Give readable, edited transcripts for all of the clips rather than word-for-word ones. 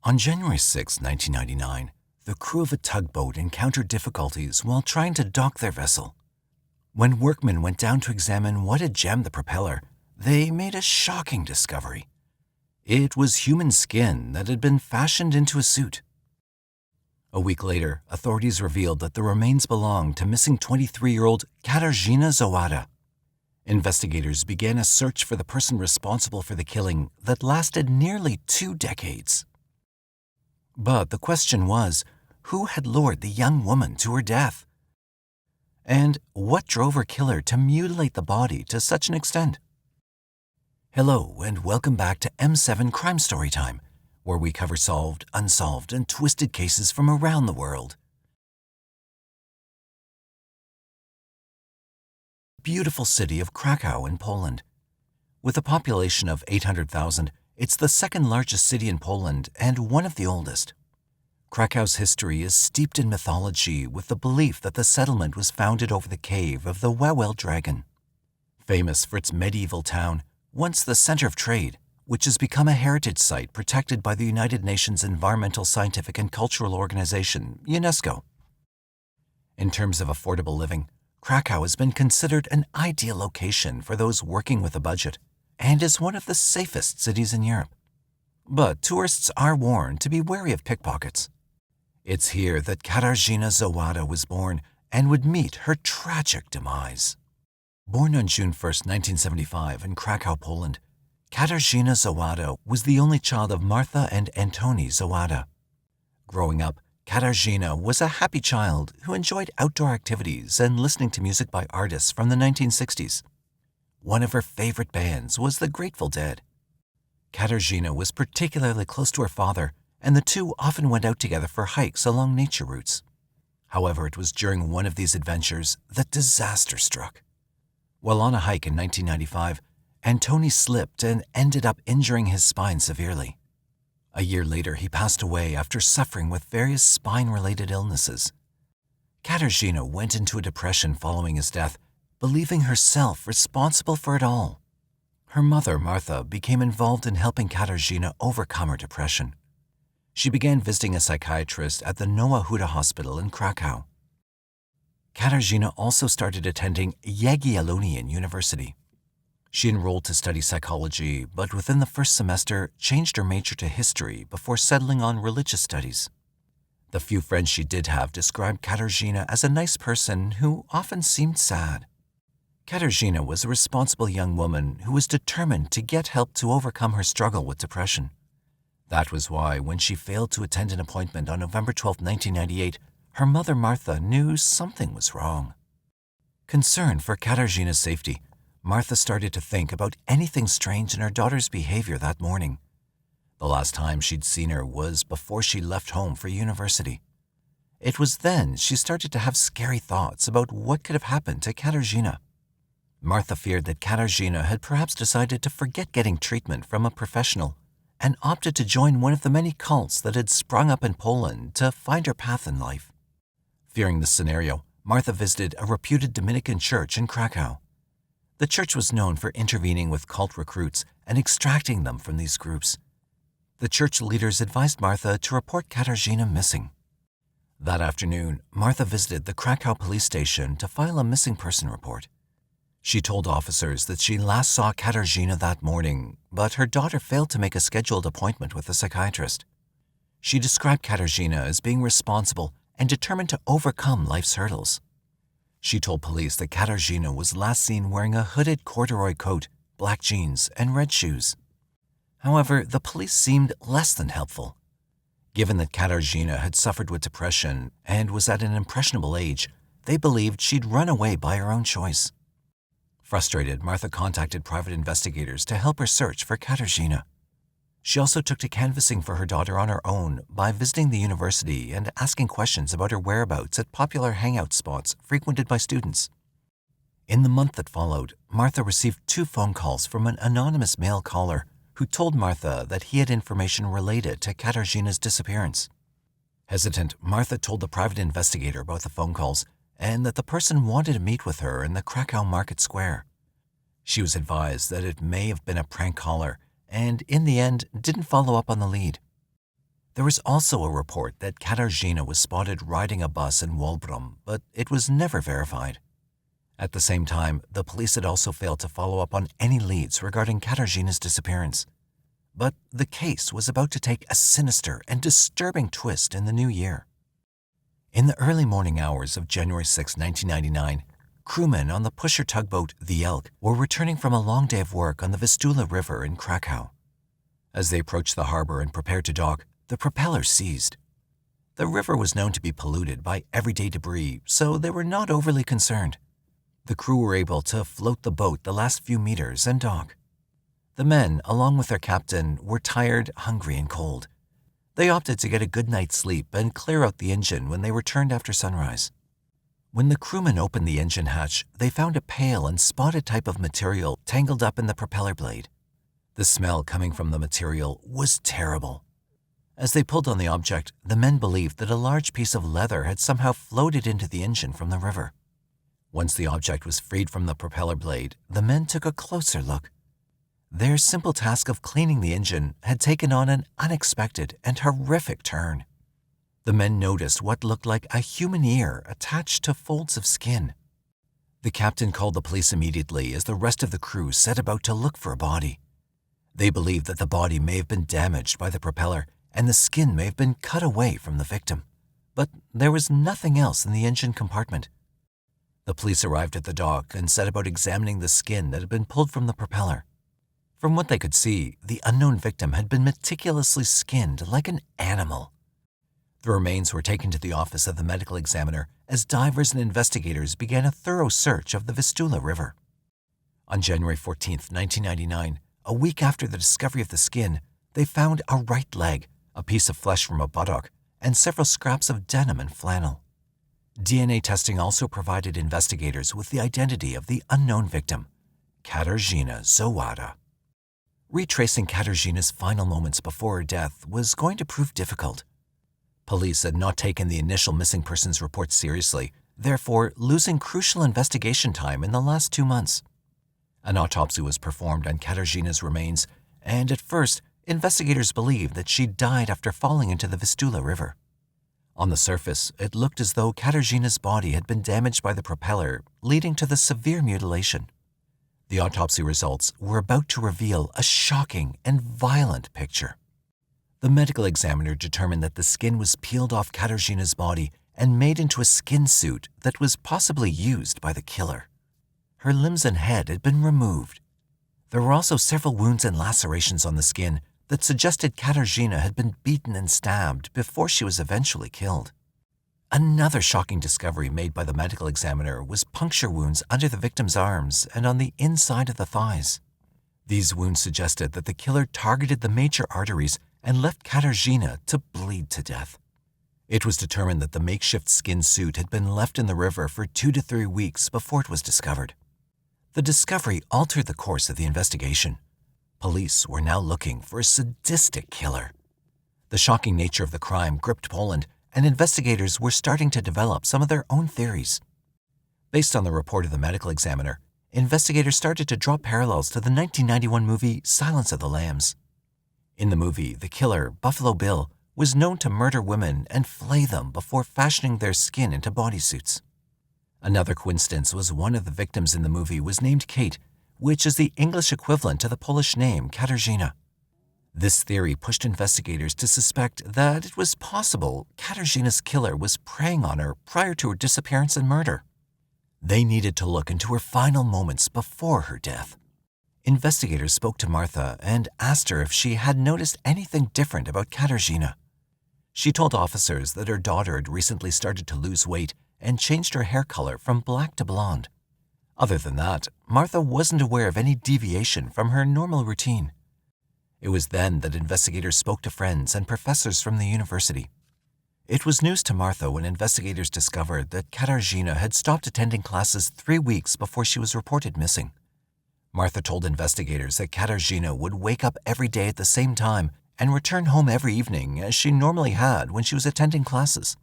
On January 6, 1999, the crew of a tugboat encountered difficulties while trying to dock their vessel. When workmen went down to examine what had jammed the propeller, they made a shocking discovery. It was human skin that had been fashioned into a suit. A week later, authorities revealed that the remains belonged to missing 23-year-old Katarzyna Zowada. Investigators began a search for the person responsible for the killing that lasted nearly 2 decades. But the question was, who had lured the young woman to her death? And what drove her killer to mutilate the body to such an extent? Hello, and welcome back to M7 Crime Storytime, where we cover solved, unsolved, and twisted cases from around the world. Beautiful city of Krakow in Poland. With a population of 800,000, it's the second largest city in Poland and one of the oldest. Krakow's history is steeped in mythology, with the belief that the settlement was founded over the cave of the Wawel dragon. Famous for its medieval town, once the center of trade, which has become a heritage site protected by the United Nations Environmental, Scientific and Cultural Organization, UNESCO. In terms of affordable living, Krakow has been considered an ideal location for those working with a budget and is one of the safest cities in Europe. But tourists are warned to be wary of pickpockets. It's here that Katarzyna Zowada was born and would meet her tragic demise. Born on June 1, 1975 in Krakow, Poland, Katarzyna Zowada was the only child of Martha and Antoni Zowada. Growing up, Katarzyna was a happy child who enjoyed outdoor activities and listening to music by artists from the 1960s. One of her favorite bands was the Grateful Dead. Katarzyna was particularly close to her father, and the two often went out together for hikes along nature routes. However, it was during one of these adventures that disaster struck. While on a hike in 1995, Antoni slipped and ended up injuring his spine severely. A year later, he passed away after suffering with various spine-related illnesses. Katarzyna went into a depression following his death, believing herself responsible for it all. Her mother, Martha, became involved in helping Katarzyna overcome her depression. She began visiting a psychiatrist at the Nowa Huta Hospital in Krakow. Katarzyna also started attending Jagiellonian University. She enrolled to study psychology, but within the first semester changed her major to history before settling on religious studies. The few friends she did have described Katarzyna as a nice person who often seemed sad. Katarzyna was a responsible young woman who was determined to get help to overcome her struggle with depression. That was why, when she failed to attend an appointment on November 12, 1998, her mother Martha knew something was wrong. Concerned for Katarzyna's safety, Martha started to think about anything strange in her daughter's behavior that morning. The last time she'd seen her was before she left home for university. It was then she started to have scary thoughts about what could have happened to Katarzyna. Martha feared that Katarzyna had perhaps decided to forget getting treatment from a professional and opted to join one of the many cults that had sprung up in Poland to find her path in life. Fearing this scenario, Martha visited a reputed Dominican church in Krakow. The church was known for intervening with cult recruits and extracting them from these groups. The church leaders advised Martha to report Katarzyna missing. That afternoon, Martha visited the Krakow police station to file a missing person report. She told officers that she last saw Katarzyna that morning, but her daughter failed to make a scheduled appointment with a psychiatrist. She described Katarzyna as being responsible and determined to overcome life's hurdles. She told police that Katarzyna was last seen wearing a hooded corduroy coat, black jeans, and red shoes. However, the police seemed less than helpful. Given that Katarzyna had suffered with depression and was at an impressionable age, they believed she'd run away by her own choice. Frustrated, Martha contacted private investigators to help her search for Katarzyna. She also took to canvassing for her daughter on her own by visiting the university and asking questions about her whereabouts at popular hangout spots frequented by students. In the month that followed, Martha received 2 phone calls from an anonymous male caller who told Martha that he had information related to Katarzyna's disappearance. Hesitant, Martha told the private investigator about the phone calls and that the person wanted to meet with her in the Krakow Market Square. She was advised that it may have been a prank caller and, in the end, didn't follow up on the lead. There was also a report that Katarzyna was spotted riding a bus in Walbrum, but it was never verified. At the same time, the police had also failed to follow up on any leads regarding Katarzyna's disappearance. But the case was about to take a sinister and disturbing twist in the new year. In the early morning hours of January 6, 1999, crewmen on the pusher tugboat The Elk were returning from a long day of work on the Vistula River in Krakow. As they approached the harbor and prepared to dock, the propeller seized. The river was known to be polluted by everyday debris, so they were not overly concerned. The crew were able to float the boat the last few meters and dock. The men, along with their captain, were tired, hungry, and cold. They opted to get a good night's sleep and clear out the engine when they returned after sunrise. When the crewmen opened the engine hatch, they found a pale and spotted type of material tangled up in the propeller blade. The smell coming from the material was terrible. As they pulled on the object, the men believed that a large piece of leather had somehow floated into the engine from the river. Once the object was freed from the propeller blade, the men took a closer look. Their simple task of cleaning the engine had taken on an unexpected and horrific turn. The men noticed what looked like a human ear attached to folds of skin. The captain called the police immediately as the rest of the crew set about to look for a body. They believed that the body may have been damaged by the propeller and the skin may have been cut away from the victim. But there was nothing else in the engine compartment. The police arrived at the dock and set about examining the skin that had been pulled from the propeller. From what they could see, the unknown victim had been meticulously skinned like an animal. The remains were taken to the office of the medical examiner as divers and investigators began a thorough search of the Vistula River. On January 14, 1999, a week after the discovery of the skin, they found a right leg, a piece of flesh from a buttock, and several scraps of denim and flannel. DNA testing also provided investigators with the identity of the unknown victim, Katarzyna Zowada. Retracing Katarzyna's final moments before her death was going to prove difficult. Police had not taken the initial missing persons report seriously, therefore losing crucial investigation time in the last 2 months. An autopsy was performed on Katarzyna's remains, and at first, investigators believed that she died after falling into the Vistula River. On the surface, it looked as though Katarzyna's body had been damaged by the propeller, leading to the severe mutilation. The autopsy results were about to reveal a shocking and violent picture. The medical examiner determined that the skin was peeled off Katarzyna's body and made into a skin suit that was possibly used by the killer. Her limbs and head had been removed. There were also several wounds and lacerations on the skin that suggested Katarzyna had been beaten and stabbed before she was eventually killed. Another shocking discovery made by the medical examiner was puncture wounds under the victim's arms and on the inside of the thighs. These wounds suggested that the killer targeted the major arteries and left Katarzyna to bleed to death. It was determined that the makeshift skin suit had been left in the river for 2 to 3 weeks before it was discovered. The discovery altered the course of the investigation. Police were now looking for a sadistic killer. The shocking nature of the crime gripped Poland, and investigators were starting to develop some of their own theories. Based on the report of the medical examiner, investigators started to draw parallels to the 1991 movie Silence of the Lambs. In the movie, the killer, Buffalo Bill, was known to murder women and flay them before fashioning their skin into bodysuits. Another coincidence was one of the victims in the movie was named Kate, which is the English equivalent to the Polish name Katarzyna. This theory pushed investigators to suspect that it was possible Katarzyna's killer was preying on her prior to her disappearance and murder. They needed to look into her final moments before her death. Investigators spoke to Martha and asked her if she had noticed anything different about Katarzyna. She told officers that her daughter had recently started to lose weight and changed her hair color from black to blonde. Other than that, Martha wasn't aware of any deviation from her normal routine. It was then that investigators spoke to friends and professors from the university. It was news to Martha when investigators discovered that Katarzyna had stopped attending classes 3 weeks before she was reported missing. Martha told investigators that Katarzyna would wake up every day at the same time and return home every evening as she normally had when she was attending classes.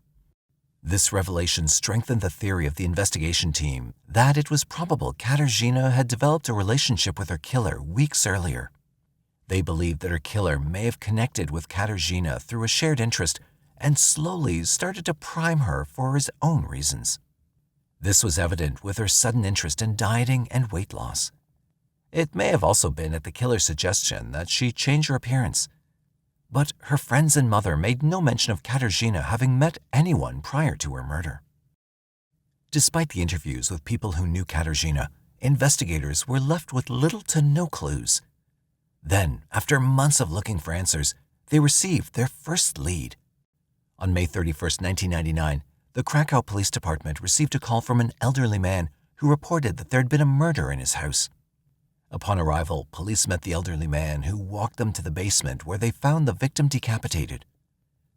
This revelation strengthened the theory of the investigation team that it was probable Katarzyna had developed a relationship with her killer weeks earlier. They believed that her killer may have connected with Katarzyna through a shared interest and slowly started to prime her for his own reasons. This was evident with her sudden interest in dieting and weight loss. It may have also been at the killer's suggestion that she change her appearance. But her friends and mother made no mention of Katarzyna having met anyone prior to her murder. Despite the interviews with people who knew Katarzyna, investigators were left with little to no clues. Then, after months of looking for answers, they received their first lead. On May 31, 1999, the Krakow Police Department received a call from an elderly man who reported that there had been a murder in his house. Upon arrival, police met the elderly man who walked them to the basement where they found the victim decapitated.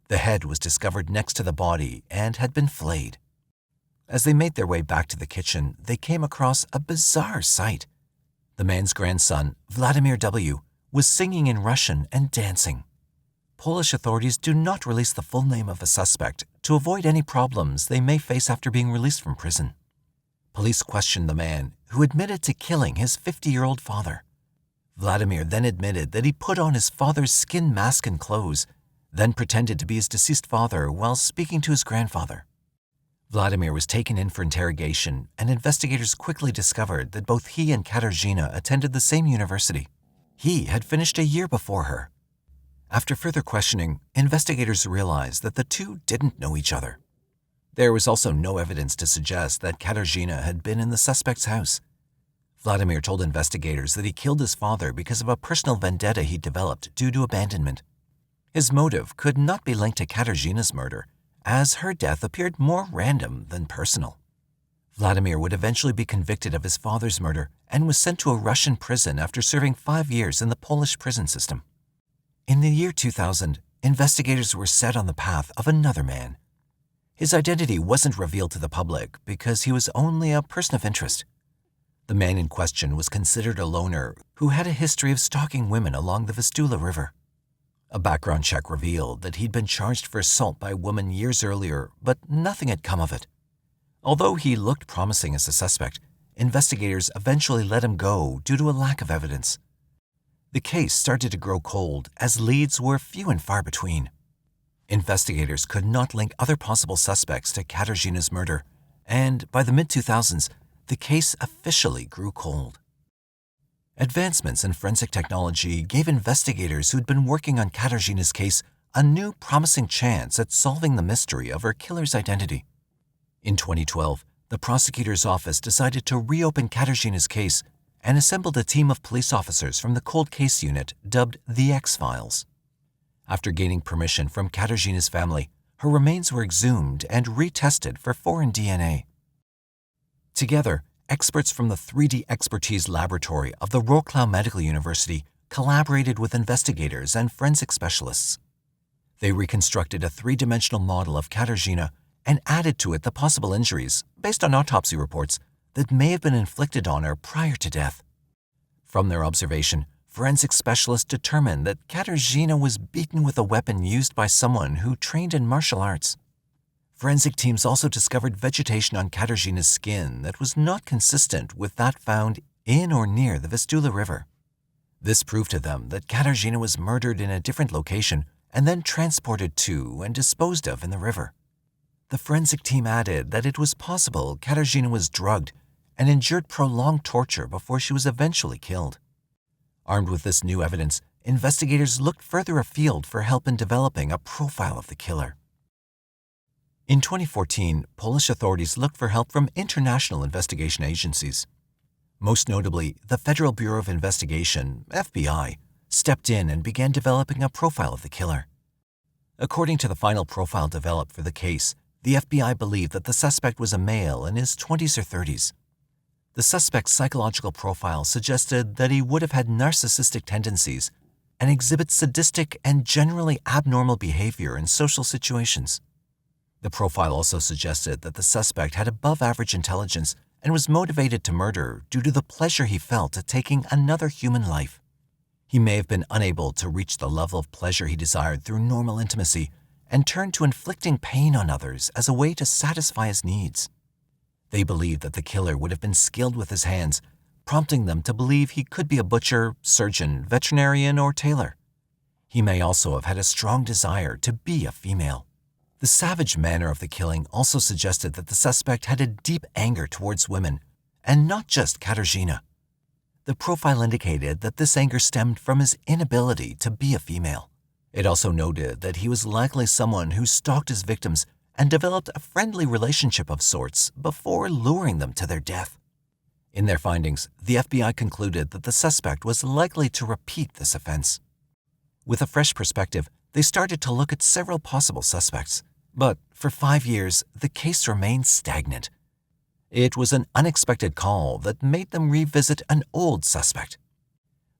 The head was discovered next to the body and had been flayed. As they made their way back to the kitchen, they came across a bizarre sight. The man's grandson, Vladimir W., was singing in Russian and dancing. Polish authorities do not release the full name of a suspect to avoid any problems they may face after being released from prison. Police questioned the man, who admitted to killing his 50-year-old father. Vladimir then admitted that he put on his father's skin mask and clothes, then pretended to be his deceased father while speaking to his grandfather. Vladimir was taken in for interrogation, and investigators quickly discovered that both he and Katarzyna attended the same university. He had finished a year before her. After further questioning, investigators realized that the two didn't know each other. There was also no evidence to suggest that Katarzyna had been in the suspect's house. Vladimir told investigators that he killed his father because of a personal vendetta he developed due to abandonment. His motive could not be linked to Katarzyna's murder, as her death appeared more random than personal. Vladimir would eventually be convicted of his father's murder and was sent to a Russian prison after serving 5 years in the Polish prison system. In the year 2000, investigators were set on the path of another man. His identity wasn't revealed to the public because he was only a person of interest. The man in question was considered a loner who had a history of stalking women along the Vistula River. A background check revealed that he'd been charged for assault by a woman years earlier, but nothing had come of it. Although he looked promising as a suspect, investigators eventually let him go due to a lack of evidence. The case started to grow cold as leads were few and far between. Investigators could not link other possible suspects to Katarzyna's murder, and by the mid-2000s, the case officially grew cold. Advancements in forensic technology gave investigators who'd been working on Katarzyna's case a new promising chance at solving the mystery of her killer's identity. In 2012, the prosecutor's office decided to reopen Katarzyna's case and assembled a team of police officers from the cold case unit dubbed the X-Files. After gaining permission from Katarzyna's family, her remains were exhumed and retested for foreign DNA. Together, experts from the 3D Expertise Laboratory of the Wrocław Medical University collaborated with investigators and forensic specialists. They reconstructed a 3-dimensional model of Katarzyna and added to it the possible injuries, based on autopsy reports, that may have been inflicted on her prior to death. From their observation, forensic specialists determined that Katarzyna was beaten with a weapon used by someone who trained in martial arts. Forensic teams also discovered vegetation on Katarzyna's skin that was not consistent with that found in or near the Vistula River. This proved to them that Katarzyna was murdered in a different location and then transported to and disposed of in the river. The forensic team added that it was possible Katarzyna was drugged and endured prolonged torture before she was eventually killed. Armed with this new evidence, investigators looked further afield for help in developing a profile of the killer. In 2014, Polish authorities looked for help from international investigation agencies. Most notably, the Federal Bureau of Investigation, FBI, stepped in and began developing a profile of the killer. According to the final profile developed for the case, the FBI believed that the suspect was a male in his 20s or 30s. The suspect's psychological profile suggested that he would have had narcissistic tendencies and exhibit sadistic and generally abnormal behavior in social situations. The profile also suggested that the suspect had above-average intelligence and was motivated to murder due to the pleasure he felt at taking another human life. He may have been unable to reach the level of pleasure he desired through normal intimacy and turned to inflicting pain on others as a way to satisfy his needs. They believed that the killer would have been skilled with his hands, prompting them to believe he could be a butcher, surgeon, veterinarian, or tailor. He may also have had a strong desire to be a female. The savage manner of the killing also suggested that the suspect had a deep anger towards women, and not just Katarzyna. The profile indicated that this anger stemmed from his inability to be a female. It also noted that he was likely someone who stalked his victims and developed a friendly relationship of sorts before luring them to their death. In their findings, the FBI concluded that the suspect was likely to repeat this offense. With a fresh perspective, they started to look at several possible suspects, but for 5 years, the case remained stagnant. It was an unexpected call that made them revisit an old suspect.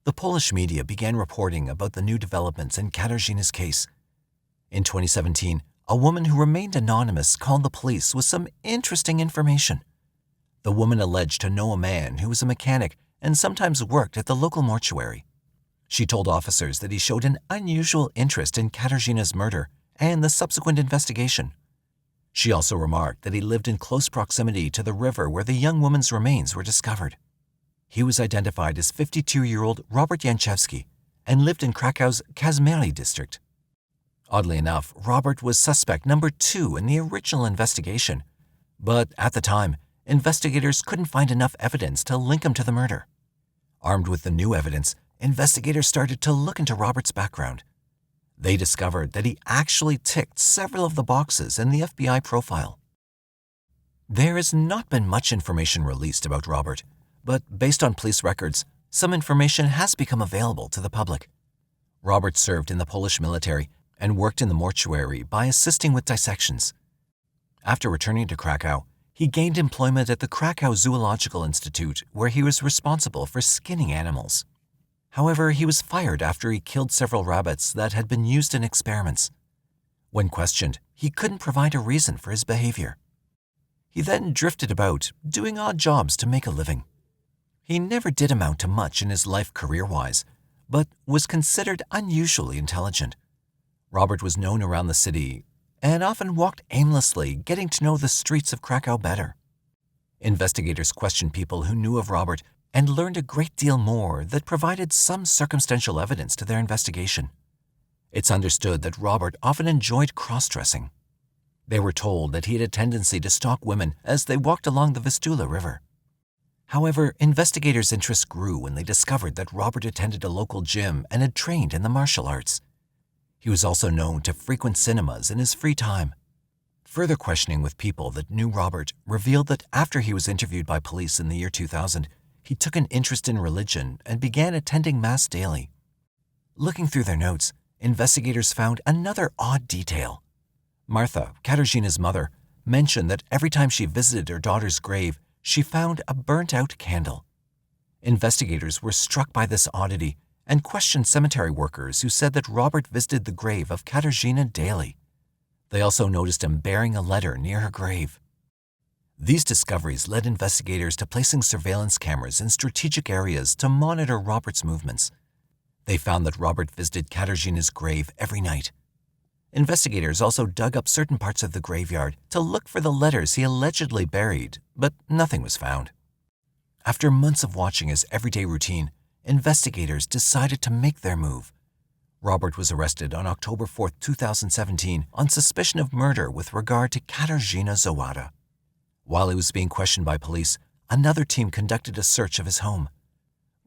The Polish media began reporting about the new developments in Katarzyna's case. In 2017, a woman who remained anonymous called the police with some interesting information. The woman alleged to know a man who was a mechanic and sometimes worked at the local mortuary. She told officers that he showed an unusual interest in Katarzyna's murder and the subsequent investigation. She also remarked that he lived in close proximity to the river where the young woman's remains were discovered. He was identified as 52-year-old Robert Janczewski and lived in Krakow's Kazimierz district. Oddly enough, Robert was suspect number 2 in the original investigation, but at the time, investigators couldn't find enough evidence to link him to the murder. Armed with the new evidence, investigators started to look into Robert's background. They discovered that he actually ticked several of the boxes in the FBI profile. There has not been much information released about Robert, but based on police records, some information has become available to the public. Robert served in the Polish military and worked in the mortuary by assisting with dissections. After returning to Krakow, he gained employment at the Krakow Zoological Institute, where he was responsible for skinning animals. However, he was fired after he killed several rabbits that had been used in experiments. When questioned, he couldn't provide a reason for his behavior. He then drifted about, doing odd jobs to make a living. He never did amount to much in his life career-wise, but was considered unusually intelligent. Robert was known around the city and often walked aimlessly, getting to know the streets of Krakow better. Investigators questioned people who knew of Robert and learned a great deal more that provided some circumstantial evidence to their investigation. It's understood that Robert often enjoyed cross-dressing. They were told that he had a tendency to stalk women as they walked along the Vistula River. However, investigators' interest grew when they discovered that Robert attended a local gym and had trained in the martial arts. He was also known to frequent cinemas in his free time. Further questioning with people that knew Robert revealed that after he was interviewed by police in the year 2000, he took an interest in religion and began attending Mass daily. Looking through their notes, investigators found another odd detail. Martha, Katarzyna's mother, mentioned that every time she visited her daughter's grave, she found a burnt-out candle. Investigators were struck by this oddity and questioned cemetery workers who said that Robert visited the grave of Katarzyna daily. They also noticed him bearing a letter near her grave. These discoveries led investigators to placing surveillance cameras in strategic areas to monitor Robert's movements. They found that Robert visited Katarzyna's grave every night. Investigators also dug up certain parts of the graveyard to look for the letters he allegedly buried, but nothing was found. After months of watching his everyday routine, investigators decided to make their move. Robert was arrested on October 4, 2017 on suspicion of murder with regard to Katarzyna Zowada. While he was being questioned by police, another team conducted a search of his home.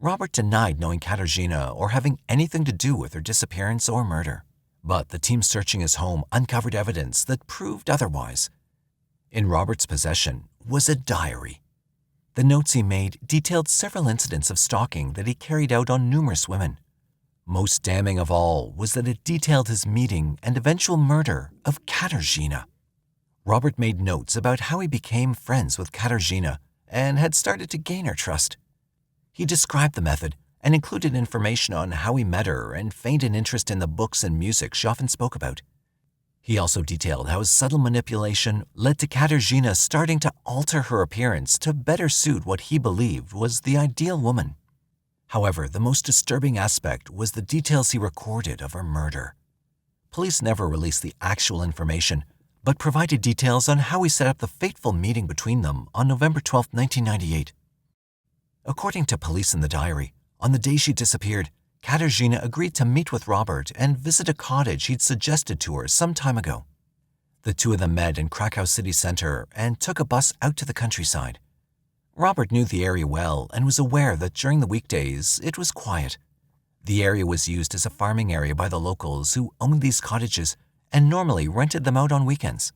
Robert denied knowing Katarzyna or having anything to do with her disappearance or murder, but the team searching his home uncovered evidence that proved otherwise. In Robert's possession was a diary. The notes he made detailed several incidents of stalking that he carried out on numerous women. Most damning of all was that it detailed his meeting and eventual murder of Katarzyna. Robert made notes about how he became friends with Katarzyna and had started to gain her trust. He described the method and included information on how he met her and feigned an interest in the books and music she often spoke about. He also detailed how his subtle manipulation led to Katarzyna starting to alter her appearance to better suit what he believed was the ideal woman. However, the most disturbing aspect was the details he recorded of her murder. Police never released the actual information, but provided details on how he set up the fateful meeting between them on November 12, 1998. According to police in the diary, on the day she disappeared, Katarzyna agreed to meet with Robert and visit a cottage he'd suggested to her some time ago. The two of them met in Krakow city center and took a bus out to the countryside. Robert knew the area well and was aware that during the weekdays it was quiet. The area was used as a farming area by the locals who owned these cottages and normally rented them out on weekends.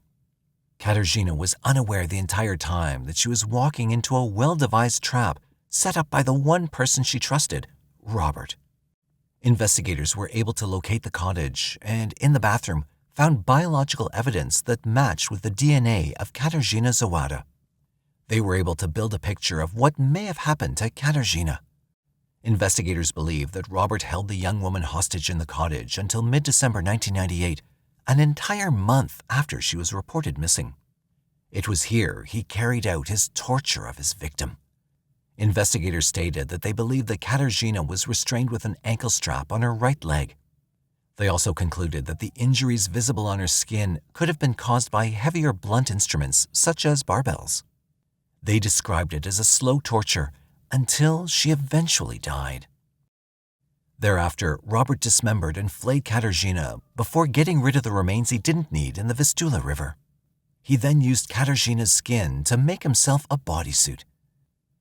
Katarzyna was unaware the entire time that she was walking into a well-devised trap set up by the one person she trusted, Robert. Investigators were able to locate the cottage and, in the bathroom, found biological evidence that matched with the DNA of Katarzyna Zowada. They were able to build a picture of what may have happened to Katarzyna. Investigators believe that Robert held the young woman hostage in the cottage until mid-December 1998, an entire month after she was reported missing. It was here he carried out his torture of his victim. Investigators stated that they believed that Katarzyna was restrained with an ankle strap on her right leg. They also concluded that the injuries visible on her skin could have been caused by heavier blunt instruments such as barbells. They described it as a slow torture until she eventually died. Thereafter, Robert dismembered and flayed Katarzyna before getting rid of the remains he didn't need in the Vistula River. He then used Katarzyna's skin to make himself a bodysuit.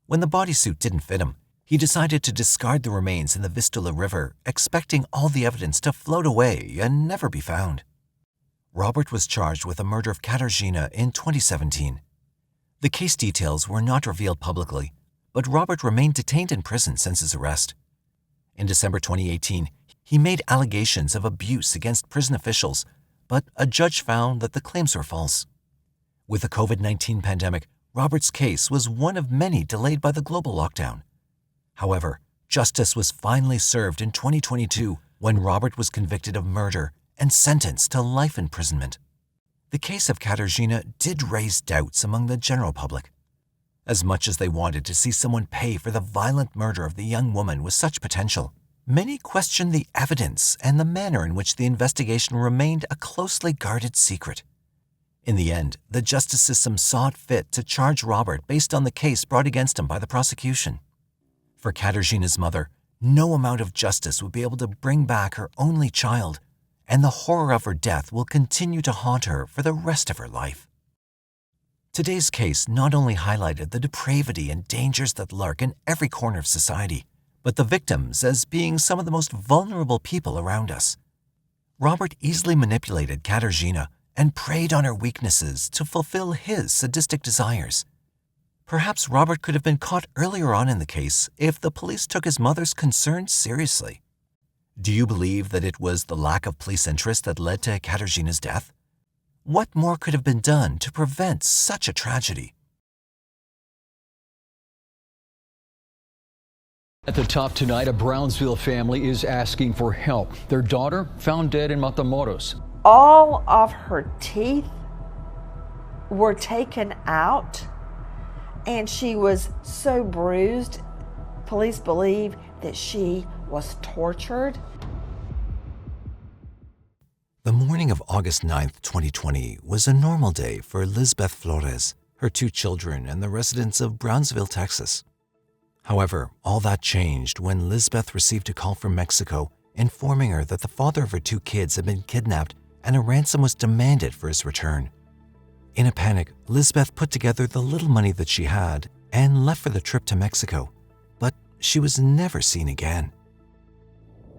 When the bodysuit didn't fit him, he decided to discard the remains in the Vistula River, expecting all the evidence to float away and never be found. Robert was charged with the murder of Katarzyna in 2017. The case details were not revealed publicly, but Robert remained detained in prison since his arrest. In December 2018, he made allegations of abuse against prison officials, but a judge found that the claims were false. With the COVID-19 pandemic, Robert's case was one of many delayed by the global lockdown. However, justice was finally served in 2022 when Robert was convicted of murder and sentenced to life imprisonment. The case of Katarzyna did raise doubts among the general public. As much as they wanted to see someone pay for the violent murder of the young woman with such potential, many questioned the evidence and the manner in which the investigation remained a closely guarded secret. In the end, the justice system saw it fit to charge Robert based on the case brought against him by the prosecution. For Katarzyna's mother, no amount of justice would be able to bring back her only child, and the horror of her death will continue to haunt her for the rest of her life. Today's case not only highlighted the depravity and dangers that lurk in every corner of society, but the victims as being some of the most vulnerable people around us. Robert easily manipulated Katarzyna and preyed on her weaknesses to fulfill his sadistic desires. Perhaps Robert could have been caught earlier on in the case if the police took his mother's concerns seriously. Do you believe that it was the lack of police interest that led to Katarzyna's death? What more could have been done to prevent such a tragedy? At the top tonight, a Brownsville family is asking for help. Their daughter found dead in Matamoros. All of her teeth were taken out, and she was so bruised. Police believe that she was tortured. The morning of August 9, 2020 was a normal day for Lizbeth Flores, her two children, and the residents of Brownsville, Texas. However, all that changed when Lizbeth received a call from Mexico informing her that the father of her two kids had been kidnapped and a ransom was demanded for his return. In a panic, Lizbeth put together the little money that she had and left for the trip to Mexico, but she was never seen again.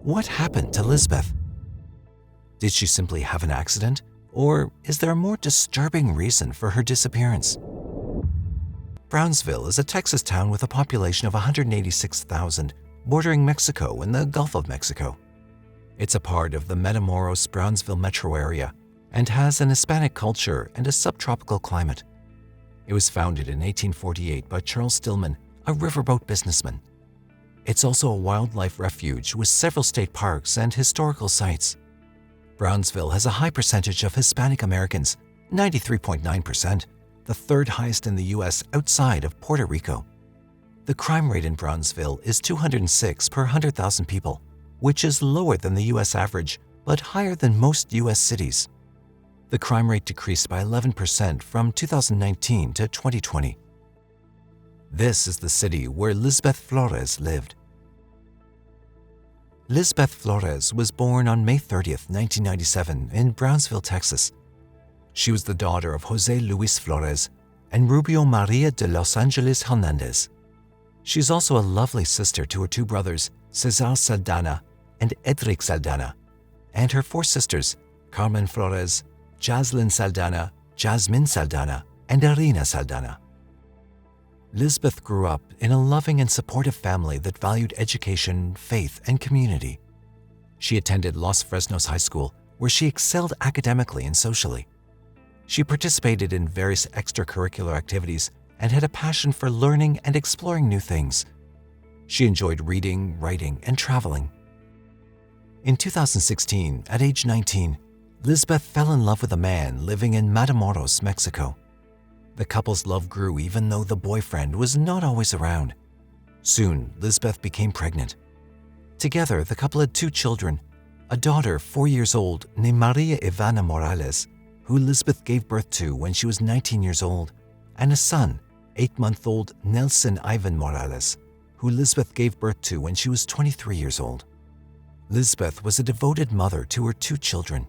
What happened to Lizbeth? Did she simply have an accident, or is there a more disturbing reason for her disappearance? Brownsville is a Texas town with a population of 186,000, bordering Mexico and the Gulf of Mexico. It's a part of the Matamoros-Brownsville metro area and has an Hispanic culture and a subtropical climate. It was founded in 1848 by Charles Stillman, a riverboat businessman. It's also a wildlife refuge with several state parks and historical sites. Brownsville has a high percentage of Hispanic Americans, 93.9%, the third highest in the U.S. outside of Puerto Rico. The crime rate in Brownsville is 206 per 100,000 people, which is lower than the U.S. average, but higher than most U.S. cities. The crime rate decreased by 11% from 2019 to 2020. This is the city where Lizbeth Flores lived. Lizbeth Flores was born on May 30th, 1997 in Brownsville, Texas. She was the daughter of Jose Luis Flores and Rubio Maria de Los Angeles Hernandez. She's also a lovely sister to her two brothers, Cesar Saldana and Edric Saldana, and her four sisters, Carmen Flores, Jaslyn Saldana, Jasmine Saldana, and Irina Saldana. Lizbeth grew up in a loving and supportive family that valued education, faith, and community. She attended Los Fresnos High School, where she excelled academically and socially. She participated in various extracurricular activities and had a passion for learning and exploring new things. She enjoyed reading, writing, and traveling. In 2016, at age 19, Lizbeth fell in love with a man living in Matamoros, Mexico. The couple's love grew even though the boyfriend was not always around. Soon, Lizbeth became pregnant. Together, the couple had two children, a daughter 4 years old named Maria Ivana Morales, who Lizbeth gave birth to when she was 19 years old, and a son, 8-month-old Nelson Ivan Morales, who Lizbeth gave birth to when she was 23 years old. Lizbeth was a devoted mother to her two children.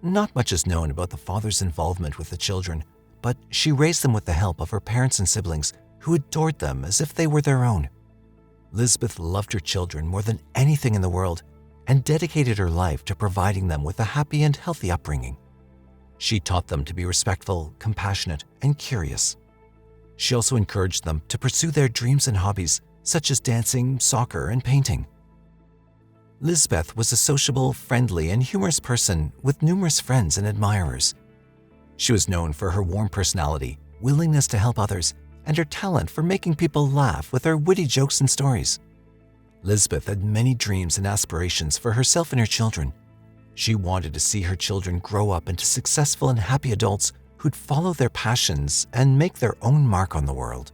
Not much is known about the father's involvement with the children, but she raised them with the help of her parents and siblings who adored them as if they were their own. Lizbeth loved her children more than anything in the world and dedicated her life to providing them with a happy and healthy upbringing. She taught them to be respectful, compassionate, and curious. She also encouraged them to pursue their dreams and hobbies, such as dancing, soccer, and painting. Lizbeth was a sociable, friendly, and humorous person with numerous friends and admirers. She was known for her warm personality, willingness to help others, and her talent for making people laugh with her witty jokes and stories. Lizbeth had many dreams and aspirations for herself and her children. She wanted to see her children grow up into successful and happy adults who'd follow their passions and make their own mark on the world.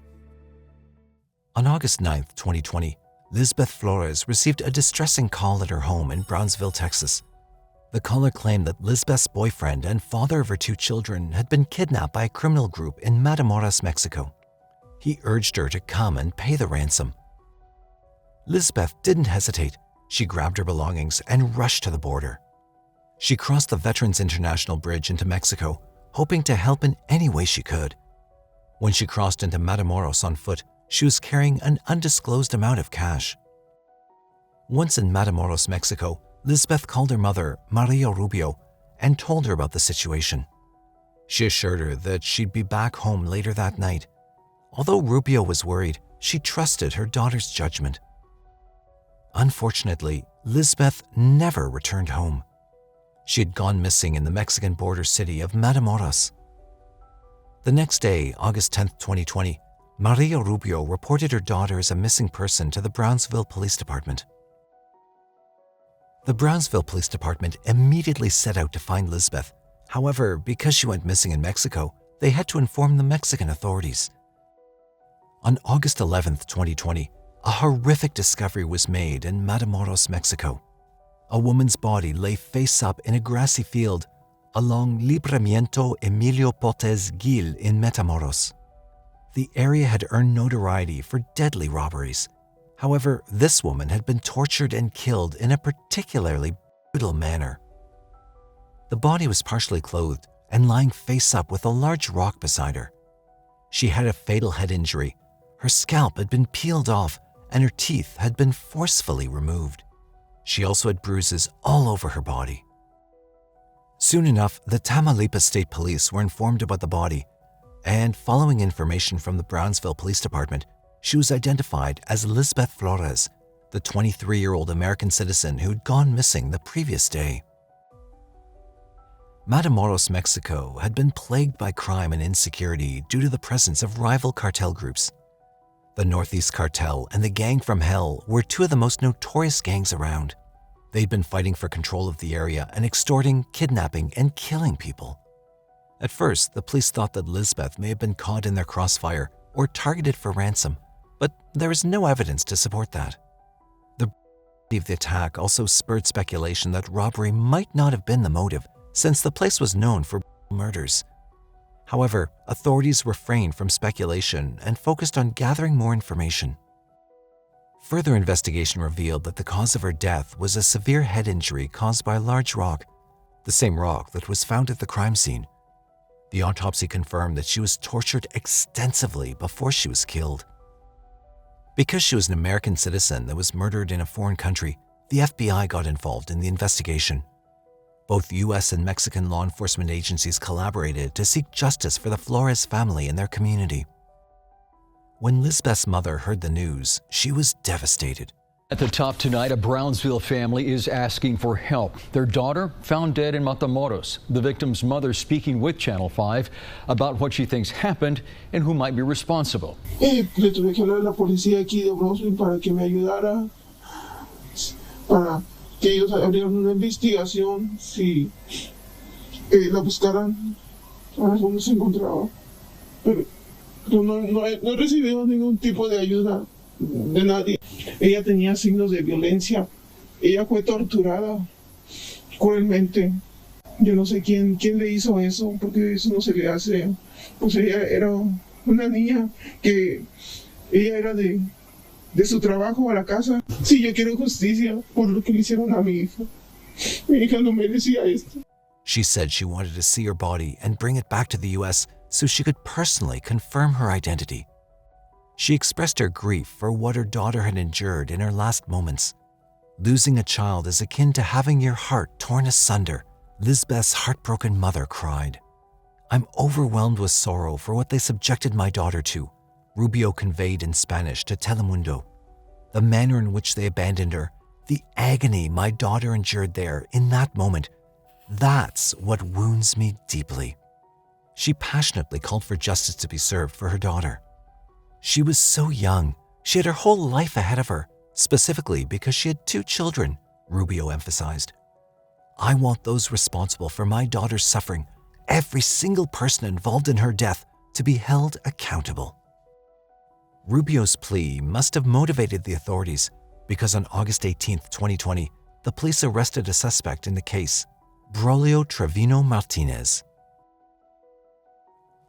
On August 9, 2020, Lizbeth Flores received a distressing call at her home in Brownsville, Texas. The caller claimed that Lizbeth's boyfriend and father of her two children had been kidnapped by a criminal group in Matamoros, Mexico. He urged her to come and pay the ransom. Lizbeth didn't hesitate. She grabbed her belongings and rushed to the border. She crossed the Veterans International Bridge into Mexico, hoping to help in any way she could. When she crossed into Matamoros on foot, she was carrying an undisclosed amount of cash. Once in Matamoros, Mexico, Lizbeth called her mother, Maria Rubio, and told her about the situation. She assured her that she'd be back home later that night. Although Rubio was worried, she trusted her daughter's judgment. Unfortunately, Lizbeth never returned home. She had gone missing in the Mexican border city of Matamoros. The next day, August 10, 2020, Maria Rubio reported her daughter as a missing person to the Brownsville Police Department. The Brownsville Police Department immediately set out to find Lizbeth. However, because she went missing in Mexico, they had to inform the Mexican authorities. On August 11, 2020, a horrific discovery was made in Matamoros, Mexico. A woman's body lay face up in a grassy field along Libramiento Emilio Potes Gil in Matamoros. The area had earned notoriety for deadly robberies. However, this woman had been tortured and killed in a particularly brutal manner. The body was partially clothed and lying face up with a large rock beside her. She had a fatal head injury. Her scalp had been peeled off and her teeth had been forcefully removed. She also had bruises all over her body. Soon enough, the Tamaulipas State Police were informed about the body, and following information from the Brownsville Police Department, she was identified as Lizbeth Flores, the 23-year-old American citizen who'd gone missing the previous day. Matamoros, Mexico had been plagued by crime and insecurity due to the presence of rival cartel groups. The Northeast Cartel and the Gang from Hell were two of the most notorious gangs around. They'd been fighting for control of the area and extorting, kidnapping, and killing people. At first, the police thought that Lizbeth may have been caught in their crossfire or targeted for ransom, but there is no evidence to support that. The brutality of the attack also spurred speculation that robbery might not have been the motive, since the place was known for murders. However, authorities refrained from speculation and focused on gathering more information. Further investigation revealed that the cause of her death was a severe head injury caused by a large rock, the same rock that was found at the crime scene. The autopsy confirmed that she was tortured extensively before she was killed. Because she was an American citizen that was murdered in a foreign country, the FBI got involved in the investigation. Both U.S. and Mexican law enforcement agencies collaborated to seek justice for the Flores family and their community. When Lizbeth's mother heard the news, she was devastated. At the top tonight, a Brownsville family is asking for help. Their daughter found dead in Matamoros. The victim's mother speaking with Channel 5 about what she thinks happened and who might be responsible. Le tuve que hablar a la policía aquí de Brownsville para que me ayudara, para que ellos abrieran una investigación, si la buscaran a ver dónde se encontraba. Pero no he recibido ningún tipo de ayuda de nadie. Ella tenía signos de violencia. Ella fue torturada cruelmente. Yo no sé quién le hizo eso, porque eso no se le hace. Pues ella era una niña que ella era de su trabajo a la casa. Sí, yo quiero justicia por lo que le hicieron a mi hija. Mi hija no merecía esto. She said she wanted to see her body and bring it back to the U.S. so she could personally confirm her identity. She expressed her grief for what her daughter had endured in her last moments. Losing a child is akin to having your heart torn asunder, Lizbeth's heartbroken mother cried. I'm overwhelmed with sorrow for what they subjected my daughter to, Rubio conveyed in Spanish to Telemundo. The manner in which they abandoned her, the agony my daughter endured there in that moment, that's what wounds me deeply. She passionately called for justice to be served for her daughter. She was so young. She had her whole life ahead of her, specifically because she had 2 children, Rubio emphasized. I want those responsible for my daughter's suffering, every single person involved in her death, to be held accountable. Rubio's plea must have motivated the authorities because on August 18, 2020, the police arrested a suspect in the case, Braulio Trevino Martinez.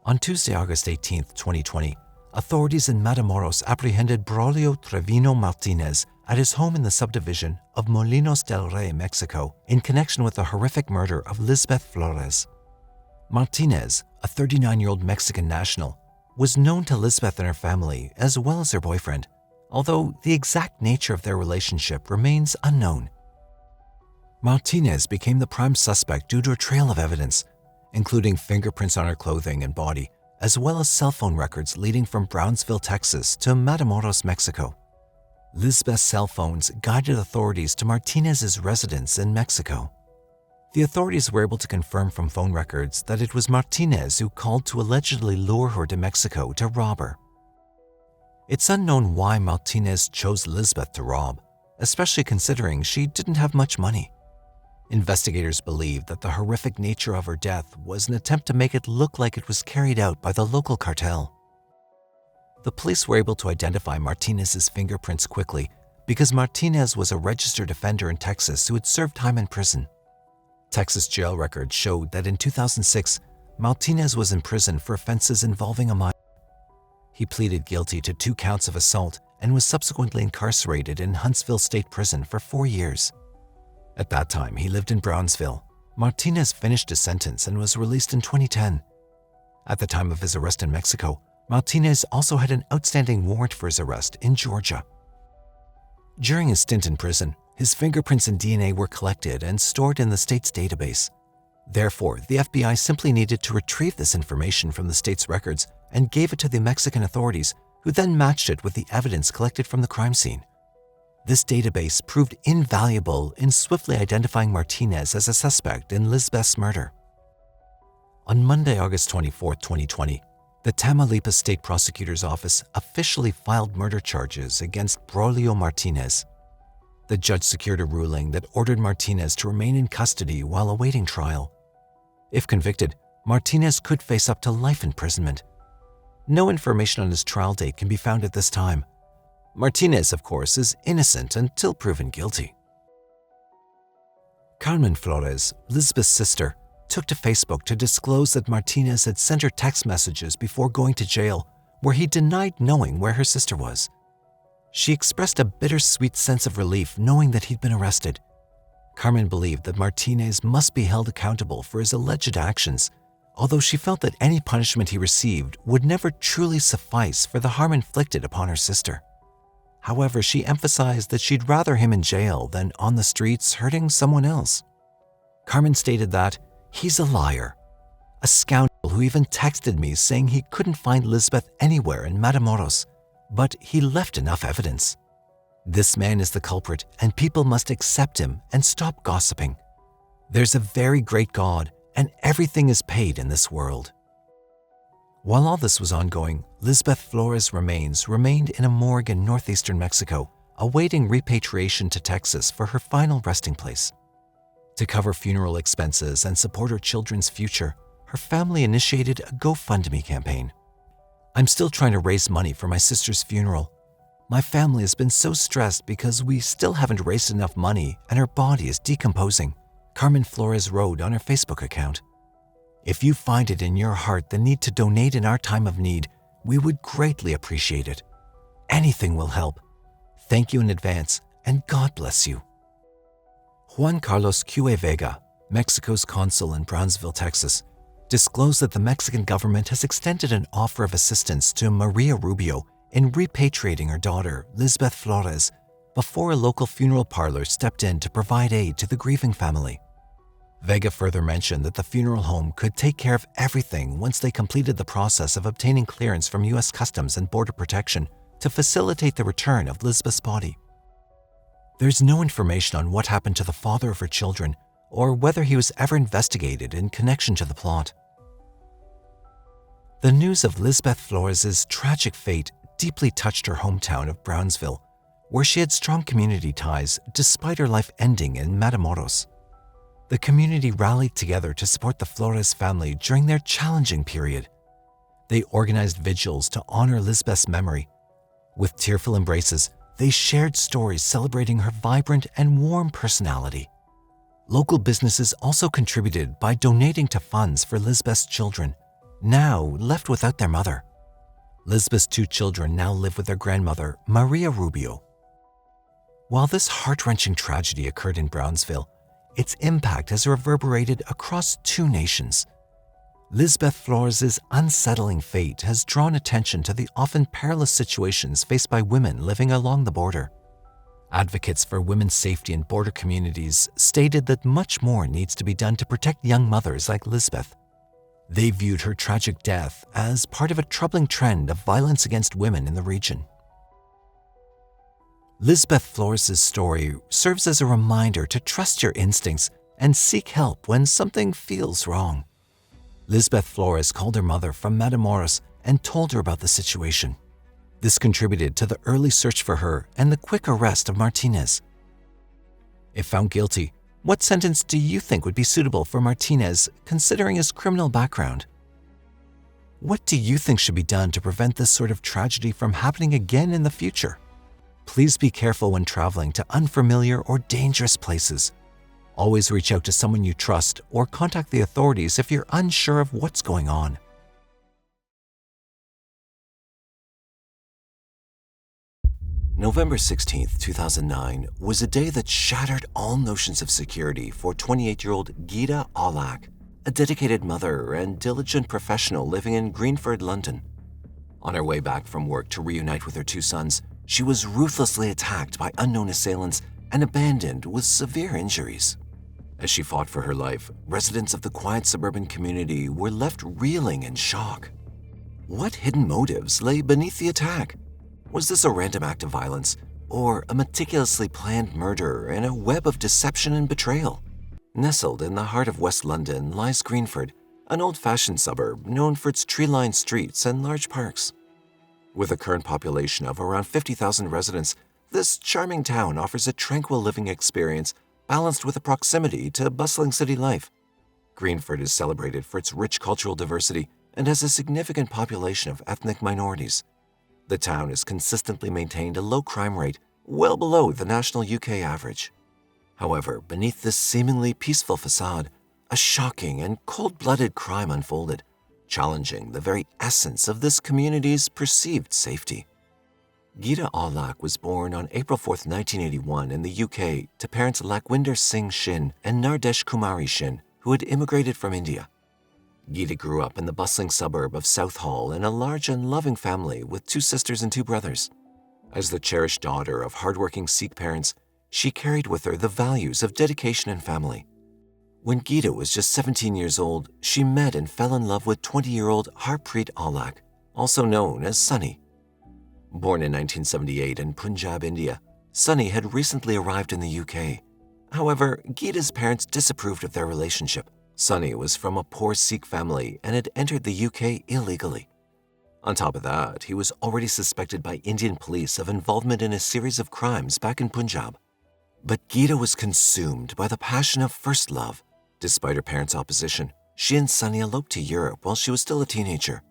On Tuesday, August 18, 2020, authorities in Matamoros apprehended Braulio Trevino Martinez at his home in the subdivision of Molinos del Rey, Mexico, in connection with the horrific murder of Lizbeth Flores. Martinez, a 39-year-old Mexican national, was known to Lizbeth and her family as well as her boyfriend, although the exact nature of their relationship remains unknown. Martinez became the prime suspect due to a trail of evidence, including fingerprints on her clothing and body, as well as cell phone records leading from Brownsville, Texas to Matamoros, Mexico. Lizbeth's cell phones guided authorities to Martinez's residence in Mexico. The authorities were able to confirm from phone records that it was Martinez who called to allegedly lure her to Mexico to rob her. It's unknown why Martinez chose Lizbeth to rob, especially considering she didn't have much money. Investigators believe that the horrific nature of her death was an attempt to make it look like it was carried out by the local cartel. The police were able to identify Martinez's fingerprints quickly because Martinez was a registered offender in Texas who had served time in prison. Texas jail records showed that in 2006, Martinez was in prison for offenses involving a minor. He pleaded guilty to 2 counts of assault and was subsequently incarcerated in Huntsville State Prison for 4 years. At that time, he lived in Brownsville. Martinez finished his sentence and was released in 2010. At the time of his arrest in Mexico, Martinez also had an outstanding warrant for his arrest in Georgia. During his stint in prison, his fingerprints and DNA were collected and stored in the state's database. Therefore, the FBI simply needed to retrieve this information from the state's records and gave it to the Mexican authorities, who then matched it with the evidence collected from the crime scene. This database proved invaluable in swiftly identifying Martinez as a suspect in Lizbeth's murder. On Monday, August 24, 2020, the Tamaulipas State Prosecutor's Office officially filed murder charges against Braulio Martinez. The judge secured a ruling that ordered Martinez to remain in custody while awaiting trial. If convicted, Martinez could face up to life imprisonment. No information on his trial date can be found at this time. Martinez, of course, is innocent until proven guilty. Carmen Flores, Lizbeth's sister, took to Facebook to disclose that Martinez had sent her text messages before going to jail, where he denied knowing where her sister was. She expressed a bittersweet sense of relief knowing that he'd been arrested. Carmen believed that Martinez must be held accountable for his alleged actions, although she felt that any punishment he received would never truly suffice for the harm inflicted upon her sister. However, she emphasized that she'd rather him in jail than on the streets hurting someone else. Carmen stated that he's a liar, a scoundrel who even texted me saying he couldn't find Lizbeth anywhere in Matamoros, but he left enough evidence. This man is the culprit, and people must accept him and stop gossiping. There's a very great God, and everything is paid in this world. While all this was ongoing, Lizbeth Flores' remains remained in a morgue in northeastern Mexico, awaiting repatriation to Texas for her final resting place. To cover funeral expenses and support her children's future, her family initiated a GoFundMe campaign. I'm still trying to raise money for my sister's funeral. My family has been so stressed because we still haven't raised enough money and her body is decomposing, Carmen Flores wrote on her Facebook account. If you find it in your heart the need to donate in our time of need, we would greatly appreciate it. Anything will help. Thank you in advance, and God bless you. Juan Carlos Q. Vega, Mexico's consul in Brownsville, Texas, disclosed that the Mexican government has extended an offer of assistance to Maria Rubio in repatriating her daughter, Lizbeth Flores, before a local funeral parlor stepped in to provide aid to the grieving family. Vega further mentioned that the funeral home could take care of everything once they completed the process of obtaining clearance from U.S. Customs and Border Protection to facilitate the return of Lizbeth's body. There's no information on what happened to the father of her children or whether he was ever investigated in connection to the plot. The news of Lizbeth Flores' tragic fate deeply touched her hometown of Brownsville, where she had strong community ties despite her life ending in Matamoros. The community rallied together to support the Flores family during their challenging period. They organized vigils to honor Lizbeth's memory. With tearful embraces, they shared stories celebrating her vibrant and warm personality. Local businesses also contributed by donating to funds for Lizbeth's children, now left without their mother. Lizbeth's 2 children now live with their grandmother, Maria Rubio. While this heart-wrenching tragedy occurred in Brownsville, its impact has reverberated across 2 nations. Lizbeth Flores' unsettling fate has drawn attention to the often perilous situations faced by women living along the border. Advocates for women's safety in border communities stated that much more needs to be done to protect young mothers like Lizbeth. They viewed her tragic death as part of a troubling trend of violence against women in the region. Lizbeth Flores' story serves as a reminder to trust your instincts and seek help when something feels wrong. Lizbeth Flores called her mother from Matamoros and told her about the situation. This contributed to the early search for her and the quick arrest of Martinez. If found guilty, what sentence do you think would be suitable for Martinez considering his criminal background? What do you think should be done to prevent this sort of tragedy from happening again in the future? Please be careful when traveling to unfamiliar or dangerous places. Always reach out to someone you trust or contact the authorities if you're unsure of what's going on. November 16, 2009 was a day that shattered all notions of security for 28-year-old Geeta Aulakh, a dedicated mother and diligent professional living in Greenford, London. On her way back from work to reunite with her 2 sons, she was ruthlessly attacked by unknown assailants and abandoned with severe injuries. As she fought for her life, residents of the quiet suburban community were left reeling in shock. What hidden motives lay beneath the attack? Was this a random act of violence, or a meticulously planned murder in a web of deception and betrayal? Nestled in the heart of West London lies Greenford, an old-fashioned suburb known for its tree-lined streets and large parks. With a current population of around 50,000 residents, this charming town offers a tranquil living experience balanced with a proximity to bustling city life. Greenford is celebrated for its rich cultural diversity and has a significant population of ethnic minorities. The town has consistently maintained a low crime rate, well below the national UK average. However, beneath this seemingly peaceful facade a shocking and cold-blooded crime unfolded, challenging the very essence of this community's perceived safety. Geeta Aulakh was born on April 4, 1981 in the UK to parents Lakhwinder Singh Shin and Nardesh Kumari Shin, who had immigrated from India. Geeta grew up in the bustling suburb of Southall in a large and loving family with 2 sisters and 2 brothers. As the cherished daughter of hardworking Sikh parents, she carried with her the values of dedication and family. When Geeta was just 17 years old, she met and fell in love with 20-year-old Harpreet Aulakh, also known as Sunny. Born in 1978 in Punjab, India, Sunny had recently arrived in the UK. However, Geeta's parents disapproved of their relationship. Sunny was from a poor Sikh family and had entered the UK illegally. On top of that, he was already suspected by Indian police of involvement in a series of crimes back in Punjab. But Geeta was consumed by the passion of first love. Despite her parents' opposition, she and Sunny eloped to Europe while she was still a teenager.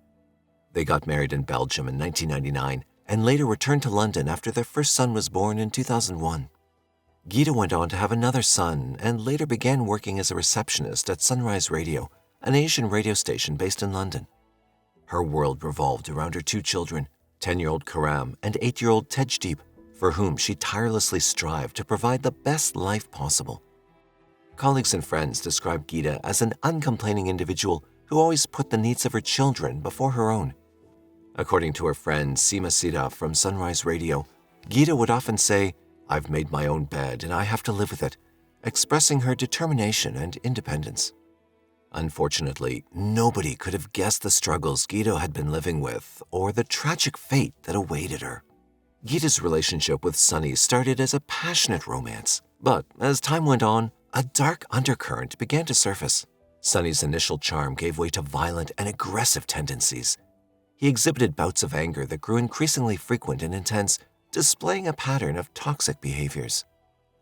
They got married in Belgium in 1999 and later returned to London after their first son was born in 2001. Geeta went on to have another son and later began working as a receptionist at Sunrise Radio, an Asian radio station based in London. Her world revolved around her 2 children, 10-year-old Karam and 8-year-old Tejdeep, for whom she tirelessly strived to provide the best life possible. Colleagues and friends described Geeta as an uncomplaining individual who always put the needs of her children before her own. According to her friend Seema Sida from Sunrise Radio, Geeta would often say, "I've made my own bed and I have to live with it," expressing her determination and independence. Unfortunately, nobody could have guessed the struggles Geeta had been living with or the tragic fate that awaited her. Geeta's relationship with Sunny started as a passionate romance, but as time went on, a dark undercurrent began to surface. Sunny's initial charm gave way to violent and aggressive tendencies. He exhibited bouts of anger that grew increasingly frequent and intense, displaying a pattern of toxic behaviors.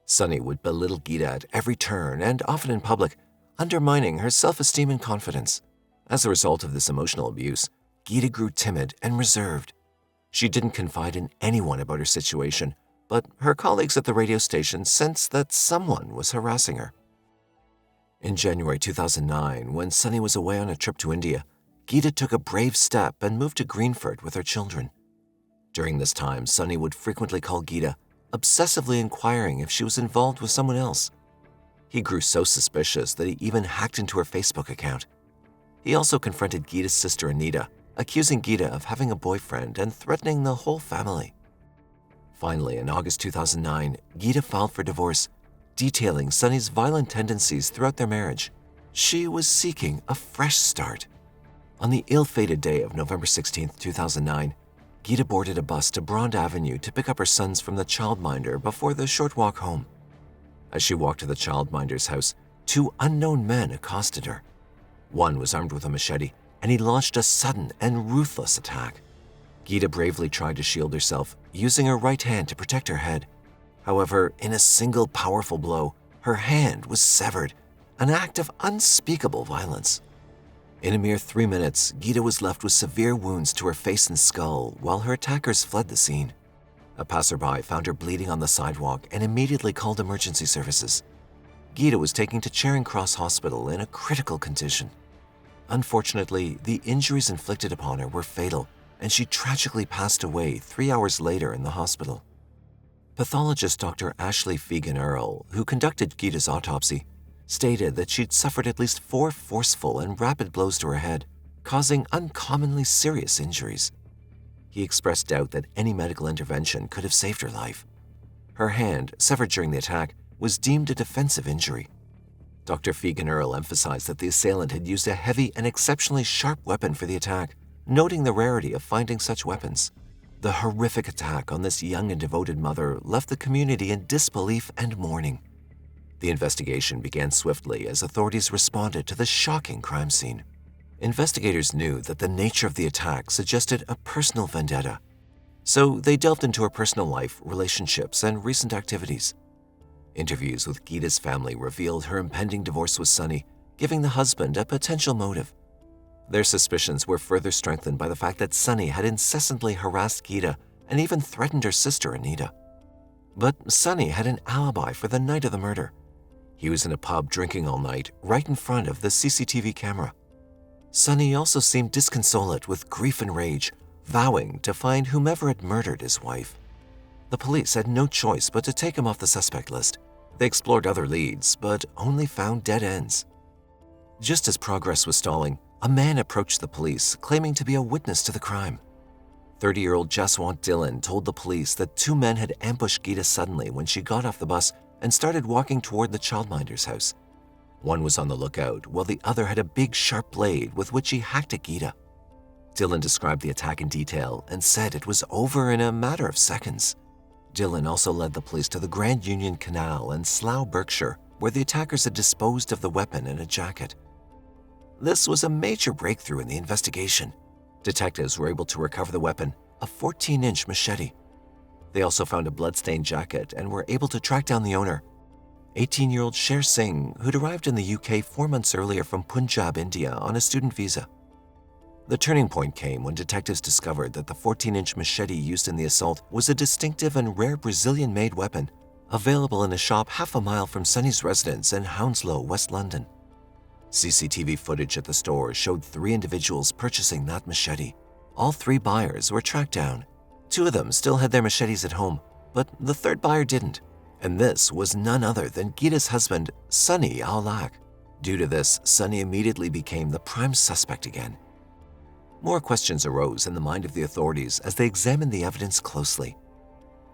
Sunny would belittle Geeta at every turn and often in public, undermining her self-esteem and confidence. As a result of this emotional abuse, Geeta grew timid and reserved. She didn't confide in anyone about her situation, but her colleagues at the radio station sensed that someone was harassing her. In January 2009, when Sunny was away on a trip to India, Geeta took a brave step and moved to Greenford with her children. During this time, Sunny would frequently call Geeta, obsessively inquiring if she was involved with someone else. He grew so suspicious that he even hacked into her Facebook account. He also confronted Geeta's sister Anita, accusing Geeta of having a boyfriend and threatening the whole family. Finally, in August 2009, Geeta filed for divorce, detailing Sunny's violent tendencies throughout their marriage. She was seeking a fresh start. On the ill-fated day of November 16, 2009, Geeta boarded a bus to Brond Avenue to pick up her sons from the childminder before the short walk home. As she walked to the childminder's house, 2 unknown men accosted her. One was armed with a machete, and he launched a sudden and ruthless attack. Geeta bravely tried to shield herself, using her right hand to protect her head. However, in a single powerful blow, her hand was severed, an act of unspeakable violence. In a mere 3 minutes, Geeta was left with severe wounds to her face and skull while her attackers fled the scene. A passerby found her bleeding on the sidewalk and immediately called emergency services. Geeta was taken to Charing Cross Hospital in a critical condition. Unfortunately, the injuries inflicted upon her were fatal, and she tragically passed away 3 hours later in the hospital. Pathologist Dr. Ashley Fegan-Earle, who conducted Geeta's autopsy, stated that she'd suffered at least 4 forceful and rapid blows to her head, causing uncommonly serious injuries. He expressed doubt that any medical intervention could have saved her life. Her hand, severed during the attack, was deemed a defensive injury. Dr. Fegan-Earle emphasized that the assailant had used a heavy and exceptionally sharp weapon for the attack, noting the rarity of finding such weapons. The horrific attack on this young and devoted mother left the community in disbelief and mourning. The investigation began swiftly as authorities responded to the shocking crime scene. Investigators knew that the nature of the attack suggested a personal vendetta, so they delved into her personal life, relationships, and recent activities. Interviews with Geeta's family revealed her impending divorce with Sunny, giving the husband a potential motive. Their suspicions were further strengthened by the fact that Sunny had incessantly harassed Geeta and even threatened her sister Anita. But Sunny had an alibi for the night of the murder. He was in a pub drinking all night, right in front of the CCTV camera. Sonny also seemed disconsolate with grief and rage, vowing to find whomever had murdered his wife. The police had no choice but to take him off the suspect list. They explored other leads, but only found dead ends. Just as progress was stalling, a man approached the police, claiming to be a witness to the crime. 30-year-old Jaswant Dillon told the police that two men had ambushed Geeta suddenly when she got off the bus and started walking toward the childminder's house. One was on the lookout, while the other had a big sharp blade with which he hacked at Geeta. Dillon described the attack in detail and said it was over in a matter of seconds. Dillon also led the police to the Grand Union Canal in Slough, Berkshire, where the attackers had disposed of the weapon in a jacket. This was a major breakthrough in the investigation. Detectives were able to recover the weapon, a 14-inch machete. They also found a blood-stained jacket and were able to track down the owner, 18-year-old Sher Singh, who'd arrived in the UK 4 months earlier from Punjab, India, on a student visa. The turning point came when detectives discovered that the 14-inch machete used in the assault was a distinctive and rare Brazilian-made weapon, available in a shop half a mile from Sonny's residence in Hounslow, West London. CCTV footage at the store showed 3 individuals purchasing that machete. All 3 buyers were tracked down. 2 of them still had their machetes at home, but the third buyer didn't. And this was none other than Geeta's husband, Sonny Aulakh. Due to this, Sonny immediately became the prime suspect again. More questions arose in the mind of the authorities as they examined the evidence closely.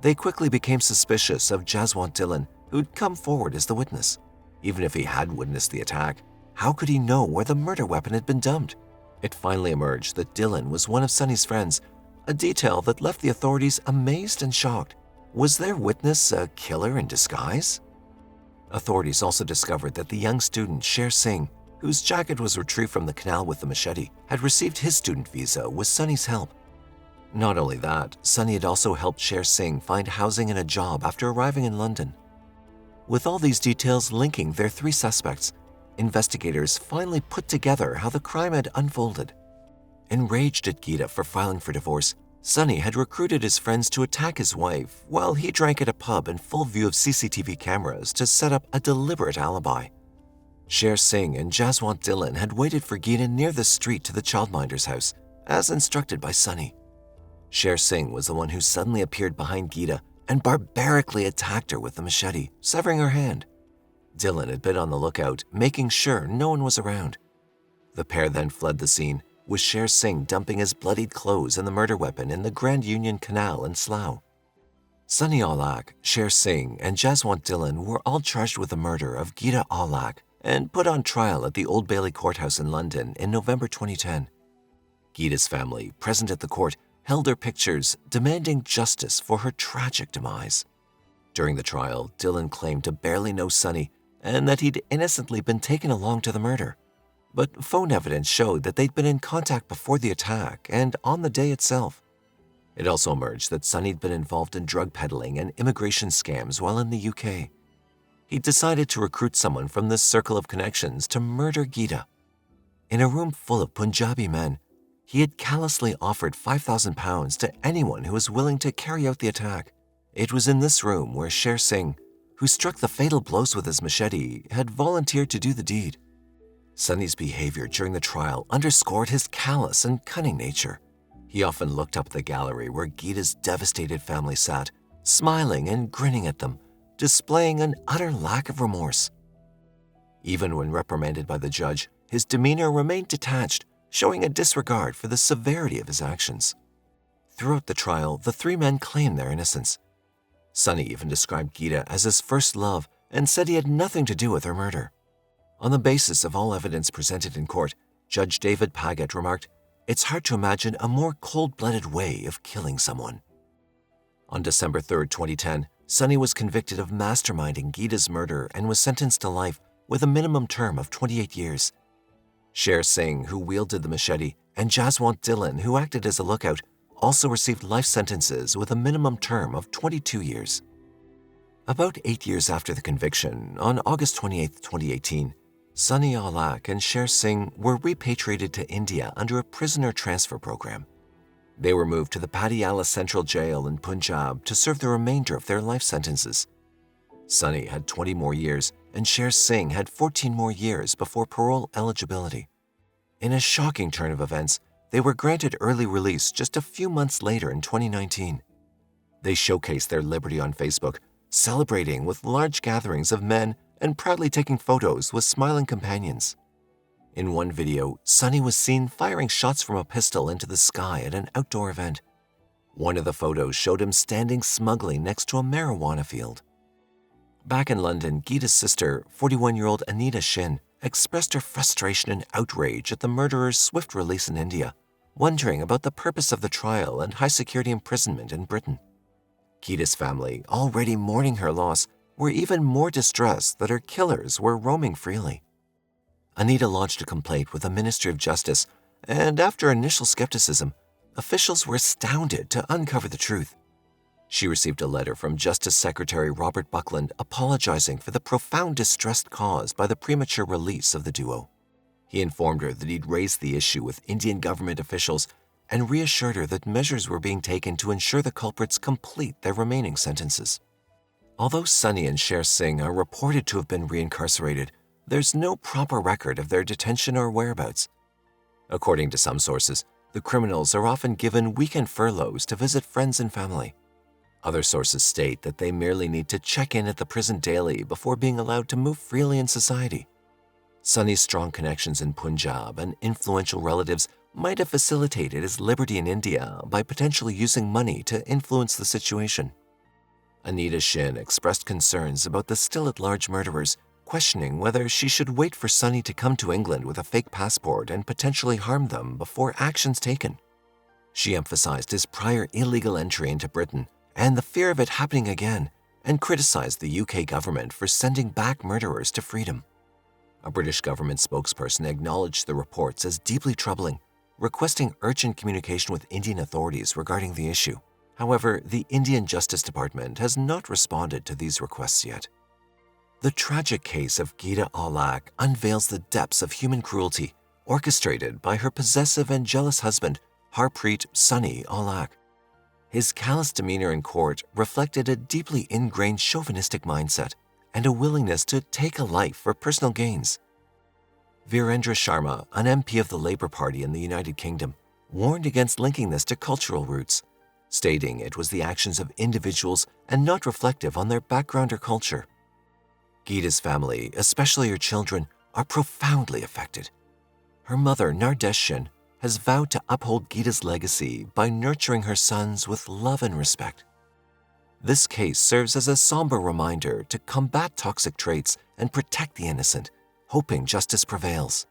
They quickly became suspicious of Jaswant Dillon, who'd come forward as the witness. Even if he had witnessed the attack, how could he know where the murder weapon had been dumped? It finally emerged that Dillon was one of Sonny's friends, a detail that left the authorities amazed and shocked. Was their witness a killer in disguise? Authorities also discovered that the young student Sher Singh, whose jacket was retrieved from the canal with the machete, had received his student visa with Sonny's help. Not only that, Sonny had also helped Sher Singh find housing and a job after arriving in London. With all these details linking their 3 suspects, investigators finally put together how the crime had unfolded. Enraged at Geeta for filing for divorce, Sonny had recruited his friends to attack his wife while he drank at a pub in full view of CCTV cameras to set up a deliberate alibi. Sher Singh and Jaswant Dillon had waited for Geeta near the street to the childminder's house, as instructed by Sonny. Sher Singh was the one who suddenly appeared behind Geeta and barbarically attacked her with the machete, severing her hand. Dillon had been on the lookout, making sure no one was around. The pair then fled the scene, with Sher Singh dumping his bloodied clothes and the murder weapon in the Grand Union Canal in Slough. Sonny Aulakh, Sher Singh, and Jaswant Dillon were all charged with the murder of Geeta Aulakh and put on trial at the Old Bailey Courthouse in London in November 2010. Geeta's family, present at the court, held her pictures, demanding justice for her tragic demise. During the trial, Dillon claimed to barely know Sonny and that he'd innocently been taken along to the murder. But phone evidence showed that they'd been in contact before the attack and on the day itself. It also emerged that Sonny'd been involved in drug peddling and immigration scams while in the UK. He decided to recruit someone from this circle of connections to murder Geeta. In a room full of Punjabi men, he had callously offered £5,000 to anyone who was willing to carry out the attack. It was in this room where Sher Singh, who struck the fatal blows with his machete, had volunteered to do the deed. Sonny's behavior during the trial underscored his callous and cunning nature. He often looked up at the gallery where Geeta's devastated family sat, smiling and grinning at them, displaying an utter lack of remorse. Even when reprimanded by the judge, his demeanor remained detached, showing a disregard for the severity of his actions. Throughout the trial, the 3 men claimed their innocence. Sonny even described Geeta as his first love and said he had nothing to do with her murder. On the basis of all evidence presented in court, Judge David Paget remarked, "It's hard to imagine a more cold-blooded way of killing someone." On December 3, 2010, Sonny was convicted of masterminding Geeta's murder and was sentenced to life with a minimum term of 28 years. Sher Singh, who wielded the machete, and Jaswant Dillon, who acted as a lookout, also received life sentences with a minimum term of 22 years. About 8 years after the conviction, on August 28, 2018, Sonny Aulakh and Sher Singh were repatriated to India under a prisoner transfer program. They were moved to the Patiala Central Jail in Punjab to serve the remainder of their life sentences. Sonny had 20 more years, and Sher Singh had 14 more years before parole eligibility. In a shocking turn of events, they were granted early release just a few months later in 2019. They showcased their liberty on Facebook, celebrating with large gatherings of men and proudly taking photos with smiling companions. In one video, Sunny was seen firing shots from a pistol into the sky at an outdoor event. One of the photos showed him standing smugly next to a marijuana field. Back in London, Geeta's sister, 41-year-old Anita Shin, expressed her frustration and outrage at the murderer's swift release in India, wondering about the purpose of the trial and high-security imprisonment in Britain. Geeta's family, already mourning her loss, were even more distressed that her killers were roaming freely. Anita lodged a complaint with the Ministry of Justice, and after initial skepticism, officials were astounded to uncover the truth. She received a letter from Justice Secretary Robert Buckland apologizing for the profound distress caused by the premature release of the duo. He informed her that he'd raised the issue with Indian government officials and reassured her that measures were being taken to ensure the culprits complete their remaining sentences. Although Sunny and Sher Singh are reported to have been reincarcerated, there's no proper record of their detention or whereabouts. According to some sources, the criminals are often given weekend furloughs to visit friends and family. Other sources state that they merely need to check in at the prison daily before being allowed to move freely in society. Sunny's strong connections in Punjab and influential relatives might have facilitated his liberty in India by potentially using money to influence the situation. Anita Shin expressed concerns about the still-at-large murderers, questioning whether she should wait for Sunny to come to England with a fake passport and potentially harm them before actions taken. She emphasized his prior illegal entry into Britain and the fear of it happening again, and criticized the UK government for sending back murderers to freedom. A British government spokesperson acknowledged the reports as deeply troubling, requesting urgent communication with Indian authorities regarding the issue. However, the Indian Justice Department has not responded to these requests yet. The tragic case of Geeta Aulakh unveils the depths of human cruelty orchestrated by her possessive and jealous husband, Harpreet Sunny Aulakh. His callous demeanor in court reflected a deeply ingrained chauvinistic mindset and a willingness to take a life for personal gains. Virendra Sharma, an MP of the Labour Party in the United Kingdom, warned against linking this to cultural roots, stating it was the actions of individuals and not reflective on their background or culture. Geeta's family, especially her children, are profoundly affected. Her mother, Nardesh Shin, has vowed to uphold Geeta's legacy by nurturing her sons with love and respect. This case serves as a somber reminder to combat toxic traits and protect the innocent, hoping justice prevails.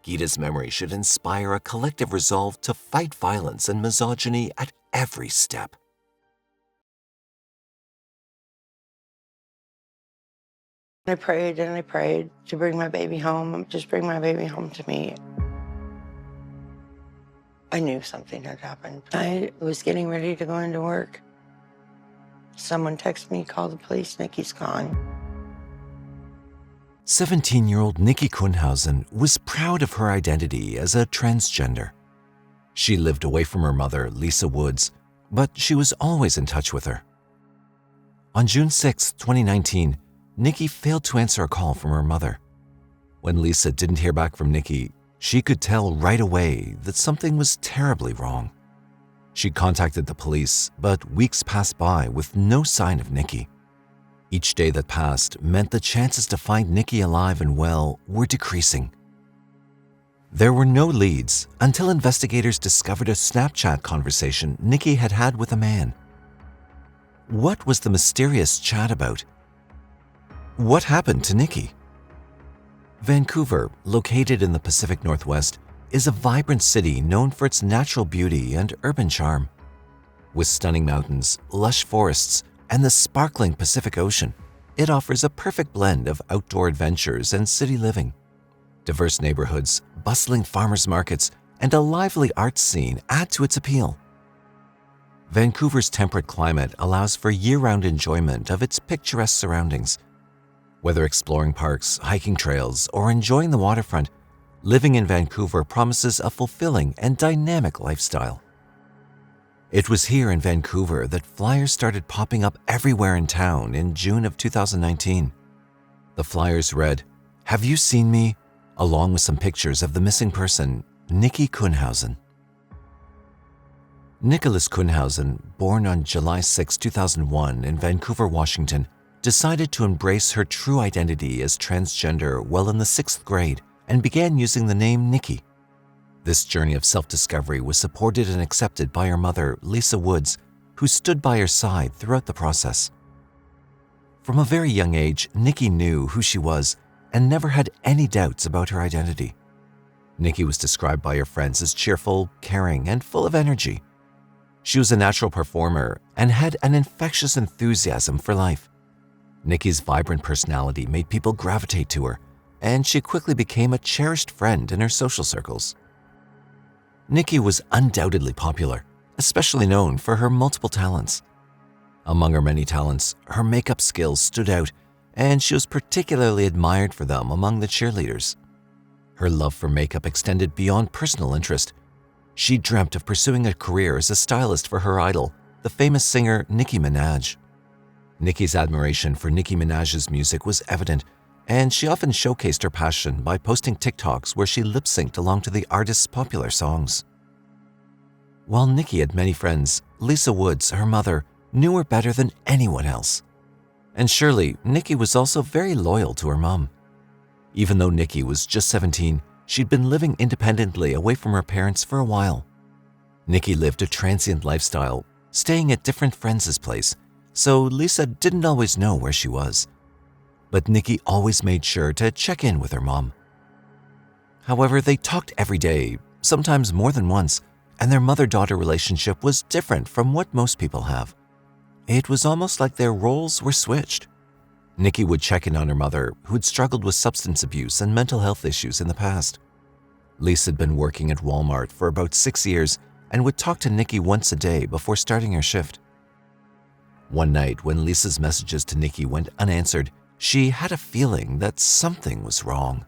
Geeta's memory should inspire a collective resolve to fight violence and misogyny at every step. I prayed and I prayed to bring my baby home, just bring my baby home to me. I knew something had happened. I was getting ready to go into work. Someone texted me, call the police, Nikki's gone. 17-year-old Nikki Kuhnhausen was proud of her identity as a transgender. She lived away from her mother, Lisa Woods, but she was always in touch with her. On June 6, 2019, Nikki failed to answer a call from her mother. When Lisa didn't hear back from Nikki, she could tell right away that something was terribly wrong. She contacted the police, but weeks passed by with no sign of Nikki. Each day that passed meant the chances to find Nikki alive and well were decreasing. There were no leads until investigators discovered a Snapchat conversation Nikki had had with a man. What was the mysterious chat about? What happened to Nikki? Vancouver, located in the Pacific Northwest, is a vibrant city known for its natural beauty and urban charm. With stunning mountains, lush forests, and the sparkling Pacific Ocean, it offers a perfect blend of outdoor adventures and city living. Diverse neighborhoods, bustling farmers markets, and a lively arts scene add to its appeal. Vancouver's temperate climate allows for year-round enjoyment of its picturesque surroundings. Whether exploring parks, hiking trails, or enjoying the waterfront, living in Vancouver promises a fulfilling and dynamic lifestyle. It was here in Vancouver that flyers started popping up everywhere in town in June of 2019. The flyers read, "Have you seen me?" along with some pictures of the missing person, Nikki Kuhnhausen. Nicholas Kuhnhausen, born on July 6, 2001 in Vancouver, Washington, decided to embrace her true identity as transgender while in the 6th grade and began using the name Nikki. This journey of self-discovery was supported and accepted by her mother, Lisa Woods, who stood by her side throughout the process. From a very young age, Nikki knew who she was and never had any doubts about her identity. Nikki was described by her friends as cheerful, caring, and full of energy. She was a natural performer and had an infectious enthusiasm for life. Nikki's vibrant personality made people gravitate to her, and she quickly became a cherished friend in her social circles. Nikki was undoubtedly popular, especially known for her multiple talents. Among her many talents, her makeup skills stood out, and she was particularly admired for them among the cheerleaders. Her love for makeup extended beyond personal interest. She dreamt of pursuing a career as a stylist for her idol, the famous singer Nicki Minaj. Nicki's admiration for Nicki Minaj's music was evident, and she often showcased her passion by posting TikToks where she lip-synced along to the artist's popular songs. While Nikki had many friends, Lisa Woods, her mother, knew her better than anyone else. And surely, Nikki was also very loyal to her mom. Even though Nikki was just 17, she'd been living independently away from her parents for a while. Nikki lived a transient lifestyle, staying at different friends' place, so Lisa didn't always know where she was. But Nikki always made sure to check in with her mom. However, they talked every day, sometimes more than once, and their mother-daughter relationship was different from what most people have. It was almost like their roles were switched. Nikki would check in on her mother, who'd struggled with substance abuse and mental health issues in the past. Lisa had been working at Walmart for about 6 years and would talk to Nikki once a day before starting her shift. One night, when Lisa's messages to Nikki went unanswered, she had a feeling that something was wrong.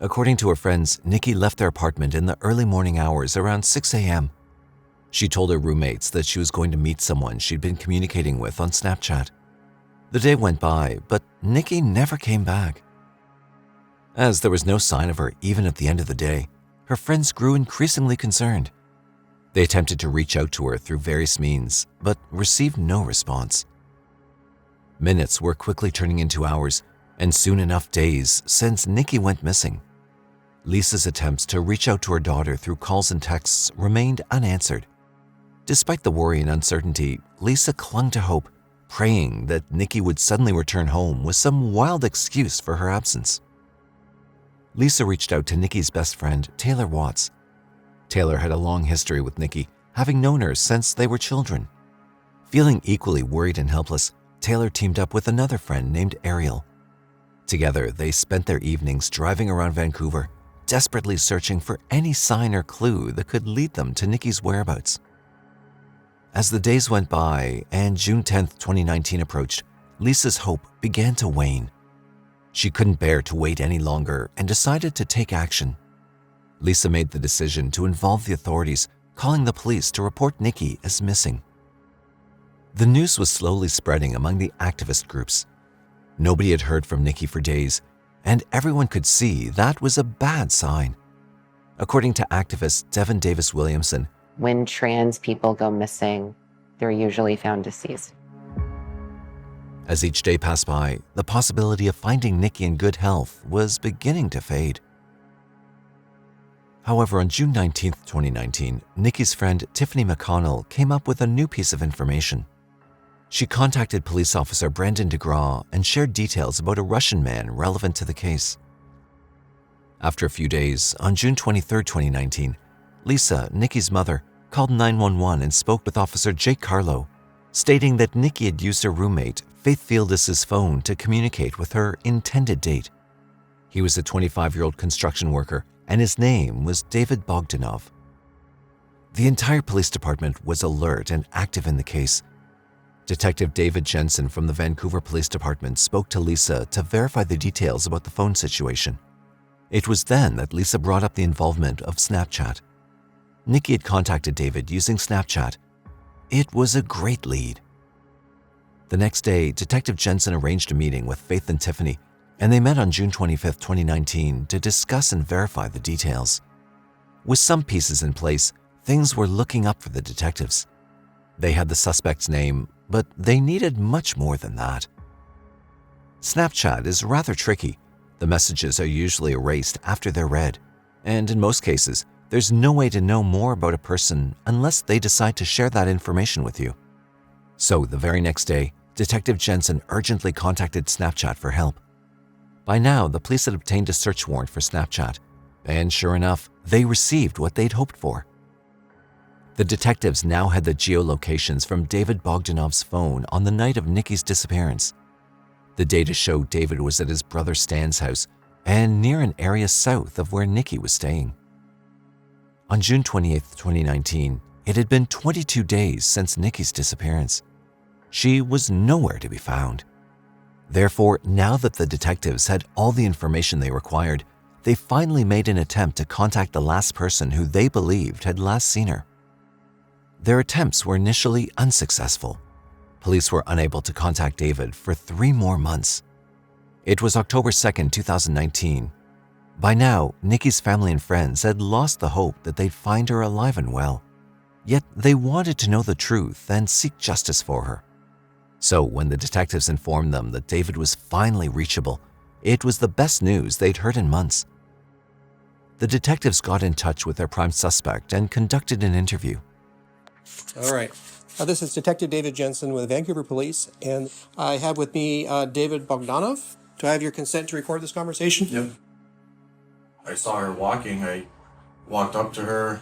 According to her friends, Nikki left their apartment in the early morning hours around 6 a.m. She told her roommates that she was going to meet someone she'd been communicating with on Snapchat. The day went by, but Nikki never came back. As there was no sign of her even at the end of the day, her friends grew increasingly concerned. They attempted to reach out to her through various means, but received no response. Minutes were quickly turning into hours, and soon enough days since Nikki went missing. Lisa's attempts to reach out to her daughter through calls and texts remained unanswered. Despite the worry and uncertainty, Lisa clung to hope, praying that Nikki would suddenly return home with some wild excuse for her absence. Lisa reached out to Nikki's best friend, Taylor Watts. Taylor had a long history with Nikki, having known her since they were children. Feeling equally worried and helpless, Taylor teamed up with another friend named Ariel. Together, they spent their evenings driving around Vancouver, desperately searching for any sign or clue that could lead them to Nikki's whereabouts. As the days went by and June 10, 2019 approached, Lisa's hope began to wane. She couldn't bear to wait any longer and decided to take action. Lisa made the decision to involve the authorities, calling the police to report Nikki as missing. The news was slowly spreading among the activist groups. Nobody had heard from Nikki for days, and everyone could see that was a bad sign. According to activist Devin Davis Williamson, when trans people go missing, they're usually found deceased. As each day passed by, the possibility of finding Nikki in good health was beginning to fade. However, on June 19, 2019, Nikki's friend Tiffany McConnell came up with a new piece of information. She contacted police officer Brandon DeGraw and shared details about a Russian man relevant to the case. After a few days, on June 23, 2019, Lisa, Nikki's mother, called 911 and spoke with Officer Jake Carlo, stating that Nikki had used her roommate, Faith Fieldis' phone to communicate with her intended date. He was a 25-year-old construction worker, and his name was David Bogdanov. The entire police department was alert and active in the case. Detective David Jensen from the Vancouver Police Department spoke to Lisa to verify the details about the phone situation. It was then that Lisa brought up the involvement of Snapchat. Nikki had contacted David using Snapchat. It was a great lead. The next day, Detective Jensen arranged a meeting with Faith and Tiffany, and they met on June 25, 2019 to discuss and verify the details. With some pieces in place, things were looking up for the detectives. They had the suspect's name, but they needed much more than that. Snapchat is rather tricky. The messages are usually erased after they're read, and in most cases, there's no way to know more about a person unless they decide to share that information with you. So the very next day, Detective Jensen urgently contacted Snapchat for help. By now, the police had obtained a search warrant for Snapchat, and sure enough, they received what they'd hoped for. The detectives now had the geolocations from David Bogdanov's phone on the night of Nikki's disappearance. The data showed David was at his brother Stan's house and near an area south of where Nikki was staying. On June 28, 2019, it had been 22 days since Nikki's disappearance. She was nowhere to be found. Therefore, now that the detectives had all the information they required, they finally made an attempt to contact the last person who they believed had last seen her. Their attempts were initially unsuccessful. Police were unable to contact David for 3 more months. It was October 2, 2019. By now, Nikki's family and friends had lost the hope that they'd find her alive and well. Yet they wanted to know the truth and seek justice for her. So when the detectives informed them that David was finally reachable, it was the best news they'd heard in months. The detectives got in touch with their prime suspect and conducted an interview. All right. This is Detective David Jensen with Vancouver Police, and I have with me David Bogdanov. Do I have your consent to record this conversation? Yep. I saw her walking. I walked up to her,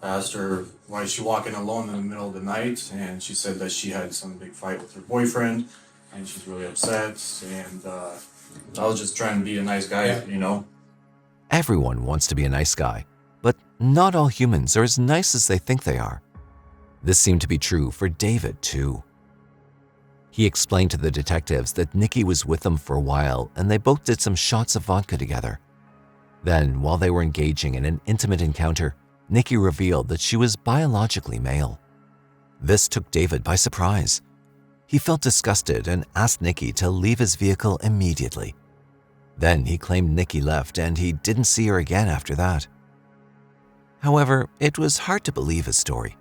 asked her why is she walking alone in the middle of the night, and she said that she had some big fight with her boyfriend, and she's really upset, and I was just trying to be a nice guy, you know? Everyone wants to be a nice guy, but not all humans are as nice as they think they are. This seemed to be true for David, too. He explained to the detectives that Nikki was with them for a while and they both did some shots of vodka together. Then, while they were engaging in an intimate encounter, Nikki revealed that she was biologically male. This took David by surprise. He felt disgusted and asked Nikki to leave his vehicle immediately. Then he claimed Nikki left and he didn't see her again after that. However, it was hard to believe his story.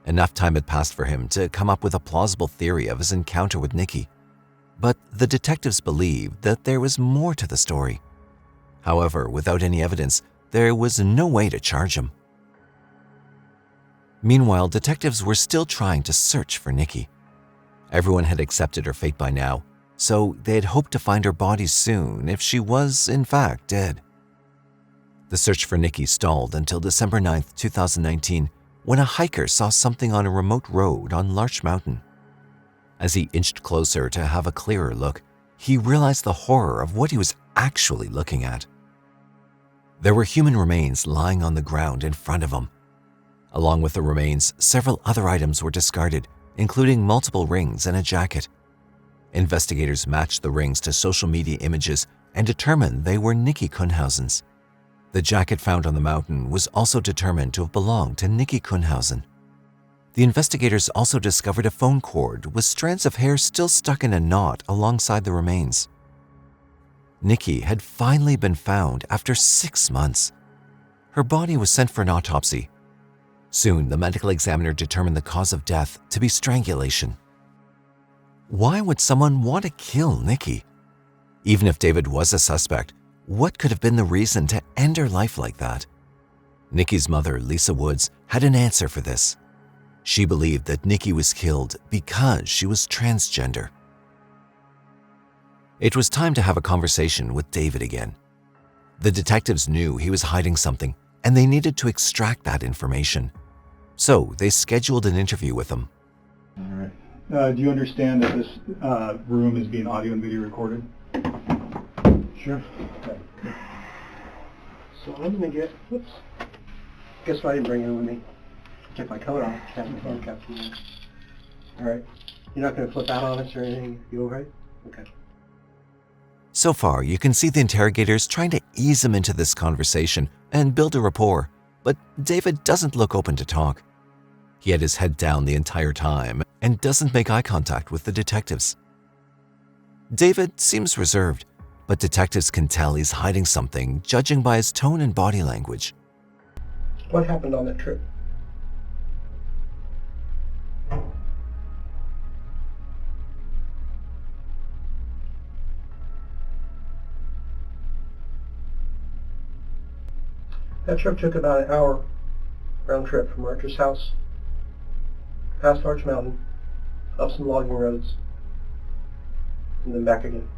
Enough time had passed for him to come up with a plausible theory of his encounter with Nikki. But the detectives believed that there was more to the story. However, without any evidence, there was no way to charge him. Meanwhile, detectives were still trying to search for Nikki. Everyone had accepted her fate by now, so they had hoped to find her body soon if she was, in fact, dead. The search for Nikki stalled until December 9, 2019, when a hiker saw something on a remote road on Larch Mountain. As he inched closer to have a clearer look, he realized the horror of what he was actually looking at. There were human remains lying on the ground in front of him. Along with the remains, several other items were discarded, including multiple rings and a jacket. Investigators matched the rings to social media images and determined they were Nikki Kuhnhausen's. The jacket found on the mountain was also determined to have belonged to Nikki Kuhnhausen. The investigators also discovered a phone cord with strands of hair still stuck in a knot alongside the remains. Nikki had finally been found after 6 months. Her body was sent for an autopsy. Soon, the medical examiner determined the cause of death to be strangulation. Why would someone want to kill Nikki? Even if David was a suspect, what could have been the reason to end her life like that? Nikki's mother, Lisa Woods, had an answer for this. She believed that Nikki was killed because she was transgender. It was time to have a conversation with David again. The detectives knew he was hiding something, and they needed to extract that information. So they scheduled an interview with him. All right. Do you understand that this room is being audio and video recorded? Sure. Okay. So I'm gonna get, whoops. Guess what I didn't bring it with me? Take my coat off, have my phone caps in. All right. You're not gonna flip out on us or anything? You all right? Okay. So far, you can see the interrogators trying to ease him into this conversation and build a rapport, but David doesn't look open to talk. He had his head down the entire time and doesn't make eye contact with the detectives. David seems reserved, but detectives can tell he's hiding something judging by his tone and body language. What happened on that trip? That trip took about an hour round trip from Archer's house, past Arch Mountain, up some logging roads, and then back again.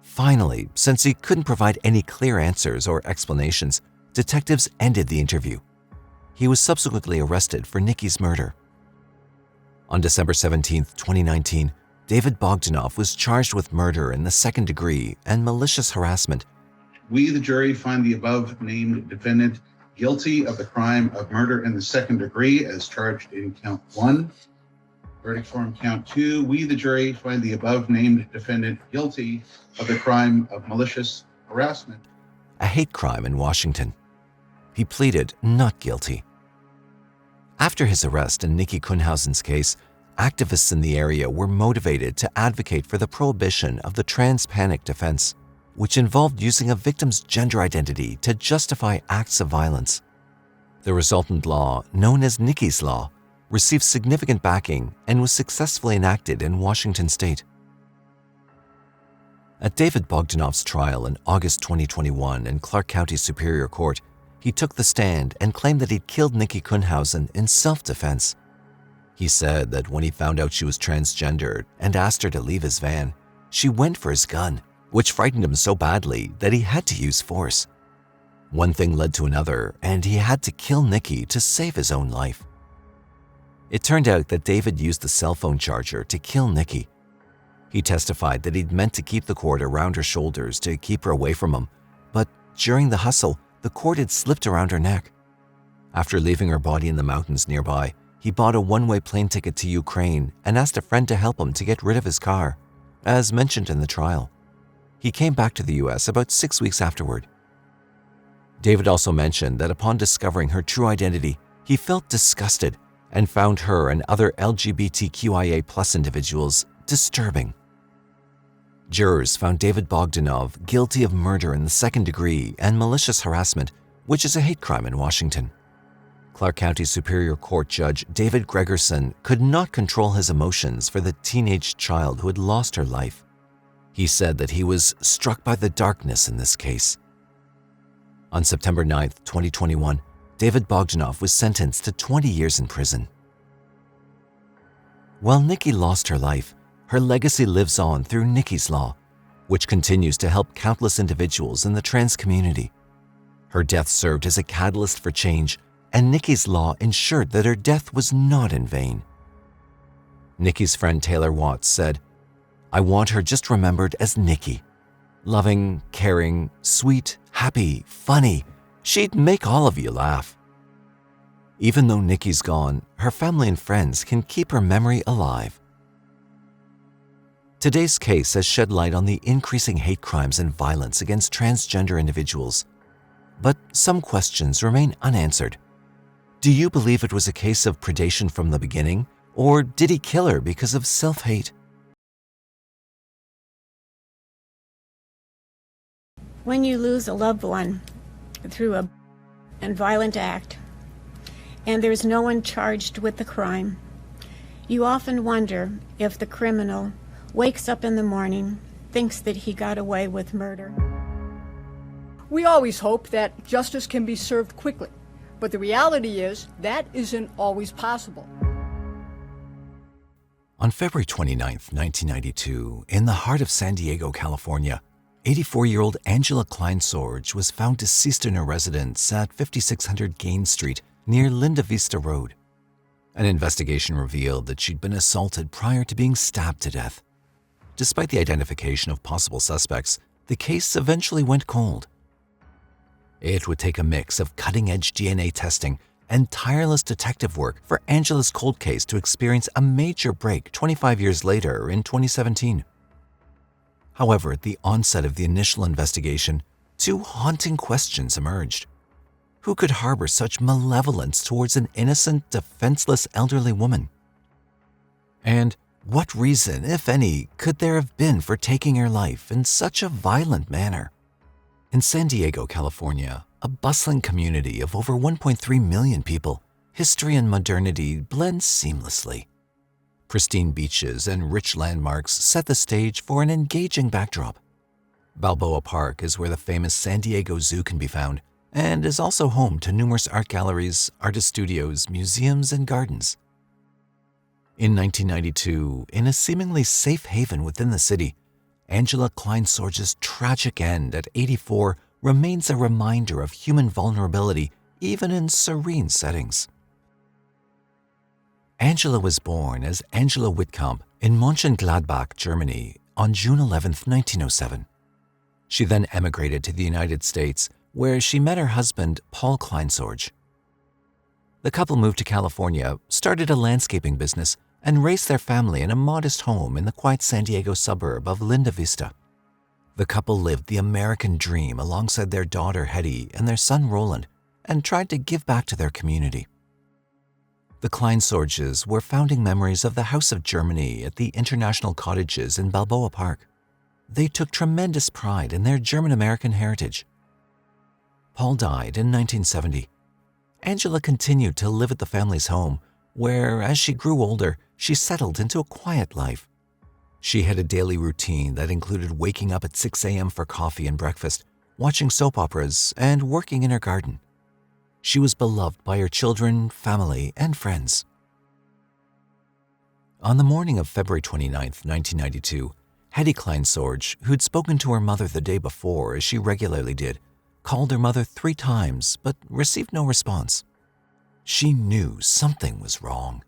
Finally, since he couldn't provide any clear answers or explanations, detectives ended the interview. He was subsequently arrested for Nikki's murder. On December 17, 2019, David Bogdanoff was charged with murder in the second degree and malicious harassment. We, the jury, find the above-named defendant guilty of the crime of murder in the second degree as charged in count 1. Verdict form count 2. We, the jury, find the above-named defendant guilty of the crime of malicious harassment. A hate crime in Washington. He pleaded not guilty. After his arrest in Nikki Kuhnhausen's case, activists in the area were motivated to advocate for the prohibition of the trans panic defense, which involved using a victim's gender identity to justify acts of violence. The resultant law, known as Nikki's Law, received significant backing and was successfully enacted in Washington state. At David Bogdanoff's trial in August 2021 in Clark County Superior Court, he took the stand and claimed that he'd killed Nikki Kuhnhausen in self-defense. He said that when he found out she was transgendered and asked her to leave his van, she went for his gun, which frightened him so badly that he had to use force. One thing led to another, and he had to kill Nikki to save his own life. It turned out that David used the cell phone charger to kill Nikki. He testified that he'd meant to keep the cord around her shoulders to keep her away from him, but during the hustle, the cord had slipped around her neck. After leaving her body in the mountains nearby, he bought a one-way plane ticket to Ukraine and asked a friend to help him to get rid of his car, as mentioned in the trial. He came back to the US about 6 weeks afterward. David also mentioned that upon discovering her true identity, he felt disgusted and found her and other LGBTQIA+ individuals disturbing. Jurors found David Bogdanoff guilty of murder in the second degree and malicious harassment, which is a hate crime in Washington. Clark County Superior Court Judge David Gregerson could not control his emotions for the teenage child who had lost her life. He said that he was struck by the darkness in this case. On September 9, 2021, David Bogdanoff was sentenced to 20 years in prison. While Nikki lost her life, her legacy lives on through Nikki's Law, which continues to help countless individuals in the trans community. Her death served as a catalyst for change, and Nikki's Law ensured that her death was not in vain. Nikki's friend Taylor Watts said, "I want her just remembered as Nikki. Loving, caring, sweet, happy, funny. She'd make all of you laugh." Even though Nikki's gone, her family and friends can keep her memory alive. Today's case has shed light on the increasing hate crimes and violence against transgender individuals. But some questions remain unanswered. Do you believe it was a case of predation from the beginning, or did he kill her because of self-hate? When you lose a loved one through a violent act, and there's no one charged with the crime, you often wonder if the criminal wakes up in the morning, thinks that he got away with murder. We always hope that justice can be served quickly, but the reality is that isn't always possible. On February 29, 1992, in the heart of San Diego, California, 84-year-old Angela Kleinsorge was found deceased in her residence at 5600 Gaines Street near Linda Vista Road. An investigation revealed that she'd been assaulted prior to being stabbed to death. Despite the identification of possible suspects, the case eventually went cold. It would take a mix of cutting-edge DNA testing and tireless detective work for Angela's cold case to experience a major break 25 years later in 2017. However, at the onset of the initial investigation, two haunting questions emerged. Who could harbor such malevolence towards an innocent, defenseless elderly woman? And what reason, if any, could there have been for taking her life in such a violent manner? In San Diego, California, a bustling community of over 1.3 million people, history and modernity blend seamlessly. Pristine beaches and rich landmarks set the stage for an engaging backdrop. Balboa Park is where the famous San Diego Zoo can be found, and is also home to numerous art galleries, artist studios, museums, and gardens. In 1992, in a seemingly safe haven within the city, Angela Kleinsorge's tragic end at 84 remains a reminder of human vulnerability even in serene settings. Angela was born as Angela Wittkamp in Mönchengladbach, Germany on June 11, 1907. She then emigrated to the United States, where she met her husband, Paul Kleinsorge. The couple moved to California, started a landscaping business, and raised their family in a modest home in the quiet San Diego suburb of Linda Vista. The couple lived the American dream alongside their daughter Hetty and their son Roland, and tried to give back to their community. The Kleinsorges were founding memories of the House of Germany at the International Cottages in Balboa Park. They took tremendous pride in their German-American heritage. Paul died in 1970. Angela continued to live at the family's home, where, as she grew older, she settled into a quiet life. She had a daily routine that included waking up at 6 a.m. for coffee and breakfast, watching soap operas, and working in her garden. She was beloved by her children, family, and friends. On the morning of February 29, 1992, Hetty Kleinsorge, who'd spoken to her mother the day before, as she regularly did, called her mother 3 times but received no response. She knew something was wrong.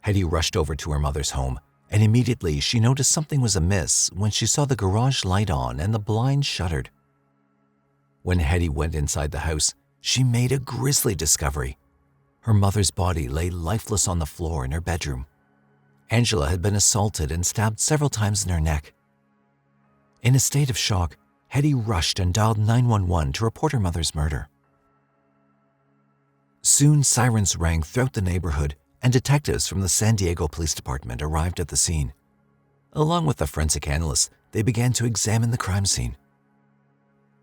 Hetty rushed over to her mother's home, and immediately she noticed something was amiss when she saw the garage light on and the blinds shuttered. When Hetty went inside the house, she made a grisly discovery. Her mother's body lay lifeless on the floor in her bedroom. Angela had been assaulted and stabbed several times in her neck. In a state of shock, Hetty rushed and dialed 911 to report her mother's murder. Soon, sirens rang throughout the neighborhood, and detectives from the San Diego Police Department arrived at the scene. Along with the forensic analysts, they began to examine the crime scene.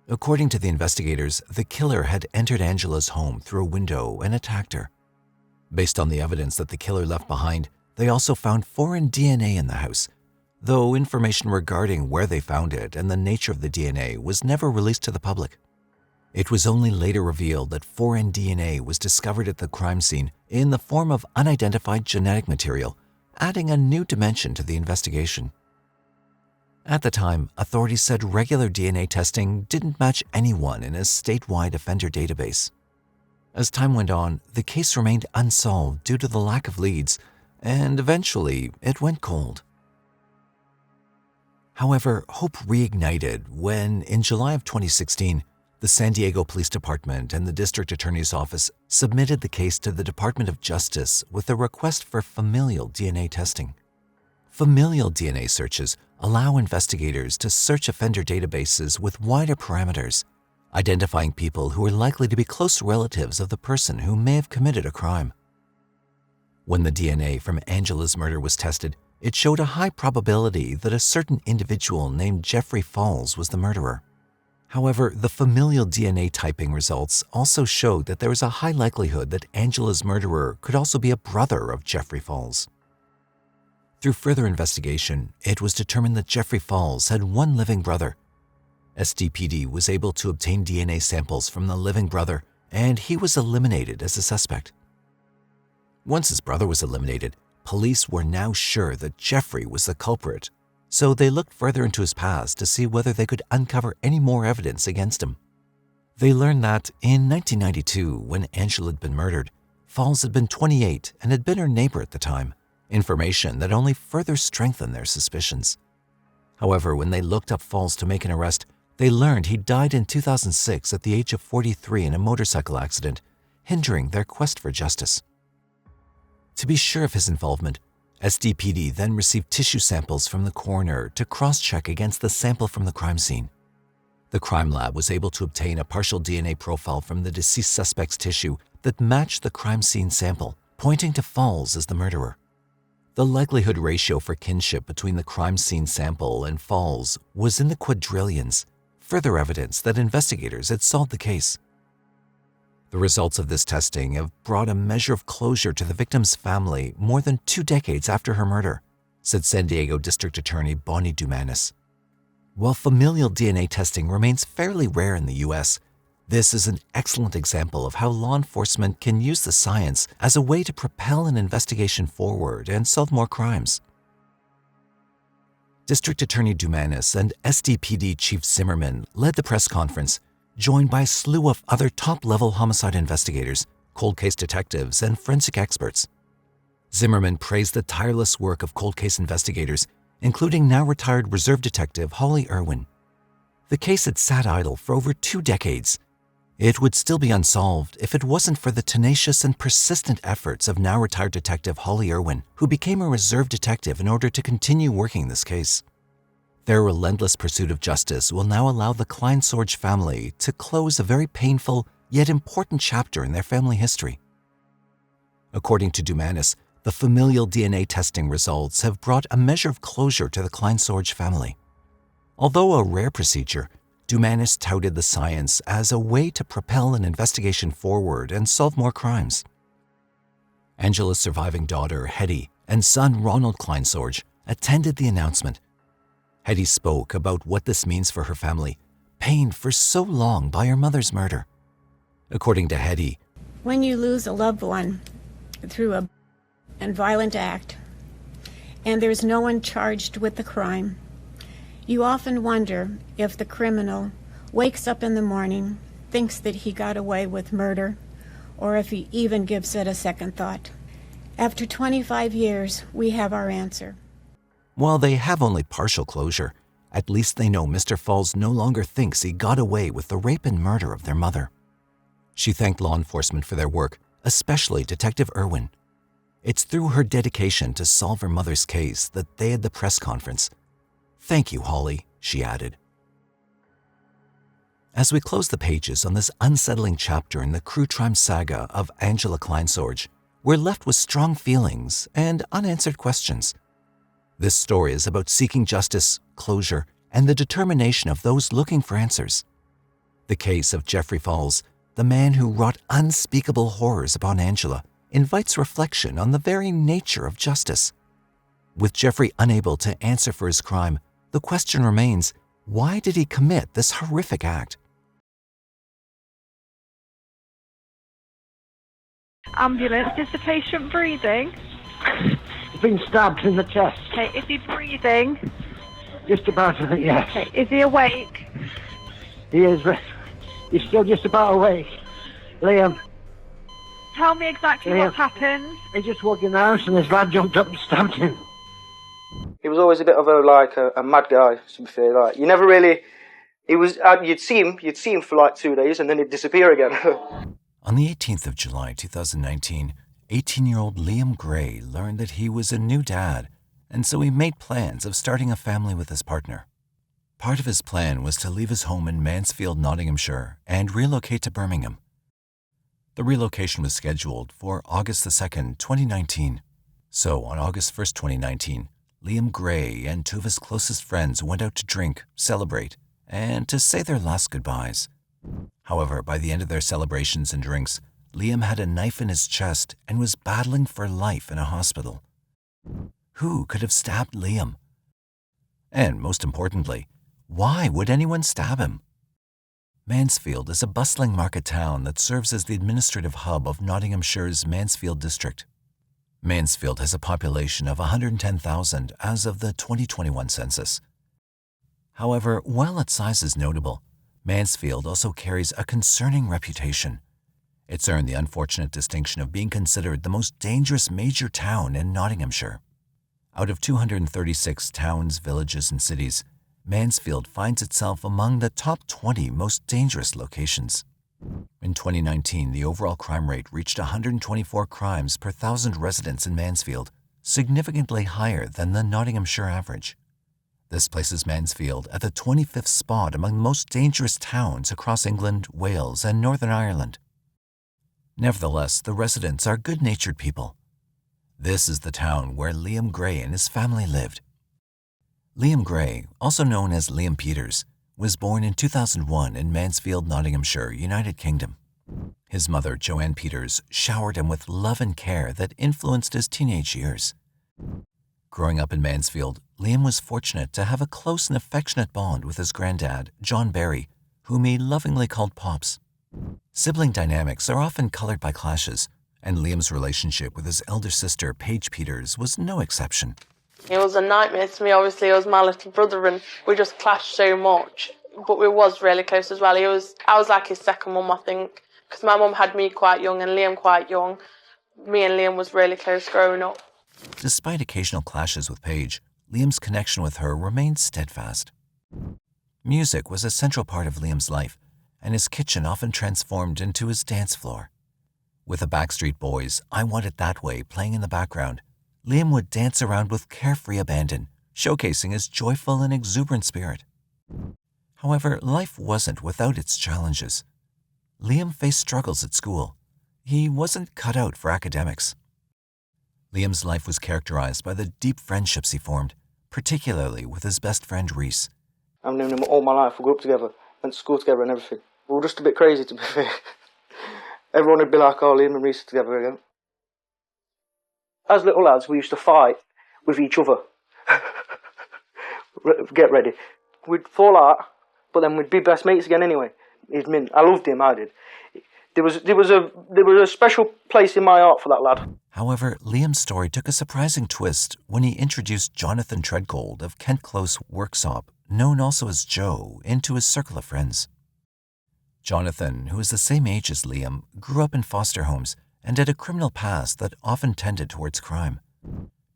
According to the investigators, the killer had entered Angela's home through a window and attacked her. Based on the evidence that the killer left behind, they also found foreign DNA in the house, though information regarding where they found it and the nature of the DNA was never released to the public. It was only later revealed that foreign DNA was discovered at the crime scene in the form of unidentified genetic material, adding a new dimension to the investigation. At the time, authorities said regular DNA testing didn't match anyone in a statewide offender database. As time went on, the case remained unsolved due to the lack of leads, and eventually it went cold. However, hope reignited when, in July of 2016, the San Diego Police Department and the District Attorney's Office submitted the case to the Department of Justice with a request for familial DNA testing. Familial DNA searches allow investigators to search offender databases with wider parameters, identifying people who are likely to be close relatives of the person who may have committed a crime. When the DNA from Angela's murder was tested, it showed a high probability that a certain individual named Jeffrey Falls was the murderer. However, the familial DNA typing results also showed that there was a high likelihood that Angela's murderer could also be a brother of Jeffrey Falls. Through further investigation, it was determined that Jeffrey Falls had one living brother. SDPD was able to obtain DNA samples from the living brother, and he was eliminated as a suspect. Once his brother was eliminated, police were now sure that Jeffrey was the culprit, so they looked further into his past to see whether they could uncover any more evidence against him. They learned that in 1992, when Angela had been murdered, Falls had been 28 and had been her neighbor at the time, information that only further strengthened their suspicions. However, when they looked up Falls to make an arrest, they learned he died in 2006 at the age of 43 in a motorcycle accident, hindering their quest for justice. To be sure of his involvement, SDPD then received tissue samples from the coroner to cross-check against the sample from the crime scene. The crime lab was able to obtain a partial DNA profile from the deceased suspect's tissue that matched the crime scene sample, pointing to Falls as the murderer. The likelihood ratio for kinship between the crime scene sample and Falls was in the quadrillions, further evidence that investigators had solved the case. The results of this testing have brought a measure of closure to the victim's family more than 2 decades after her murder, said San Diego District Attorney Bonnie Dumanis. While familial DNA testing remains fairly rare in the U.S., this is an excellent example of how law enforcement can use the science as a way to propel an investigation forward and solve more crimes. District Attorney Dumanis and SDPD Chief Zimmerman led the press conference, joined by a slew of other top-level homicide investigators, cold case detectives, and forensic experts. Zimmerman praised the tireless work of cold case investigators, including now-retired Reserve Detective Holly Irwin. The case had sat idle for over 2 decades. It would still be unsolved if it wasn't for the tenacious and persistent efforts of now-retired Detective Holly Irwin, who became a Reserve Detective in order to continue working this case. Their relentless pursuit of justice will now allow the Kleinsorge family to close a very painful yet important chapter in their family history. According to Dumanis, the familial DNA testing results have brought a measure of closure to the Kleinsorge family. Although a rare procedure, Dumanis touted the science as a way to propel an investigation forward and solve more crimes. Angela's surviving daughter, Hetty, and son, Ronald Kleinsorge, attended the announcement. Hetty spoke about what this means for her family, pained for so long by her mother's murder. According to Hetty, when you lose a loved one through a violent act, and there's no one charged with the crime, you often wonder if the criminal wakes up in the morning, thinks that he got away with murder, or if he even gives it a second thought. After 25 years, we have our answer. While they have only partial closure, at least they know Mr. Falls no longer thinks he got away with the rape and murder of their mother. She thanked law enforcement for their work, especially Detective Irwin. It's through her dedication to solve her mother's case that they had the press conference. "Thank you, Holly," she added. As we close the pages on this unsettling chapter in the true crime saga of Angela Kleinsorge, we're left with strong feelings and unanswered questions. This story is about seeking justice, closure, and the determination of those looking for answers. The case of Jeffrey Falls, the man who wrought unspeakable horrors upon Angela, invites reflection on the very nature of justice. With Jeffrey unable to answer for his crime, the question remains, why did he commit this horrific act? Ambulance, is the patient breathing? He's been stabbed in the chest. Okay, is he breathing? Just about, yes. Okay, is he awake? He is, he's still just about awake. Liam. Tell me exactly Liam. what's happened. He just walked in the house and this lad jumped up and stabbed him. He was always a bit of a mad guy, to be fair. Like, you never really, you'd see him for like 2 days and then he'd disappear again. On the 18th of July 2019, 18-year-old Liam Gray learned that he was a new dad, and so he made plans of starting a family with his partner. Part of his plan was to leave his home in Mansfield, Nottinghamshire, and relocate to Birmingham. The relocation was scheduled for August 2nd, 2019. So on August 1st, 2019, Liam Gray and 2 of his closest friends went out to drink, celebrate, and to say their last goodbyes. However, by the end of their celebrations and drinks, Liam had a knife in his chest and was battling for life in a hospital. Who could have stabbed Liam? And most importantly, why would anyone stab him? Mansfield is a bustling market town that serves as the administrative hub of Nottinghamshire's Mansfield district. Mansfield has a population of 110,000 as of the 2021 census. However, while its size is notable, Mansfield also carries a concerning reputation. It's earned the unfortunate distinction of being considered the most dangerous major town in Nottinghamshire. Out of 236 towns, villages, and cities, Mansfield finds itself among the top 20 most dangerous locations. In 2019, the overall crime rate reached 124 crimes per 1,000 residents in Mansfield, significantly higher than the Nottinghamshire average. This places Mansfield at the 25th spot among the most dangerous towns across England, Wales, and Northern Ireland. Nevertheless, the residents are good-natured people. This is the town where Liam Gray and his family lived. Liam Gray, also known as Liam Peters, was born in 2001 in Mansfield, Nottinghamshire, United Kingdom. His mother, Joanne Peters, showered him with love and care that influenced his teenage years. Growing up in Mansfield, Liam was fortunate to have a close and affectionate bond with his granddad, John Barry, whom he lovingly called Pops. Sibling dynamics are often colored by clashes, and Liam's relationship with his elder sister, Paige Peters, was no exception. It was a nightmare to me. Obviously, he was my little brother and we just clashed so much. But we was really close as well. I was like his second mum, I think, because my mum had me quite young and Liam quite young. Me and Liam was really close growing up. Despite occasional clashes with Paige, Liam's connection with her remained steadfast. Music was a central part of Liam's life, and his kitchen often transformed into his dance floor. With the Backstreet Boys' I Want It That Way playing in the background, Liam would dance around with carefree abandon, showcasing his joyful and exuberant spirit. However, life wasn't without its challenges. Liam faced struggles at school. He wasn't cut out for academics. Liam's life was characterized by the deep friendships he formed, particularly with his best friend Reese. I've known him all my life. We grew up together, went to school together and everything. We were just a bit crazy, to be fair. Everyone would be like, oh, Liam and Reese are together again. As little lads, we used to fight with each other. Get ready. We'd fall out, but then we'd be best mates again anyway. He's mint. I loved him, I did. There was a special place in my heart for that lad. However, Liam's story took a surprising twist when he introduced Jonathan Treadgold of Kent Close Worksop, known also as Joe, into his circle of friends. Jonathan, who is the same age as Liam, grew up in foster homes and had a criminal past that often tended towards crime.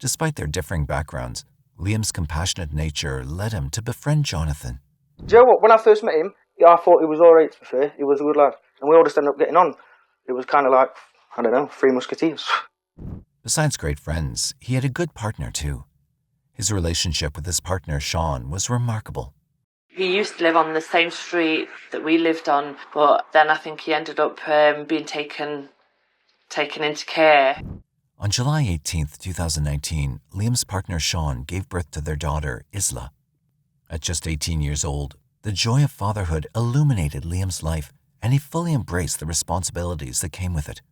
Despite their differing backgrounds, Liam's compassionate nature led him to befriend Jonathan. Do you know what? When I first met him, I thought he was alright, to be fair. He was a good lad. And we all just ended up getting on. It was kind of like, I don't know, Three Musketeers. Besides great friends, he had a good partner too. His relationship with his partner, Sean, was remarkable. He used to live on the same street that we lived on, but then I think he ended up being taken into care. On July 18th, 2019, Liam's partner Sean gave birth to their daughter, Isla. At just 18 years old, the joy of fatherhood illuminated Liam's life, and he fully embraced the responsibilities that came with it.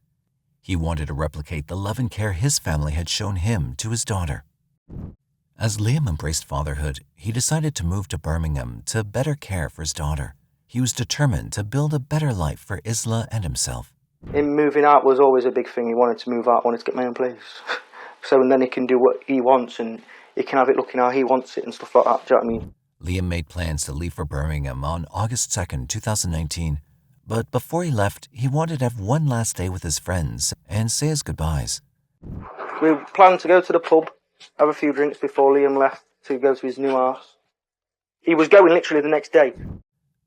He wanted to replicate the love and care his family had shown him to his daughter. As Liam embraced fatherhood, he decided to move to Birmingham to better care for his daughter. He was determined to build a better life for Isla and himself. Him moving out was always a big thing. He wanted to move out, wanted to get my own place. So and then he can do what he wants and he can have it looking how he wants it and stuff like that. Do you know what I mean? Liam made plans to leave for Birmingham on August 2nd, 2019. But before he left, he wanted to have one last day with his friends and say his goodbyes. We planned to go to the pub, have a few drinks before Liam left to go to his new house. He was going literally the next day.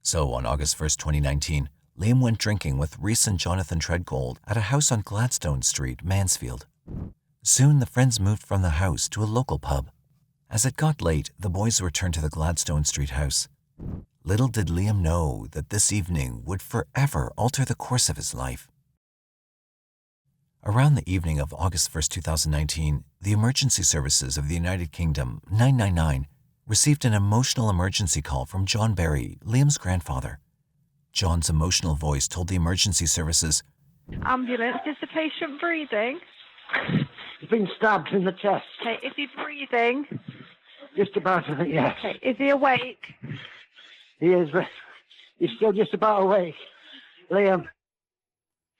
So on August 1st, 2019, Liam went drinking with Reese and Jonathan Treadgold at a house on Gladstone Street, Mansfield. Soon the friends moved from the house to a local pub. As it got late, the boys returned to the Gladstone Street house. Little did Liam know that this evening would forever alter the course of his life. Around the evening of August 1st, 2019, the emergency services of the United Kingdom, 999, received an emotional emergency call from John Barry, Liam's grandfather. John's emotional voice told the emergency services, Ambulance, is the patient breathing? He's been stabbed in the chest. Okay, is he breathing? Just about, yes. Okay, is he awake? He is, but he's still just about awake. Liam.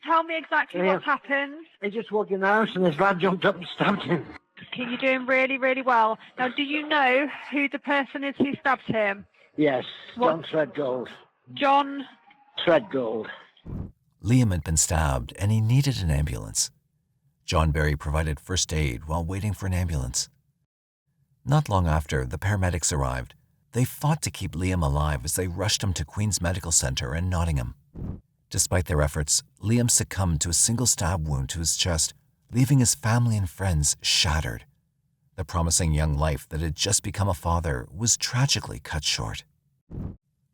Tell me exactly what's happened. He just walked in the house and his lad jumped up and stabbed him. Okay, you're doing really, really well. Now, do you know who the person is who stabbed him? Yes, What? John Treadgold. John Treadgold. Liam had been stabbed and he needed an ambulance. John Barry provided first aid while waiting for an ambulance. Not long after, the paramedics arrived. They fought to keep Liam alive as they rushed him to Queen's Medical Centre in Nottingham. Despite their efforts, Liam succumbed to a single stab wound to his chest, leaving his family and friends shattered. The promising young life that had just become a father was tragically cut short.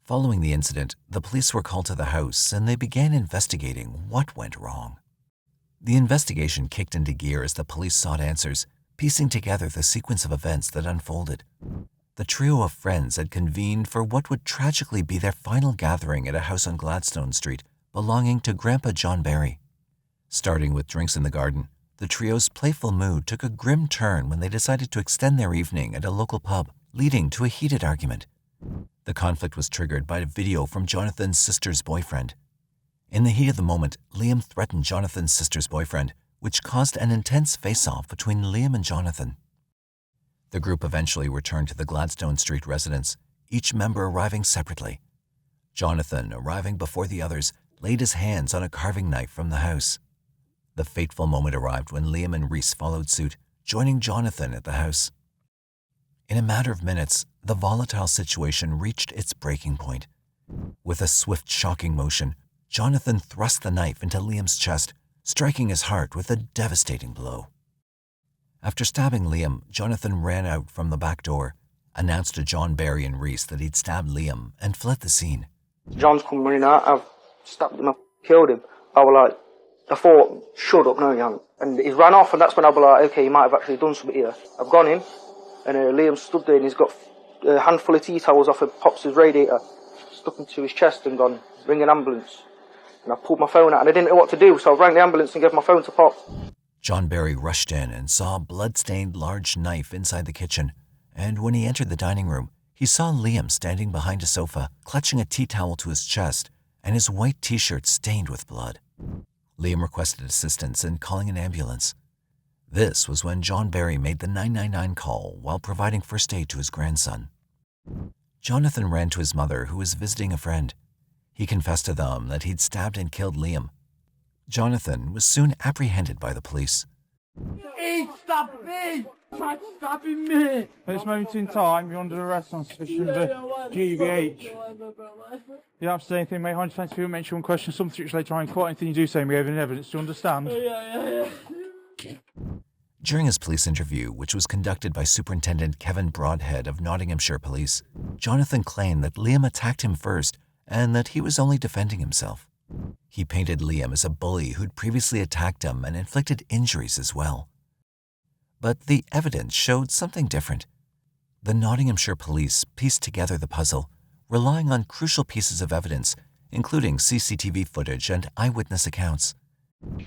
Following the incident, the police were called to the house and they began investigating what went wrong. The investigation kicked into gear as the police sought answers, piecing together the sequence of events that unfolded. The trio of friends had convened for what would tragically be their final gathering at a house on Gladstone Street belonging to Grandpa John Barry. Starting with drinks in the garden, the trio's playful mood took a grim turn when they decided to extend their evening at a local pub, leading to a heated argument. The conflict was triggered by a video from Jonathan's sister's boyfriend. In the heat of the moment, Liam threatened Jonathan's sister's boyfriend, which caused an intense face-off between Liam and Jonathan. The group eventually returned to the Gladstone Street residence, each member arriving separately. Jonathan, arriving before the others, laid his hands on a carving knife from the house. The fateful moment arrived when Liam and Reese followed suit, joining Jonathan at the house. In a matter of minutes, the volatile situation reached its breaking point. With a swift, shocking motion, Jonathan thrust the knife into Liam's chest, striking his heart with a devastating blow. After stabbing Liam, Jonathan ran out from the back door, announced to John Barry and Reese that he'd stabbed Liam, and fled the scene. John's come running out, I've stabbed him, I've killed him. I thought, shut up, no you haven't. And he ran off, and that's when I was like, okay, he might have actually done something here. I've gone in, and Liam stood there, and he's got a handful of tea towels off of Pops' radiator, stuck into his chest and gone, ring an ambulance. And I pulled my phone out, and I didn't know what to do, so I rang the ambulance and gave my phone to Pop. John Barry rushed in and saw a blood-stained large knife inside the kitchen, and when he entered the dining room, he saw Liam standing behind a sofa, clutching a tea towel to his chest, and his white t-shirt stained with blood. Liam requested assistance in calling an ambulance. This was when John Barry made the 999 call while providing first aid to his grandson. Jonathan ran to his mother, who was visiting a friend. He confessed to them that he'd stabbed and killed Liam. Jonathan was soon apprehended by the police. Hey, stop me! Stop stopping me! At this moment in time, you're under arrest on suspicion of GBH. You don't have to say anything, mate. 100% if you mention one question, something which later on in court, anything you do say may have evidence. Do you understand? Yeah. During his police interview, which was conducted by Superintendent Kevin Broadhead of Nottinghamshire Police, Jonathan claimed that Liam attacked him first and that he was only defending himself. He painted Liam as a bully who'd previously attacked him and inflicted injuries as well. But the evidence showed something different. The Nottinghamshire Police pieced together the puzzle, relying on crucial pieces of evidence, including CCTV footage and eyewitness accounts.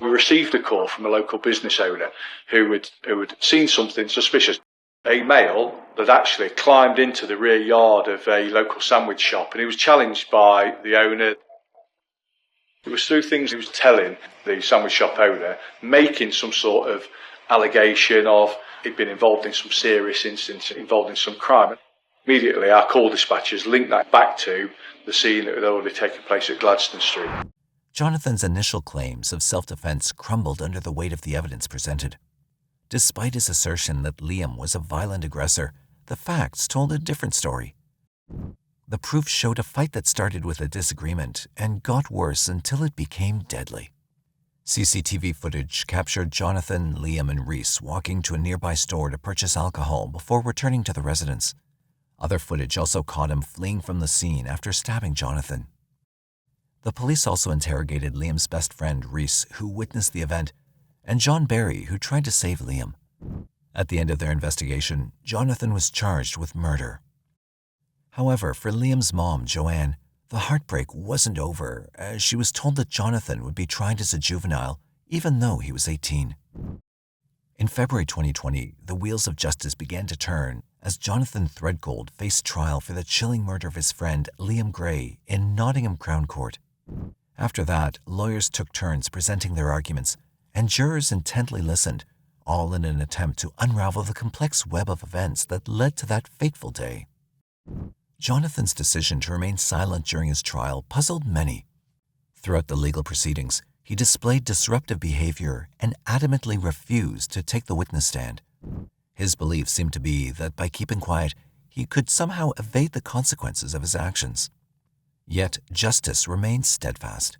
We received a call from a local business owner who had seen something suspicious. A male that actually climbed into the rear yard of a local sandwich shop, and he was challenged by the owner. It was through things he was telling the sandwich shop owner, making some sort of allegation of he'd been involved in some serious incidents, involved in some crime. Immediately, our call dispatchers linked that back to the scene that had already taken place at Gladstone Street. Jonathan's initial claims of self-defense crumbled under the weight of the evidence presented. Despite his assertion that Liam was a violent aggressor, the facts told a different story. The proof showed a fight that started with a disagreement and got worse until it became deadly. CCTV footage captured Jonathan, Liam, and Reese walking to a nearby store to purchase alcohol before returning to the residence. Other footage also caught him fleeing from the scene after stabbing Jonathan. The police also interrogated Liam's best friend, Reese, who witnessed the event, and John Barry, who tried to save Liam. At the end of their investigation, Jonathan was charged with murder. However, for Liam's mom, Joanne, the heartbreak wasn't over, as she was told that Jonathan would be tried as a juvenile, even though he was 18. In February 2020, the wheels of justice began to turn as Jonathan Threadgold faced trial for the chilling murder of his friend Liam Gray in Nottingham Crown Court. After that, lawyers took turns presenting their arguments, and jurors intently listened, all in an attempt to unravel the complex web of events that led to that fateful day. Jonathan's decision to remain silent during his trial puzzled many. Throughout the legal proceedings, he displayed disruptive behavior and adamantly refused to take the witness stand. His belief seemed to be that by keeping quiet, he could somehow evade the consequences of his actions. Yet justice remained steadfast.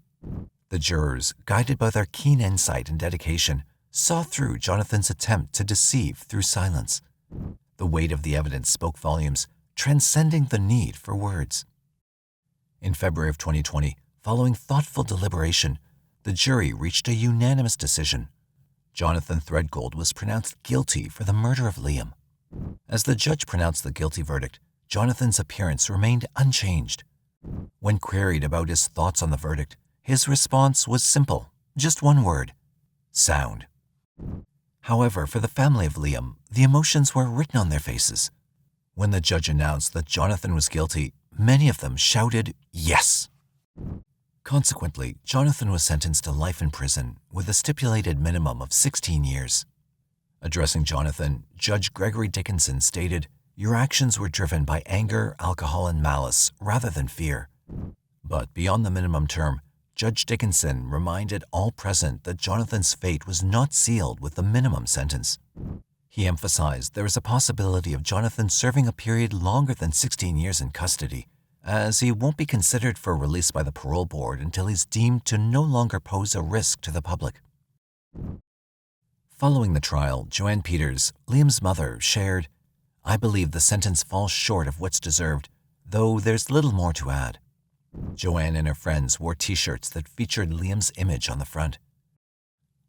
The jurors, guided by their keen insight and dedication, saw through Jonathan's attempt to deceive through silence. The weight of the evidence spoke volumes, transcending the need for words. In February of 2020, following thoughtful deliberation, the jury reached a unanimous decision. Jonathan Threadgold was pronounced guilty for the murder of Liam. As the judge pronounced the guilty verdict, Jonathan's appearance remained unchanged. When queried about his thoughts on the verdict, his response was simple, just one word: sound. However, for the family of Liam, the emotions were written on their faces. When the judge announced that Jonathan was guilty, many of them shouted, "Yes!" Consequently, Jonathan was sentenced to life in prison with a stipulated minimum of 16 years. Addressing Jonathan, Judge Gregory Dickinson stated, "Your actions were driven by anger, alcohol, and malice rather than fear." But beyond the minimum term, Judge Dickinson reminded all present that Jonathan's fate was not sealed with the minimum sentence. He emphasized there is a possibility of Jonathan serving a period longer than 16 years in custody, as he won't be considered for release by the parole board until he's deemed to no longer pose a risk to the public. Following the trial, Joanne Peters, Liam's mother, shared, "I believe the sentence falls short of what's deserved, though there's little more to add." Joanne and her friends wore T-shirts that featured Liam's image on the front.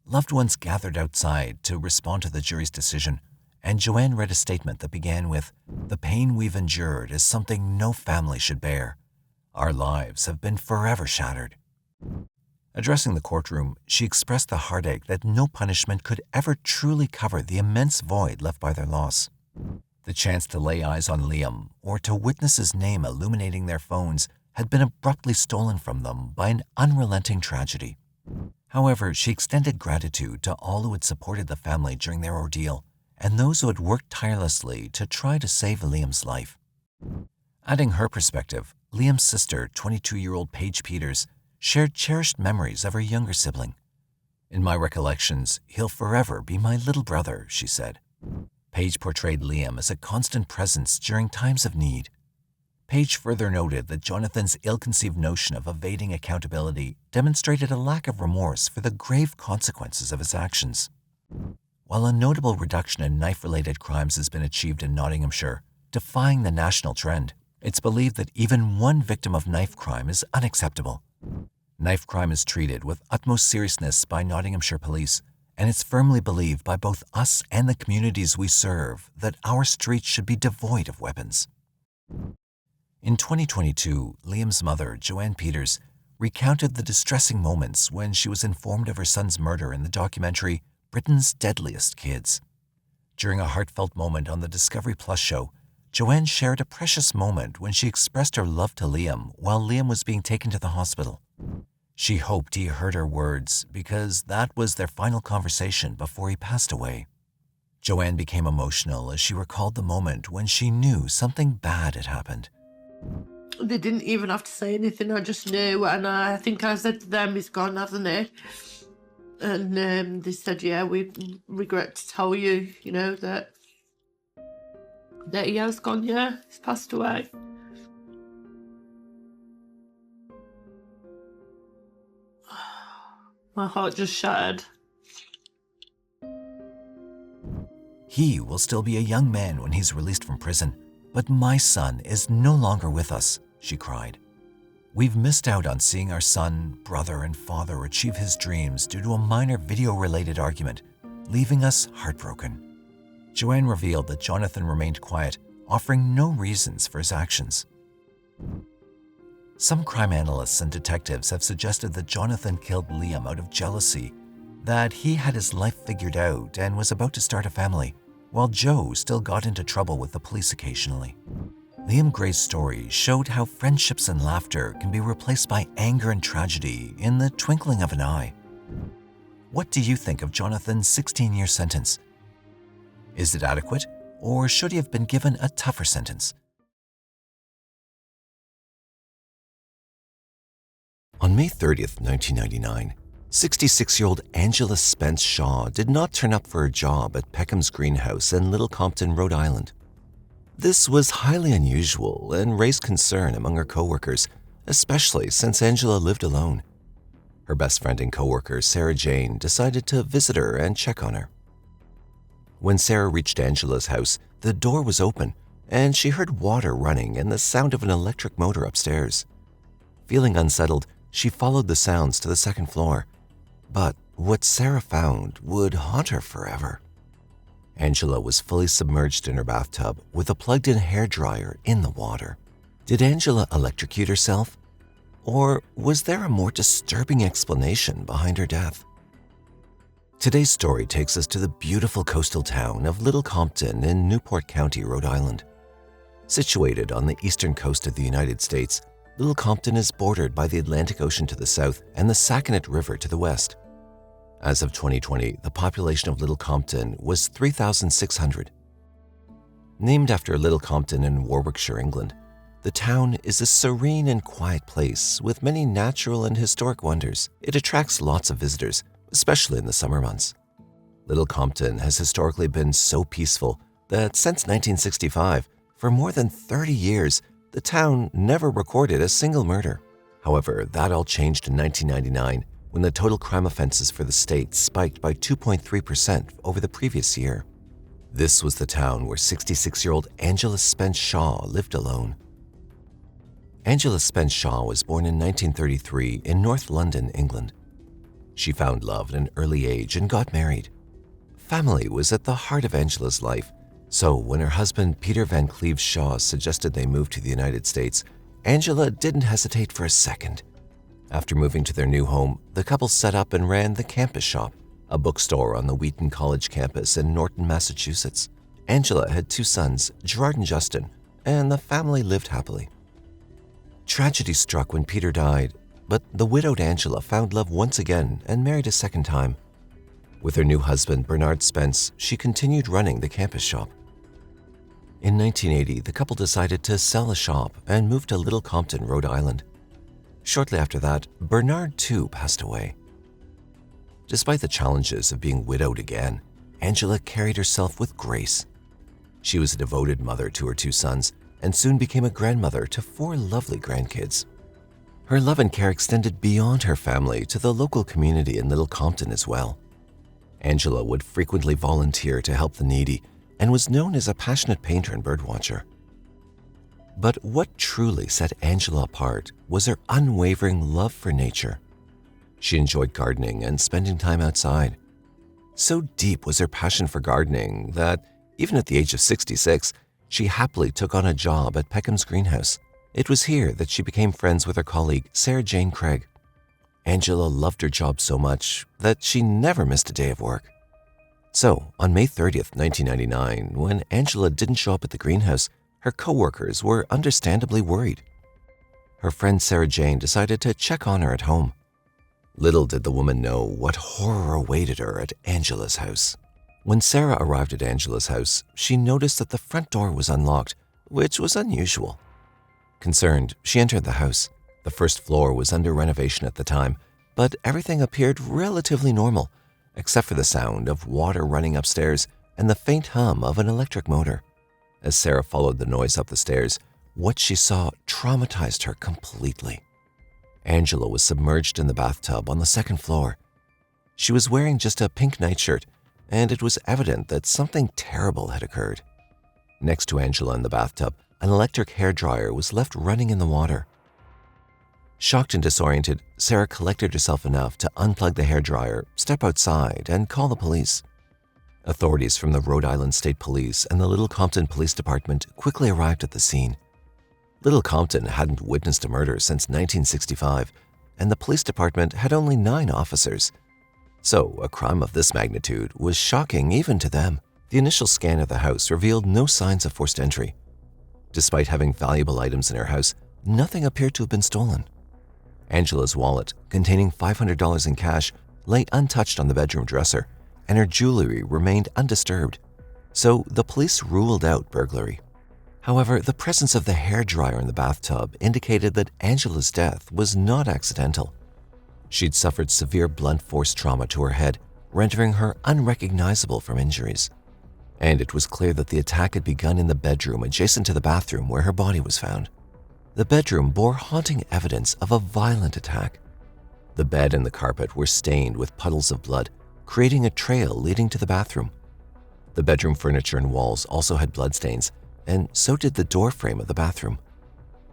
Loved ones gathered outside to respond to the jury's decision, and Joanne read a statement that began with, "The pain we've endured is something no family should bear. Our lives have been forever shattered." Addressing the courtroom, she expressed the heartache that no punishment could ever truly cover the immense void left by their loss. The chance to lay eyes on Liam or to witness his name illuminating their phones had been abruptly stolen from them by an unrelenting tragedy. However, she extended gratitude to all who had supported the family during their ordeal and those who had worked tirelessly to try to save Liam's life. Adding her perspective, Liam's sister, 22-year-old Paige Peters, shared cherished memories of her younger sibling. "In my recollections, he'll forever be my little brother," she said. Paige portrayed Liam as a constant presence during times of need. Paige further noted that Jonathan's ill-conceived notion of evading accountability demonstrated a lack of remorse for the grave consequences of his actions. While a notable reduction in knife-related crimes has been achieved in Nottinghamshire, defying the national trend, it's believed that even one victim of knife crime is unacceptable. Knife crime is treated with utmost seriousness by Nottinghamshire police, and it's firmly believed by both us and the communities we serve that our streets should be devoid of weapons. In 2022, Liam's mother, Joanne Peters, recounted the distressing moments when she was informed of her son's murder in the documentary Britain's Deadliest Kids. During a heartfelt moment on the Discovery Plus show, Joanne shared a precious moment when she expressed her love to Liam while Liam was being taken to the hospital. She hoped he heard her words because that was their final conversation before he passed away. Joanne became emotional as she recalled the moment when she knew something bad had happened. They didn't even have to say anything, I just knew, and I think I said to them, "He's gone, hasn't he?" And they said, "Yeah, we regret to tell you, that he has gone, yeah, he's passed away." My heart just shattered. He will still be a young man when he's released from prison, but my son is no longer with us, she cried. We've missed out on seeing our son, brother, and father achieve his dreams due to a minor video-related argument, leaving us heartbroken. Joanne revealed that Jonathan remained quiet, offering no reasons for his actions. Some crime analysts and detectives have suggested that Jonathan killed Liam out of jealousy, that he had his life figured out and was about to start a family, while Joe still got into trouble with the police occasionally. Liam Gray's story showed how friendships and laughter can be replaced by anger and tragedy in the twinkling of an eye. What do you think of Jonathan's 16-year sentence? Is it adequate, or should he have been given a tougher sentence? On May 30th, 1999, 66-year-old Angela Spence Shaw did not turn up for a job at Peckham's Greenhouse in Little Compton, Rhode Island. This was highly unusual and raised concern among her co-workers, especially since Angela lived alone. Her best friend and coworker, Sarah Jane, decided to visit her and check on her. When Sarah reached Angela's house, the door was open, and she heard water running and the sound of an electric motor upstairs. Feeling unsettled, she followed the sounds to the second floor. But what Sarah found would haunt her forever. Angela was fully submerged in her bathtub with a plugged-in hairdryer in the water. Did Angela electrocute herself? Or was there a more disturbing explanation behind her death? Today's story takes us to the beautiful coastal town of Little Compton in Newport County, Rhode Island. Situated on the eastern coast of the United States, Little Compton is bordered by the Atlantic Ocean to the south and the Saguenay River to the west. As of 2020, the population of Little Compton was 3,600. Named after Little Compton in Warwickshire, England, the town is a serene and quiet place with many natural and historic wonders. It attracts lots of visitors, especially in the summer months. Little Compton has historically been so peaceful that since 1965, for more than 30 years, the town never recorded a single murder. However, that all changed in 1999 when the total crime offenses for the state spiked by 2.3% over the previous year. This was the town where 66-year-old Angela Spence Shaw lived alone. Angela Spence Shaw was born in 1933 in North London, England. She found love at an early age and got married. Family was at the heart of Angela's life, so when her husband Peter Van Cleve Shaw suggested they move to the United States, Angela didn't hesitate for a second. After moving to their new home, the couple set up and ran the Campus Shop, a bookstore on the Wheaton College campus in Norton, Massachusetts. Angela had 2 sons, Gerard and Justin, and the family lived happily. Tragedy struck when Peter died, but the widowed Angela found love once again and married a second time. With her new husband, Bernard Spence, she continued running the Campus Shop. In 1980, the couple decided to sell the shop and move to Little Compton, Rhode Island. Shortly after that, Bernard too passed away. Despite the challenges of being widowed again, Angela carried herself with grace. She was a devoted mother to her 2 sons and soon became a grandmother to 4 lovely grandkids. Her love and care extended beyond her family to the local community in Little Compton as well. Angela would frequently volunteer to help the needy and was known as a passionate painter and birdwatcher. But what truly set Angela apart was her unwavering love for nature. She enjoyed gardening and spending time outside. So deep was her passion for gardening that, even at the age of 66, she happily took on a job at Peckham's greenhouse. It was here that she became friends with her colleague, Sarah Jane Craig. Angela loved her job so much that she never missed a day of work. So, on May 30th, 1999, when Angela didn't show up at the greenhouse, her coworkers were understandably worried. Her friend Sarah Jane decided to check on her at home. Little did the woman know what horror awaited her at Angela's house. When Sarah arrived at Angela's house, she noticed that the front door was unlocked, which was unusual. Concerned, she entered the house. The first floor was under renovation at the time, but everything appeared relatively normal, except for the sound of water running upstairs and the faint hum of an electric motor. As Sarah followed the noise up the stairs, what she saw traumatized her completely. Angela was submerged in the bathtub on the second floor. She was wearing just a pink nightshirt, and it was evident that something terrible had occurred. Next to Angela in the bathtub, an electric hairdryer was left running in the water. Shocked and disoriented, Sarah collected herself enough to unplug the hairdryer, step outside, and call the police. Authorities from the Rhode Island State Police and the Little Compton Police Department quickly arrived at the scene. Little Compton hadn't witnessed a murder since 1965, and the police department had only 9 officers. So, a crime of this magnitude was shocking even to them. The initial scan of the house revealed no signs of forced entry. Despite having valuable items in her house, nothing appeared to have been stolen. Angela's wallet, containing $500 in cash, lay untouched on the bedroom dresser, and her jewelry remained undisturbed. So, the police ruled out burglary. However, the presence of the hairdryer in the bathtub indicated that Angela's death was not accidental. She'd suffered severe blunt force trauma to her head, rendering her unrecognizable from injuries. And it was clear that the attack had begun in the bedroom adjacent to the bathroom where her body was found. The bedroom bore haunting evidence of a violent attack. The bed and the carpet were stained with puddles of blood, creating a trail leading to the bathroom. The bedroom furniture and walls also had bloodstains, and so did the door frame of the bathroom.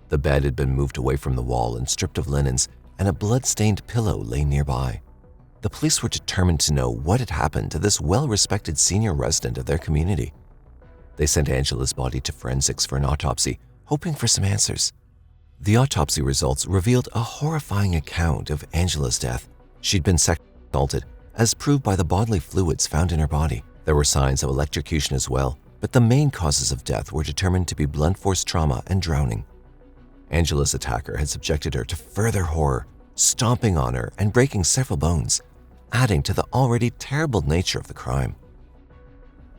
The bed had been moved away from the wall and stripped of linens, and a blood-stained pillow lay nearby. The police were determined to know what had happened to this well-respected senior resident of their community. They sent Angela's body to forensics for an autopsy, hoping for some answers. The autopsy results revealed a horrifying account of Angela's death. She'd been sexually assaulted, as proved by the bodily fluids found in her body. There were signs of electrocution as well, but the main causes of death were determined to be blunt force trauma and drowning. Angela's attacker had subjected her to further horror, stomping on her and breaking several bones, adding to the already terrible nature of the crime.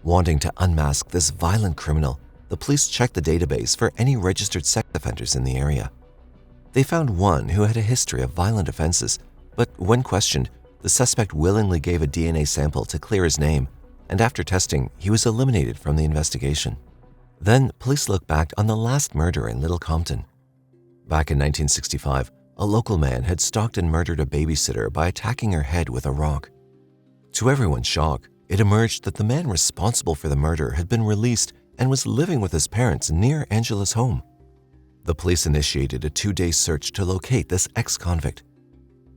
Wanting to unmask this violent criminal, the police checked the database for any registered sex offenders in the area. They found one who had a history of violent offenses, but when questioned, the suspect willingly gave a DNA sample to clear his name, and after testing, he was eliminated from the investigation. Then, police looked back on the last murder in Little Compton. Back in 1965, a local man had stalked and murdered a babysitter by attacking her head with a rock. To everyone's shock, it emerged that the man responsible for the murder had been released and was living with his parents near Angela's home. The police initiated a 2-day search to locate this ex-convict.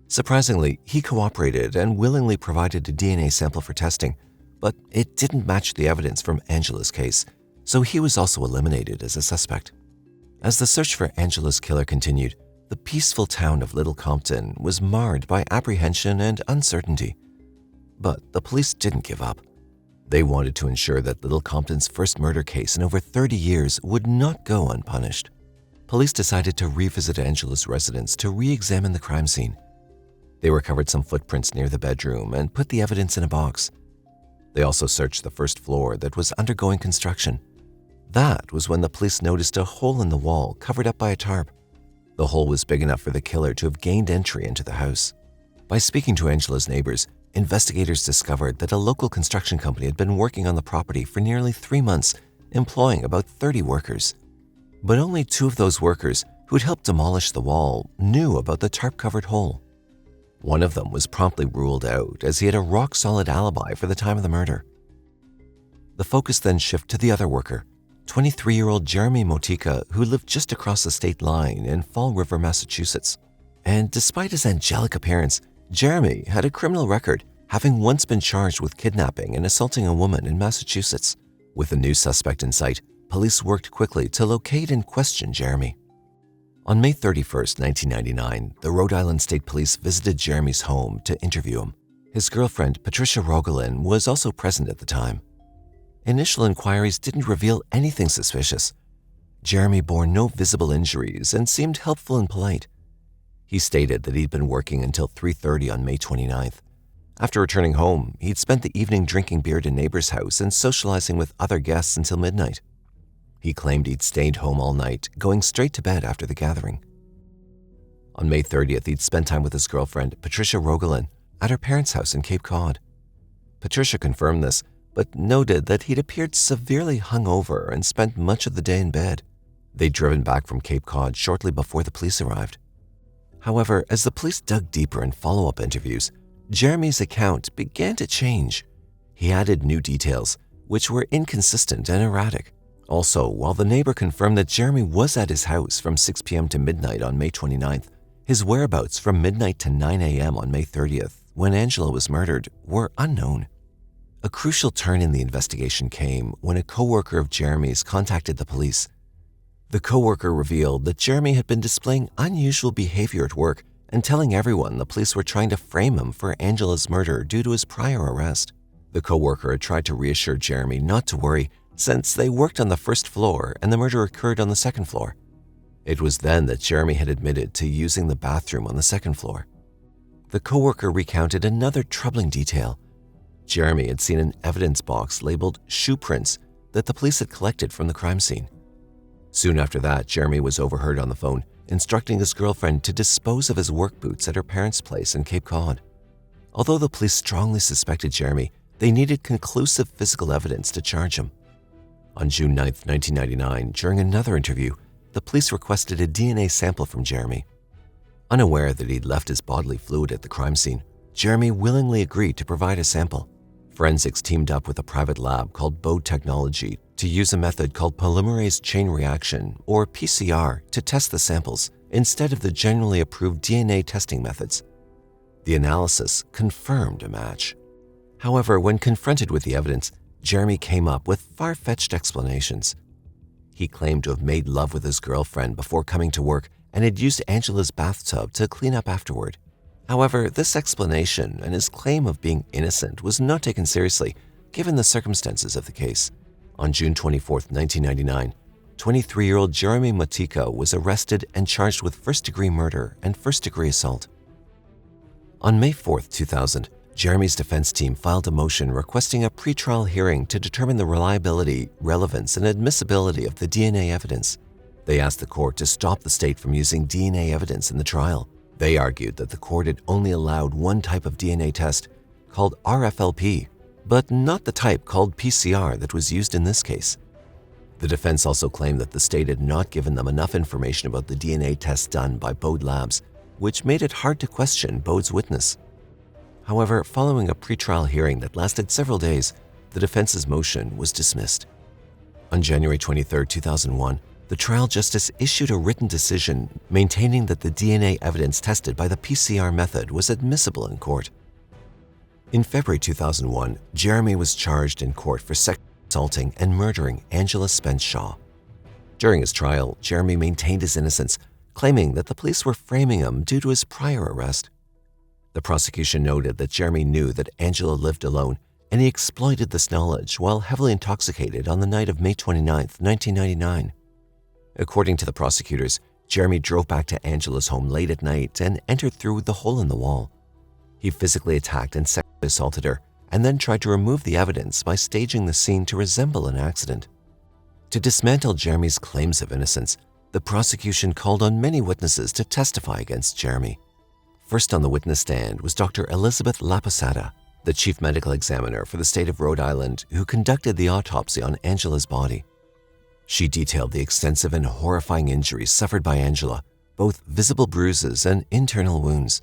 Surprisingly, he cooperated and willingly provided a DNA sample for testing, but it didn't match the evidence from Angela's case, so he was also eliminated as a suspect. As the search for Angela's killer continued, the peaceful town of Little Compton was marred by apprehension and uncertainty. But the police didn't give up. They wanted to ensure that Little Compton's first murder case in over 30 years would not go unpunished. Police decided to revisit Angela's residence to re-examine the crime scene. They recovered some footprints near the bedroom and put the evidence in a box. They also searched the first floor that was undergoing construction. That was when the police noticed a hole in the wall covered up by a tarp. The hole was big enough for the killer to have gained entry into the house. By speaking to Angela's neighbors, investigators discovered that a local construction company had been working on the property for nearly 3 months, employing about 30 workers. But only 2 of those workers, who had helped demolish the wall, knew about the tarp-covered hole. One of them was promptly ruled out as he had a rock-solid alibi for the time of the murder. The focus then shifted to the other worker, 23-year-old Jeremy Motika, who lived just across the state line in Fall River, Massachusetts. And despite his angelic appearance, Jeremy had a criminal record, having once been charged with kidnapping and assaulting a woman in Massachusetts. With a new suspect in sight, police worked quickly to locate and question Jeremy. On May 31st, 1999, the Rhode Island State Police visited Jeremy's home to interview him. His girlfriend, Patricia Rogalin, was also present at the time. Initial inquiries didn't reveal anything suspicious. Jeremy bore no visible injuries and seemed helpful and polite. He stated that he'd been working until 3:30 on May 29th. After returning home, he'd spent the evening drinking beer at a neighbor's house and socializing with other guests until midnight. He claimed he'd stayed home all night, going straight to bed after the gathering. On May 30th, he'd spent time with his girlfriend, Patricia Rogalin, at her parents' house in Cape Cod. Patricia confirmed this, but noted that he'd appeared severely hungover and spent much of the day in bed. They'd driven back from Cape Cod shortly before the police arrived. However, as the police dug deeper in follow-up interviews, Jeremy's account began to change. He added new details, which were inconsistent and erratic. Also, while the neighbor confirmed that Jeremy was at his house from 6 p.m. to midnight on May 29th, his whereabouts from midnight to 9 a.m. on May 30th, when Angela was murdered, were unknown. A crucial turn in the investigation came when a co-worker of Jeremy's contacted the police. The co-worker revealed that Jeremy had been displaying unusual behavior at work and telling everyone the police were trying to frame him for Angela's murder due to his prior arrest. The co-worker had tried to reassure Jeremy not to worry since they worked on the first floor and the murder occurred on the second floor. It was then that Jeremy had admitted to using the bathroom on the second floor. The co-worker recounted another troubling detail. Jeremy had seen an evidence box labeled shoe prints that the police had collected from the crime scene. Soon after that, Jeremy was overheard on the phone, instructing his girlfriend to dispose of his work boots at her parents' place in Cape Cod. Although the police strongly suspected Jeremy, they needed conclusive physical evidence to charge him. On June 9, 1999, during another interview, the police requested a DNA sample from Jeremy. Unaware that he'd left his bodily fluid at the crime scene, Jeremy willingly agreed to provide a sample. Forensics teamed up with a private lab called Bode Technology to use a method called polymerase chain reaction, or PCR, to test the samples instead of the generally approved DNA testing methods. The analysis confirmed a match. However, when confronted with the evidence, Jeremy came up with far-fetched explanations. He claimed to have made love with his girlfriend before coming to work and had used Angela's bathtub to clean up afterward. However, this explanation and his claim of being innocent was not taken seriously, given the circumstances of the case. On June 24, 1999, 23-year-old Jeremy Motika was arrested and charged with first-degree murder and first-degree assault. On May 4, 2000, Jeremy's defense team filed a motion requesting a pretrial hearing to determine the reliability, relevance, and admissibility of the DNA evidence. They asked the court to stop the state from using DNA evidence in the trial. They argued that the court had only allowed one type of DNA test, called RFLP, but not the type called PCR that was used in this case. The defense also claimed that the state had not given them enough information about the DNA tests done by Bode Labs, which made it hard to question Bode's witness. However, following a pretrial hearing that lasted several days, the defense's motion was dismissed. On January 23, 2001, the trial justice issued a written decision maintaining that the DNA evidence tested by the PCR method was admissible in court. In February 2001, Jeremy was charged in court for sexually assaulting and murdering Angela Spence Shaw. During his trial, Jeremy maintained his innocence, claiming that the police were framing him due to his prior arrest. The prosecution noted that Jeremy knew that Angela lived alone, and he exploited this knowledge while heavily intoxicated on the night of May 29, 1999. According to the prosecutors, Jeremy drove back to Angela's home late at night and entered through the hole in the wall. He physically attacked and sexually assaulted her, and then tried to remove the evidence by staging the scene to resemble an accident. To dismantle Jeremy's claims of innocence, the prosecution called on many witnesses to testify against Jeremy. First on the witness stand was Dr. Elizabeth Laposada, the chief medical examiner for the state of Rhode Island, who conducted the autopsy on Angela's body. She detailed the extensive and horrifying injuries suffered by Angela, both visible bruises and internal wounds.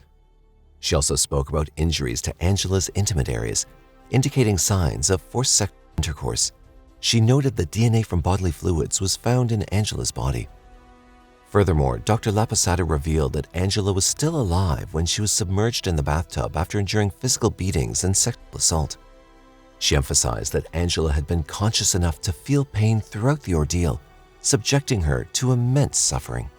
She also spoke about injuries to Angela's intimate areas, indicating signs of forced sexual intercourse. She noted that DNA from bodily fluids was found in Angela's body. Furthermore, Dr. Laposada revealed that Angela was still alive when she was submerged in the bathtub after enduring physical beatings and sexual assault. She emphasized that Angela had been conscious enough to feel pain throughout the ordeal, subjecting her to immense suffering.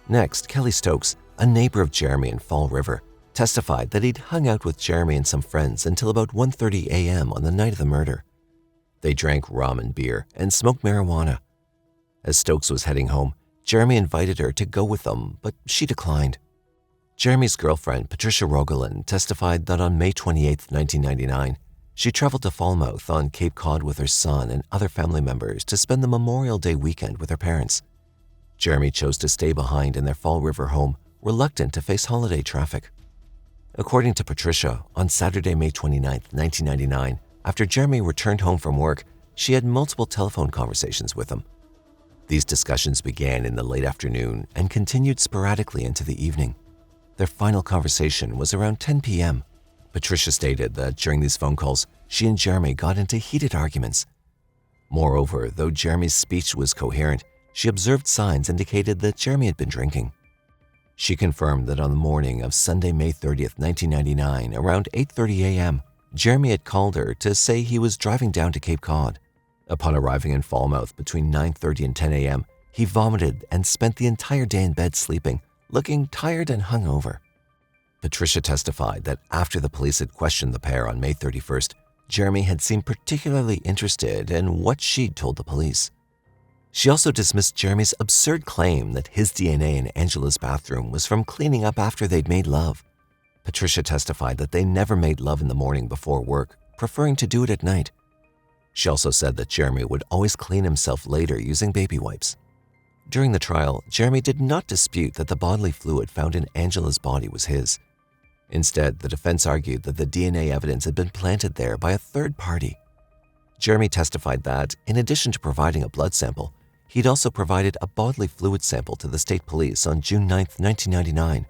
Next, Kelly Stokes, a neighbor of Jeremy in Fall River, testified that he'd hung out with Jeremy and some friends until about 1:30 a.m. on the night of the murder. They drank rum and beer and smoked marijuana. As Stokes was heading home, Jeremy invited her to go with them, but she declined. Jeremy's girlfriend, Patricia Rogalin, testified that on May 28, 1999, she traveled to Falmouth on Cape Cod with her son and other family members to spend the Memorial Day weekend with her parents. Jeremy chose to stay behind in their Fall River home, reluctant to face holiday traffic. According to Patricia, on Saturday, May 29, 1999, after Jeremy returned home from work, she had multiple telephone conversations with him. These discussions began in the late afternoon and continued sporadically into the evening. Their final conversation was around 10 p.m. Patricia stated that during these phone calls, she and Jeremy got into heated arguments. Moreover, though Jeremy's speech was coherent, she observed signs indicated that Jeremy had been drinking. She confirmed that on the morning of Sunday, May 30th, 1999, around 8:30 a.m., Jeremy had called her to say he was driving down to Cape Cod. Upon arriving in Falmouth between 9:30 and 10 a.m., he vomited and spent the entire day in bed sleeping, looking tired and hungover. Patricia testified that after the police had questioned the pair on May 31st, Jeremy had seemed particularly interested in what she'd told the police. She also dismissed Jeremy's absurd claim that his DNA in Angela's bathroom was from cleaning up after they'd made love. Patricia testified that they never made love in the morning before work, preferring to do it at night. She also said that Jeremy would always clean himself later using baby wipes. During the trial, Jeremy did not dispute that the bodily fluid found in Angela's body was his. Instead, the defense argued that the DNA evidence had been planted there by a third party. Jeremy testified that, in addition to providing a blood sample, he'd also provided a bodily fluid sample to the state police on June 9, 1999.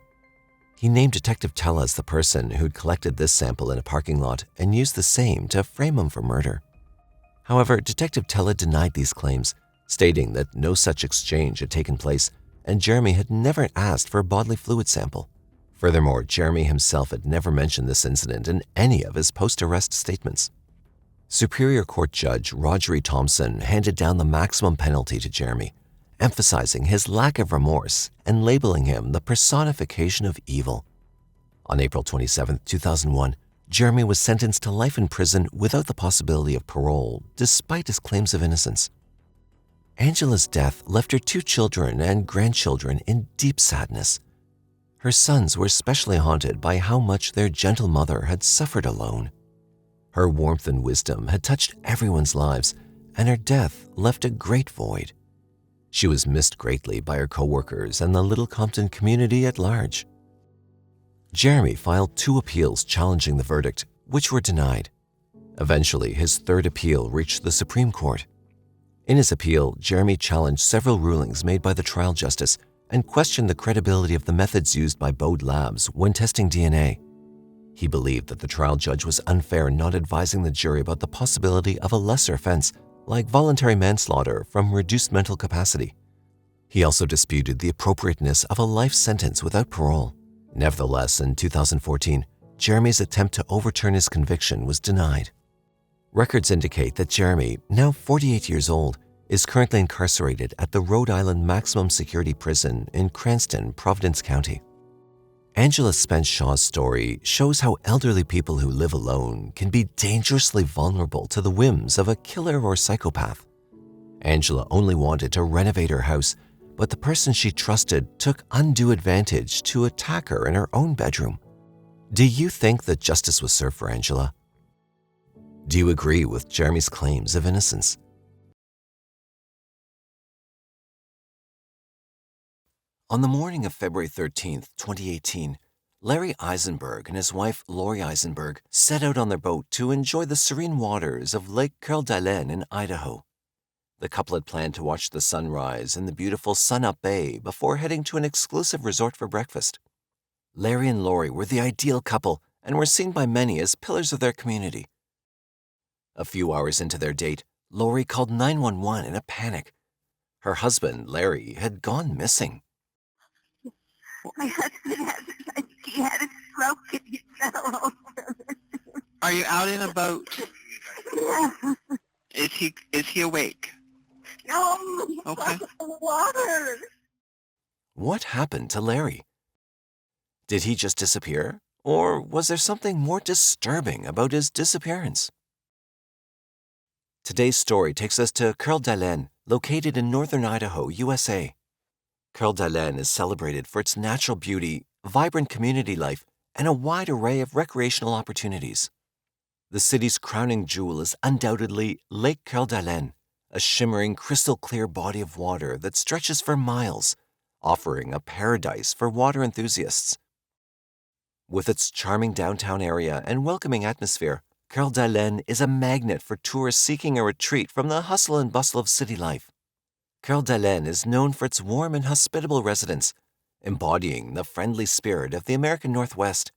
He named Detective Tella as the person who'd collected this sample in a parking lot and used the same to frame him for murder. However, Detective Tella denied these claims, stating that no such exchange had taken place and Jeremy had never asked for a bodily fluid sample. Furthermore, Jeremy himself had never mentioned this incident in any of his post-arrest statements. Superior Court Judge Rodgery Thompson handed down the maximum penalty to Jeremy, emphasizing his lack of remorse and labeling him the personification of evil. On April 27, 2001, Jeremy was sentenced to life in prison without the possibility of parole, despite his claims of innocence. Angela's death left her 2 children and grandchildren in deep sadness. Her sons were especially haunted by how much their gentle mother had suffered alone. Her warmth and wisdom had touched everyone's lives, and her death left a great void. She was missed greatly by her co-workers and the Little Compton community at large. Jeremy filed 2 appeals challenging the verdict, which were denied. Eventually, his 3rd appeal reached the Supreme Court. In his appeal, Jeremy challenged several rulings made by the trial justice and questioned the credibility of the methods used by Bode Labs when testing DNA. He believed that the trial judge was unfair in not advising the jury about the possibility of a lesser offense, like voluntary manslaughter from reduced mental capacity. He also disputed the appropriateness of a life sentence without parole. Nevertheless, in 2014, Jeremy's attempt to overturn his conviction was denied. Records indicate that Jeremy, now 48 years old, is currently incarcerated at the Rhode Island Maximum Security Prison in Cranston, Providence County. Angela Spence Shaw's story shows how elderly people who live alone can be dangerously vulnerable to the whims of a killer or psychopath. Angela only wanted to renovate her house, but the person she trusted took undue advantage to attack her in her own bedroom. Do you think that justice was served for Angela? Do you agree with Jeremy's claims of innocence? On the morning of February 13, 2018, Larry Isenberg and his wife Lori Isenberg set out on their boat to enjoy the serene waters of Lake Carl Jan in Idaho. The couple had planned to watch the sunrise in the beautiful Sun-Up Bay before heading to an exclusive resort for breakfast. Larry and Lori were the ideal couple and were seen by many as pillars of their community. A few hours into their date, Lori called 911 in a panic. Her husband, Larry, had gone missing. My husband he had a stroke and he fell over. Are you out in a boat? Yeah. Is he awake? No, he's Okay. in the water. What happened to Larry? Did he just disappear? Or was there something more disturbing about his disappearance? Today's story takes us to Carl Jan, located in northern Idaho, USA. Carl Jan is celebrated for its natural beauty, vibrant community life, and a wide array of recreational opportunities. The city's crowning jewel is undoubtedly Lake Carl Jan, a shimmering crystal-clear body of water that stretches for miles, offering a paradise for water enthusiasts. With its charming downtown area and welcoming atmosphere, Carl Jan is a magnet for tourists seeking a retreat from the hustle and bustle of city life. Carl Jan is known for its warm and hospitable residents, embodying the friendly spirit of the American Northwest.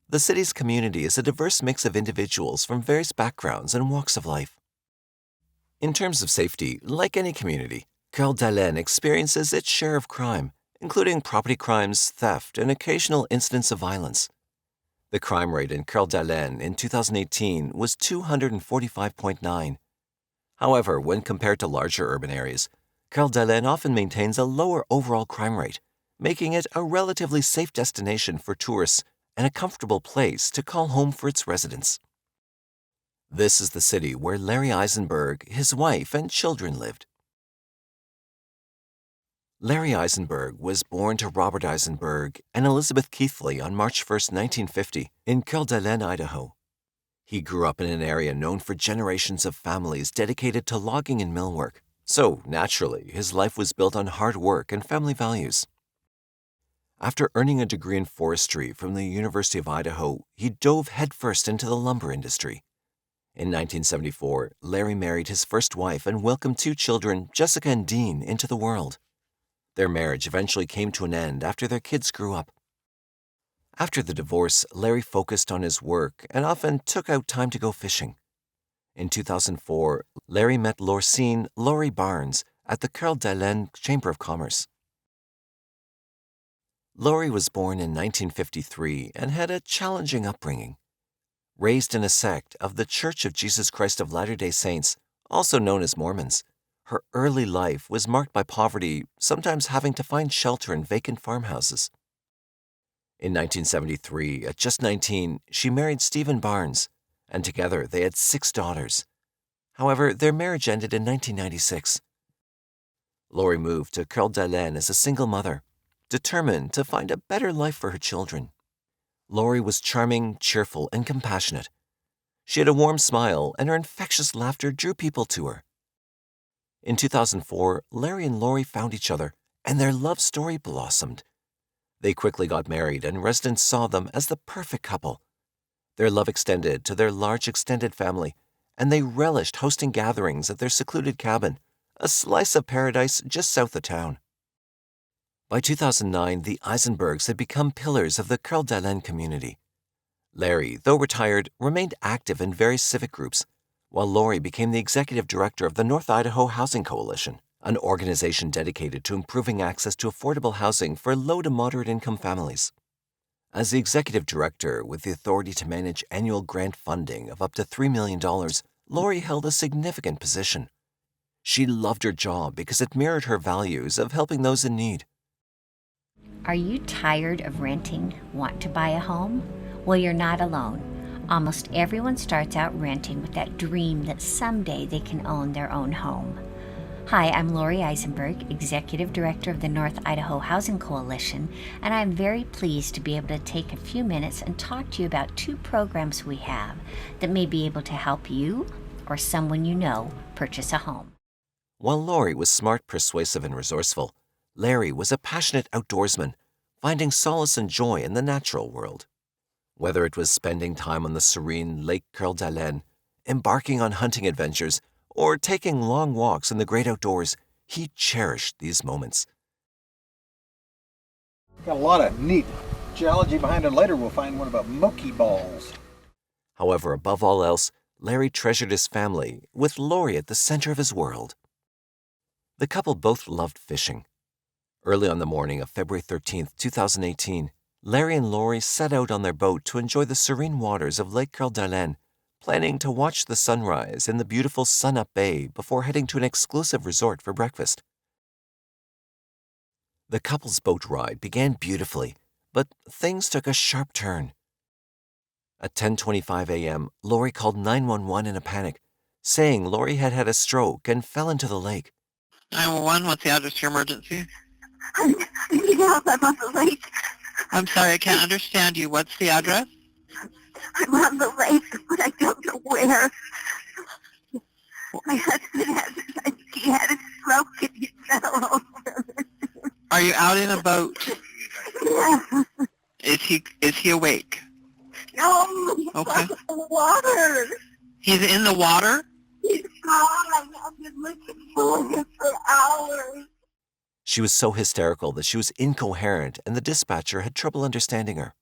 The city's community is a diverse mix of individuals from various backgrounds and walks of life. In terms of safety, like any community, Carl Jan experiences its share of crime, including property crimes, theft, and occasional incidents of violence. The crime rate in Carl Jan in 2018 was 245.9. However, when compared to larger urban areas, Carl Jan often maintains a lower overall crime rate, making it a relatively safe destination for tourists and a comfortable place to call home for its residents. This is the city where Larry Isenberg, his wife, and children lived. Larry Isenberg was born to Robert Isenberg and Elizabeth Keithley on March 1, 1950, in Carl Jan, Idaho. He grew up in an area known for generations of families dedicated to logging and mill work, so naturally, his life was built on hard work and family values. After earning a degree in forestry from the University of Idaho, he dove headfirst into the lumber industry. In 1974, Larry married his first wife and welcomed 2 children, Jessica and Dean, into the world. Their marriage eventually came to an end after their kids grew up. After the divorce, Larry focused on his work and often took out time to go fishing. In 2004, Larry met Lorcine Laurie Barnes at the Coeur d'Alene Chamber of Commerce. Laurie was born in 1953 and had a challenging upbringing. Raised in a sect of the Church of Jesus Christ of Latter-day Saints, also known as Mormons, her early life was marked by poverty, sometimes having to find shelter in vacant farmhouses. In 1973, at just 19, she married Stephen Barnes, and together they had 6 daughters. However, their marriage ended in 1996. Laurie moved to Coeur d'Alene as a single mother, determined to find a better life for her children. Laurie was charming, cheerful, and compassionate. She had a warm smile, and her infectious laughter drew people to her. In 2004, Larry and Laurie found each other, and their love story blossomed. They quickly got married, and residents saw them as the perfect couple. Their love extended to their large extended family, and they relished hosting gatherings at their secluded cabin, a slice of paradise just south of town. By 2009, the Isenbergs had become pillars of the Coeur d'Alene community. Larry, though retired, remained active in various civic groups, while Laurie became the executive director of the North Idaho Housing Coalition, an organization dedicated to improving access to affordable housing for low to moderate income families. As the executive director with the authority to manage annual grant funding of up to $3 million, Laurie held a significant position. She loved her job because it mirrored her values of helping those in need. Are you tired of renting? Want to buy a home? Well, you're not alone. Almost everyone starts out renting with that dream that someday they can own their own home. Hi, I'm Lori Isenberg, Executive Director of the North Idaho Housing Coalition, and I'm very pleased to be able to take a few minutes and talk to you about 2 programs we have that may be able to help you or someone you know purchase a home. While Laurie was smart, persuasive, and resourceful, Larry was a passionate outdoorsman, finding solace and joy in the natural world. Whether it was spending time on the serene Lake Coeur d'Alene, embarking on hunting adventures, or taking long walks in the great outdoors, he cherished these moments. Got a lot of neat geology behind it. Later we'll find one about monkey balls. However, above all else, Larry treasured his family, with Laurie at the center of his world. The couple both loved fishing. Early on the morning of February 13, 2018, Larry and Laurie set out on their boat to enjoy the serene waters of Lake Coeur d'Alene, planning to watch the sunrise in the beautiful sun-up bay before heading to an exclusive resort for breakfast. The couple's boat ride began beautifully, but things took a sharp turn. At 10:25 a.m., Laurie called 911 in a panic, saying Laurie had had a stroke and fell into the lake. 911, what's the address to your emergency? I need help. I'm on the lake. I'm sorry, I can't understand you. What's the address? I'm on the lake, but I don't know where. My husband he had a stroke and he fell over. Are you out in a boat? Yeah. Is he awake? No, he's Okay. in the water. He's in the water? He's gone. I've been looking for him for hours. She was so hysterical that she was incoherent and the dispatcher had trouble understanding her.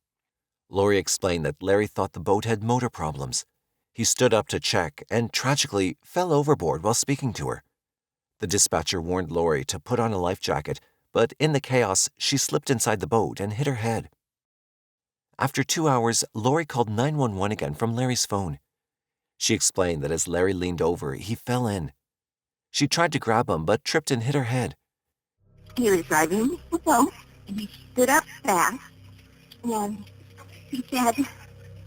Laurie explained that Larry thought the boat had motor problems. He stood up to check and, tragically, fell overboard while speaking to her. The dispatcher warned Laurie to put on a life jacket, but in the chaos, she slipped inside the boat and hit her head. After 2 hours, Laurie called 911 again from Larry's phone. She explained that as Larry leaned over, he fell in. She tried to grab him, but tripped and hit her head. He was driving the boat, and he stood up fast, and he said,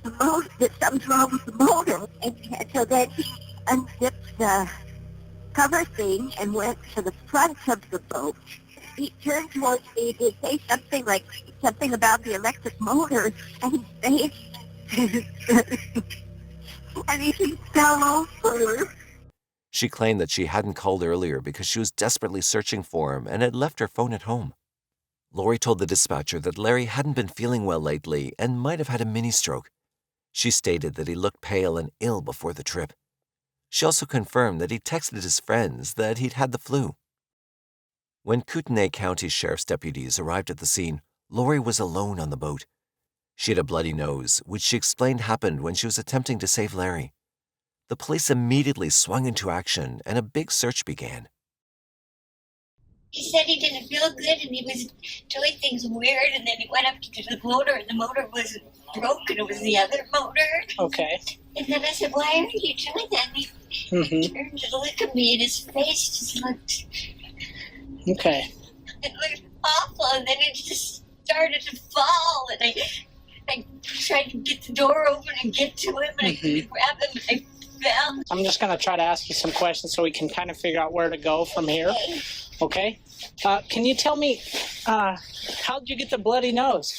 that something's wrong with the motor. And so then he unzipped the cover thing and went to the front of the boat. He turned towards me to say something about the electric motor, and he and he fell over. She claimed that she hadn't called earlier because she was desperately searching for him and had left her phone at home. Laurie told the dispatcher that Larry hadn't been feeling well lately and might have had a mini-stroke. She stated that he looked pale and ill before the trip. She also confirmed that he texted his friends that he'd had the flu. When Kootenai County Sheriff's deputies arrived at the scene, Laurie was alone on the boat. She had a bloody nose, which she explained happened when she was attempting to save Larry. The police immediately swung into action and a big search began. He said he didn't feel good and he was doing things weird, and then he went up to the motor and the motor was broken. It was the other motor. Okay. And then I said, "Why are you doing that?" And he turned to look at me and his face just looked... Okay. It looked awful, and then it just started to fall, and I tried to get the door open and get to him, and I couldn't grab him, and I fell. I'm just going to try to ask you some questions so we can kind of figure out where to go from here. Okay? Can you tell me, how did you get the bloody nose?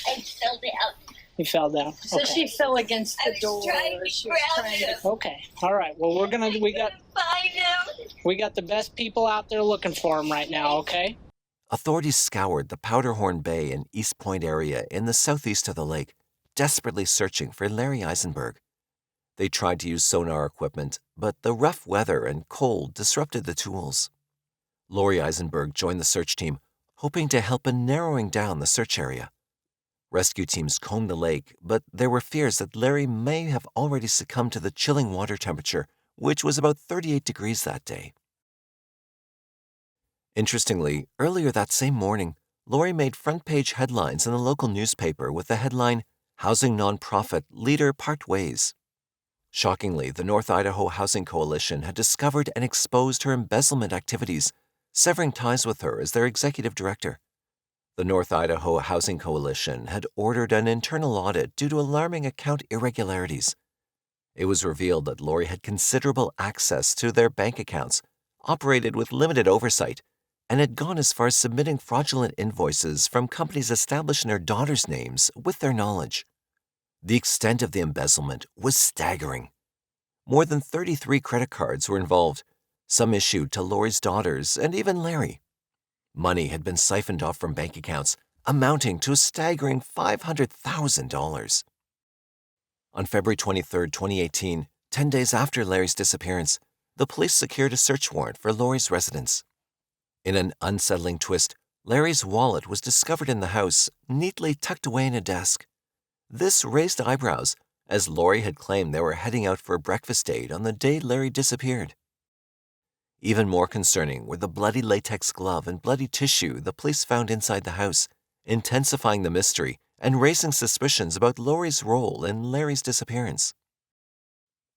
I fell down. You fell down. So Okay. she fell against the door. I was trying to grab him. Okay. All right. Well, we got Find him. we got the best people out there looking for him right now. Okay. Authorities scoured the Powderhorn Bay and East Point area in the southeast of the lake, desperately searching for Larry Isenberg. They tried to use sonar equipment, but the rough weather and cold disrupted the tools. Lori Isenberg joined the search team, hoping to help in narrowing down the search area. Rescue teams combed the lake, but there were fears that Larry may have already succumbed to the chilling water temperature, which was about 38 degrees that day. Interestingly, earlier that same morning, Lori made front-page headlines in the local newspaper with the headline, "Housing Nonprofit Leader Part Ways." Shockingly, the North Idaho Housing Coalition had discovered and exposed her embezzlement activities, severing ties with her as their executive director. The North Idaho Housing Coalition had ordered an internal audit due to alarming account irregularities. It was revealed that Lori had considerable access to their bank accounts, operated with limited oversight, and had gone as far as submitting fraudulent invoices from companies established in her daughters' names with their knowledge. The extent of the embezzlement was staggering. More than 33 credit cards were involved, some issued to Lori's daughters and even Larry. Money had been siphoned off from bank accounts, amounting to a staggering $500,000. On February 23, 2018, 10 days after Larry's disappearance, the police secured a search warrant for Lori's residence. In an unsettling twist, Larry's wallet was discovered in the house, neatly tucked away in a desk. This raised eyebrows, as Lori had claimed they were heading out for a breakfast date on the day Larry disappeared. Even more concerning were the bloody latex glove and bloody tissue the police found inside the house, intensifying the mystery and raising suspicions about Lori's role in Larry's disappearance.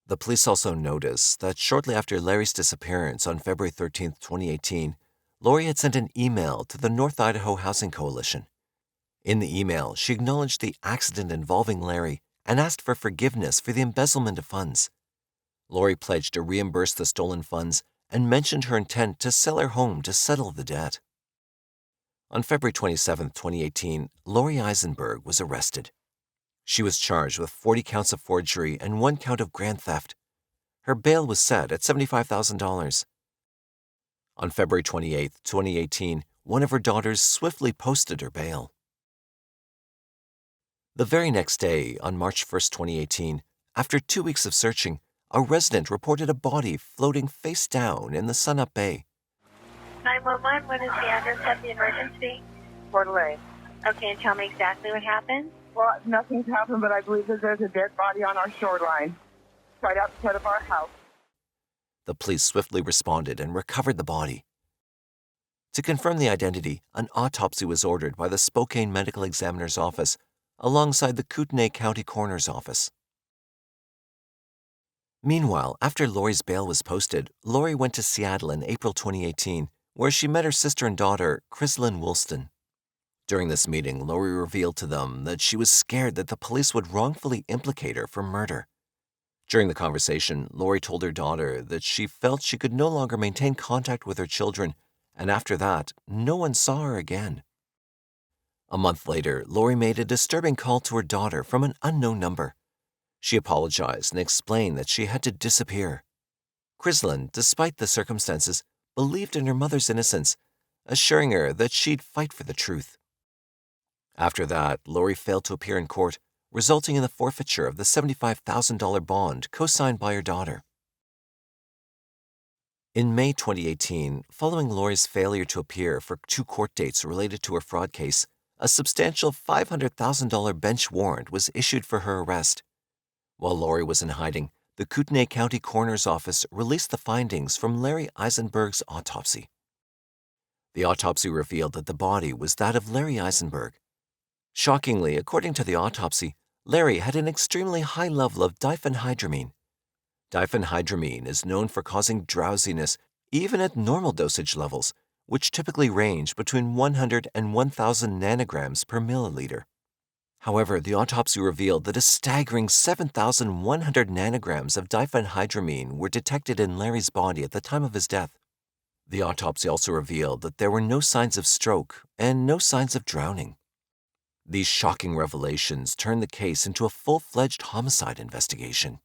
The police also noticed that shortly after Larry's disappearance on February 13, 2018, Lori had sent an email to the North Idaho Housing Coalition. In the email, she acknowledged the accident involving Larry and asked for forgiveness for the embezzlement of funds. Lori pledged to reimburse the stolen funds and mentioned her intent to sell her home to settle the debt. On February 27, 2018, Lori Isenberg was arrested. She was charged with 40 counts of forgery and 1 count of grand theft. Her bail was set at $75,000. On February 28, 2018, one of her daughters swiftly posted her bail. The very next day, on March 1, 2018, after 2 weeks of searching, a resident reported a body floating face down in the Sunup Bay. 911, what is the address of the emergency? Port Lane. Okay, and tell me exactly what happened. Well, nothing's happened, but I believe that there's a dead body on our shoreline, right outside of our house. The police swiftly responded and recovered the body. To confirm the identity, an autopsy was ordered by the Spokane Medical Examiner's Office alongside the Kootenay County Coroner's Office. Meanwhile, after Lori's bail was posted, Lori went to Seattle in April 2018, where she met her sister and daughter, Chrislyn Woolston. During this meeting, Lori revealed to them that she was scared that the police would wrongfully implicate her for murder. During the conversation, Lori told her daughter that she felt she could no longer maintain contact with her children, and after that, no one saw her again. A month later, Lori made a disturbing call to her daughter from an unknown number. She apologized and explained that she had to disappear. Chrislyn, despite the circumstances, believed in her mother's innocence, assuring her that she'd fight for the truth. After that, Lori failed to appear in court, resulting in the forfeiture of the $75,000 bond co-signed by her daughter. In May 2018, following Lori's failure to appear for 2 court dates related to her fraud case, a substantial $500,000 bench warrant was issued for her arrest. While Lori was in hiding, the Kootenay County Coroner's Office released the findings from Larry Isenberg's autopsy. The autopsy revealed that the body was that of Larry Isenberg. Shockingly, according to the autopsy, Larry had an extremely high level of diphenhydramine. Diphenhydramine is known for causing drowsiness even at normal dosage levels, which typically range between 100 and 1,000 nanograms per milliliter. However, the autopsy revealed that a staggering 7,100 nanograms of diphenhydramine were detected in Larry's body at the time of his death. The autopsy also revealed that there were no signs of stroke and no signs of drowning. These shocking revelations turned the case into a full-fledged homicide investigation.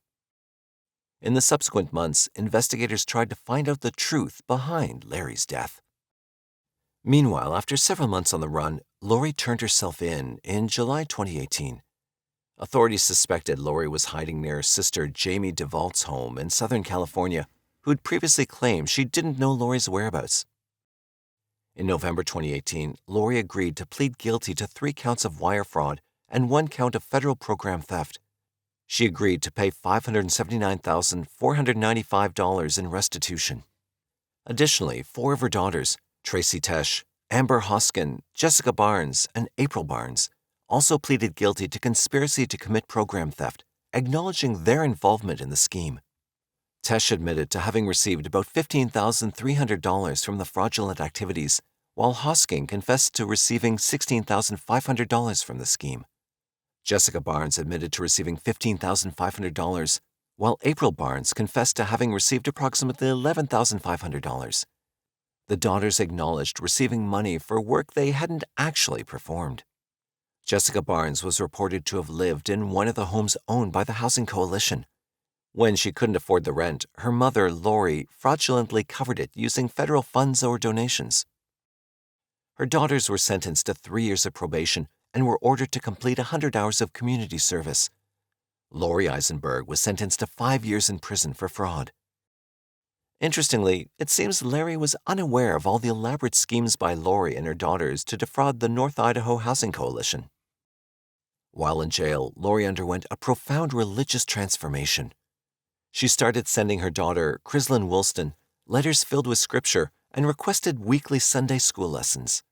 In the subsequent months, investigators tried to find out the truth behind Larry's death. Meanwhile, after several months on the run, Lori turned herself in July 2018. Authorities suspected Lori was hiding near her sister Jamie DeVault's home in Southern California, who had previously claimed she didn't know Lori's whereabouts. In November 2018, Lori agreed to plead guilty to 3 counts of wire fraud and 1 count of federal program theft. She agreed to pay $579,495 in restitution. Additionally, 4 of her daughters, Tracy Tesh, Amber Hoskin, Jessica Barnes, and April Barnes, also pleaded guilty to conspiracy to commit program theft, acknowledging their involvement in the scheme. Tesh admitted to having received about $15,300 from the fraudulent activities, while Hosking confessed to receiving $16,500 from the scheme. Jessica Barnes admitted to receiving $15,500, while April Barnes confessed to having received approximately $11,500. The daughters acknowledged receiving money for work they hadn't actually performed. Jessica Barnes was reported to have lived in one of the homes owned by the Housing Coalition. When she couldn't afford the rent, her mother, Lori, fraudulently covered it using federal funds or donations. Her daughters were sentenced to 3 years of probation and were ordered to complete 100 hours of community service. Lori Isenberg was sentenced to 5 years in prison for fraud. Interestingly, it seems Larry was unaware of all the elaborate schemes by Lori and her daughters to defraud the North Idaho Housing Coalition. While in jail, Lori underwent a profound religious transformation. She started sending her daughter, Chrislyn Woolston, letters filled with scripture and requested weekly Sunday school lessons.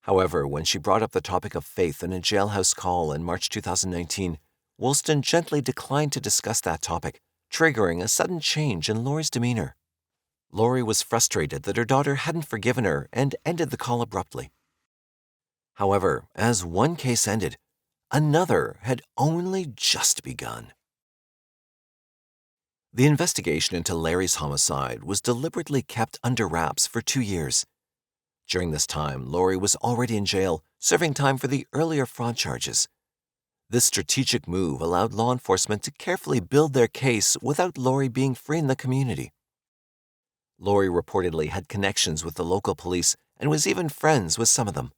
However, when she brought up the topic of faith in a jailhouse call in March 2019, Woolston gently declined to discuss that topic, triggering a sudden change in Lori's demeanor. Lori was frustrated that her daughter hadn't forgiven her and ended the call abruptly. However, as one case ended, another had only just begun. The investigation into Larry's homicide was deliberately kept under wraps for 2 years. During this time, Lori was already in jail, serving time for the earlier fraud charges. This strategic move allowed law enforcement to carefully build their case without Lori being free in the community. Lori reportedly had connections with the local police and was even friends with some of them.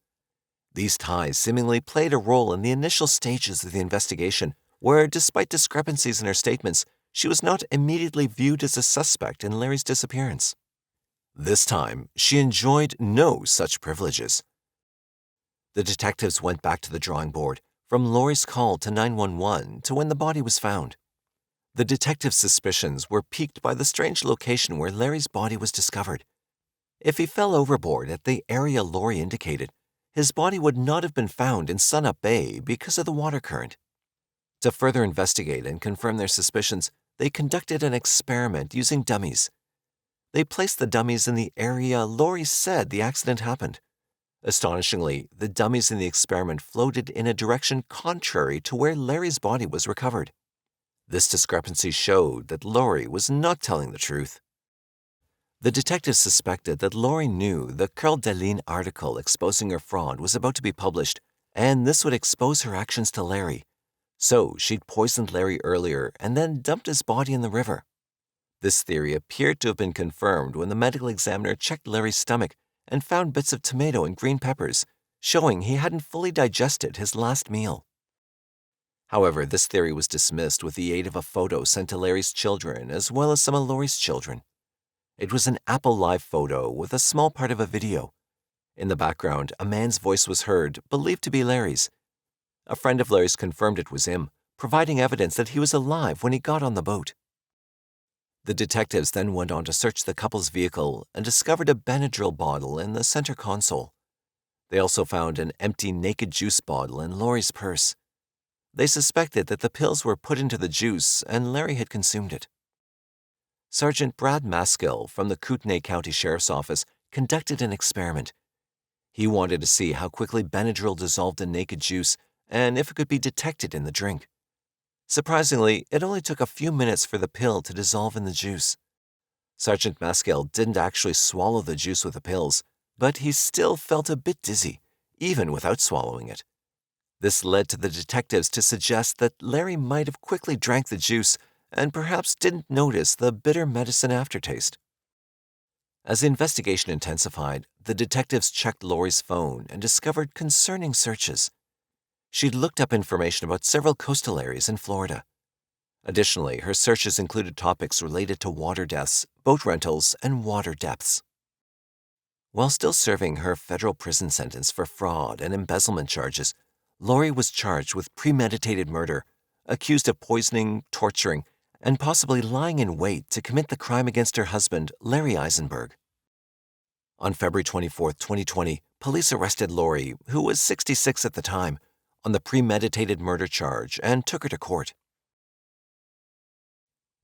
These ties seemingly played a role in the initial stages of the investigation, where, despite discrepancies in her statements, she was not immediately viewed as a suspect in Larry's disappearance. This time, she enjoyed no such privileges. The detectives went back to the drawing board, from Lori's call to 911 to when the body was found. The detectives' suspicions were piqued by the strange location where Larry's body was discovered. If he fell overboard at the area Lori indicated, his body would not have been found in Sunup Bay because of the water current. To further investigate and confirm their suspicions, they conducted an experiment using dummies. They placed the dummies in the area Lori said the accident happened. Astonishingly, the dummies in the experiment floated in a direction contrary to where Larry's body was recovered. This discrepancy showed that Lori was not telling the truth. The detectives suspected that Lori knew the Curl Deline article exposing her fraud was about to be published, and this would expose her actions to Larry. So she'd poisoned Larry earlier and then dumped his body in the river. This theory appeared to have been confirmed when the medical examiner checked Larry's stomach and found bits of tomato and green peppers, showing he hadn't fully digested his last meal. However, this theory was dismissed with the aid of a photo sent to Larry's children as well as some of Lori's children. It was an Apple Live photo with a small part of a video. In the background, a man's voice was heard, believed to be Larry's. A friend of Larry's confirmed it was him, providing evidence that he was alive when he got on the boat. The detectives then went on to search the couple's vehicle and discovered a Benadryl bottle in the center console. They also found an empty naked juice bottle in Laurie's purse. They suspected that the pills were put into the juice and Larry had consumed it. Sergeant Brad Maskill from the Kootenay County Sheriff's Office conducted an experiment. He wanted to see how quickly Benadryl dissolved in naked juice and if it could be detected in the drink. Surprisingly, it only took a few minutes for the pill to dissolve in the juice. Sergeant Maskill didn't actually swallow the juice with the pills, but he still felt a bit dizzy, even without swallowing it. This led to the detectives to suggest that Larry might have quickly drank the juice and perhaps didn't notice the bitter medicine aftertaste. As the investigation intensified, the detectives checked Laurie's phone and discovered concerning searches. She'd looked up information about several coastal areas in Florida. Additionally, her searches included topics related to water deaths, boat rentals, and water depths. While still serving her federal prison sentence for fraud and embezzlement charges, Laurie was charged with premeditated murder, accused of poisoning, torturing, and possibly lying in wait to commit the crime against her husband, Larry Isenberg. On February 24, 2020, police arrested Laurie, who was 66 at the time, on the premeditated murder charge and took her to court.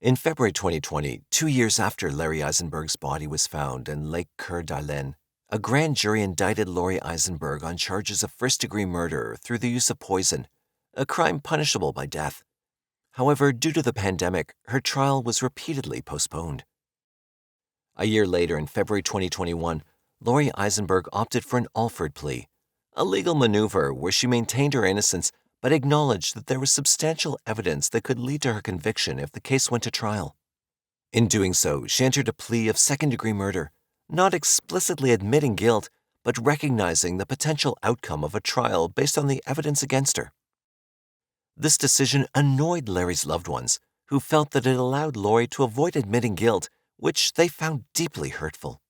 In February 2020, 2 years after Larry Isenberg's body was found in Lake Coeur d'Alene, a grand jury indicted Laurie Isenberg on charges of first-degree murder through the use of poison, a crime punishable by death. However, due to the pandemic, her trial was repeatedly postponed. A year later, in February 2021, Laurie Isenberg opted for an Alford plea, a legal maneuver where she maintained her innocence but acknowledged that there was substantial evidence that could lead to her conviction if the case went to trial. In doing so, she entered a plea of second-degree murder, not explicitly admitting guilt, but recognizing the potential outcome of a trial based on the evidence against her. This decision annoyed Larry's loved ones, who felt that it allowed Laurie to avoid admitting guilt, which they found deeply hurtful.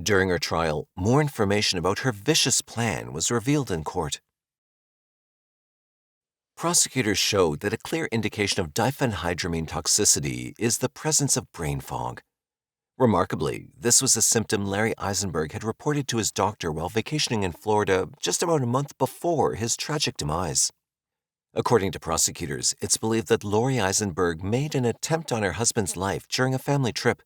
During her trial, more information about her vicious plan was revealed in court. Prosecutors showed that a clear indication of diphenhydramine toxicity is the presence of brain fog. Remarkably, this was a symptom Larry Isenberg had reported to his doctor while vacationing in Florida just about a month before his tragic demise. According to prosecutors, it's believed that Laurie Isenberg made an attempt on her husband's life during a family trip.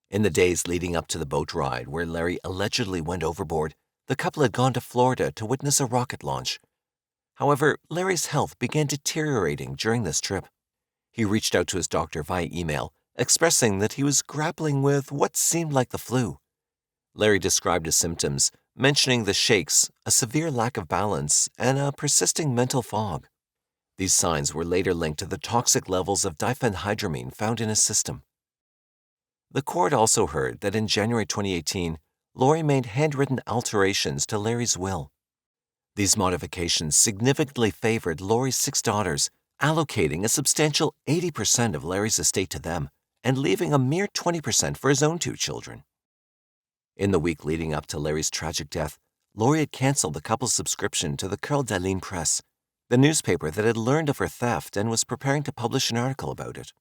In the days leading up to the boat ride where Larry allegedly went overboard, the couple had gone to Florida to witness a rocket launch. However, Larry's health began deteriorating during this trip. He reached out to his doctor via email, expressing that he was grappling with what seemed like the flu. Larry described his symptoms, mentioning the shakes, a severe lack of balance, and a persisting mental fog. These signs were later linked to the toxic levels of diphenhydramine found in his system. The court also heard that in January 2018, Laurie made handwritten alterations to Larry's will. These modifications significantly favored Laurie's 6 daughters, allocating a substantial 80% of Larry's estate to them and leaving a mere 20% for his own 2 children. In the week leading up to Larry's tragic death, Laurie had canceled the couple's subscription to the Coeur d'Alene Press, the newspaper that had learned of her theft and was preparing to publish an article about it.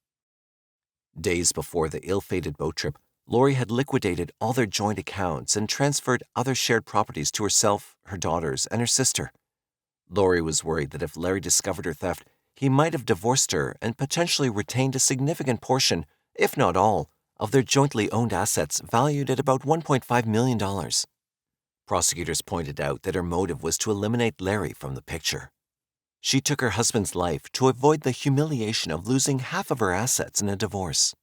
Days before the ill-fated boat trip, Laurie had liquidated all their joint accounts and transferred other shared properties to herself, her daughters, and her sister. Laurie was worried that if Larry discovered her theft, he might have divorced her and potentially retained a significant portion, if not all, of their jointly owned assets valued at about $1.5 million. Prosecutors pointed out that her motive was to eliminate Larry from the picture. She took her husband's life to avoid the humiliation of losing half of her assets in a divorce.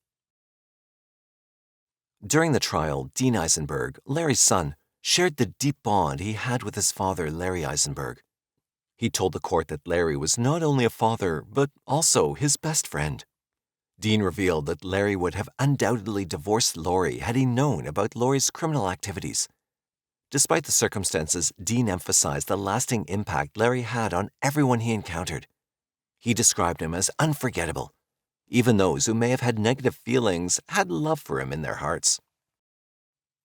During the trial, Dean Isenberg, Larry's son, shared the deep bond he had with his father, Larry Isenberg. He told the court that Larry was not only a father, but also his best friend. Dean revealed that Larry would have undoubtedly divorced Laurie had he known about Laurie's criminal activities. Despite the circumstances, Dean emphasized the lasting impact Larry had on everyone he encountered. He described him as unforgettable. Even those who may have had negative feelings had love for him in their hearts.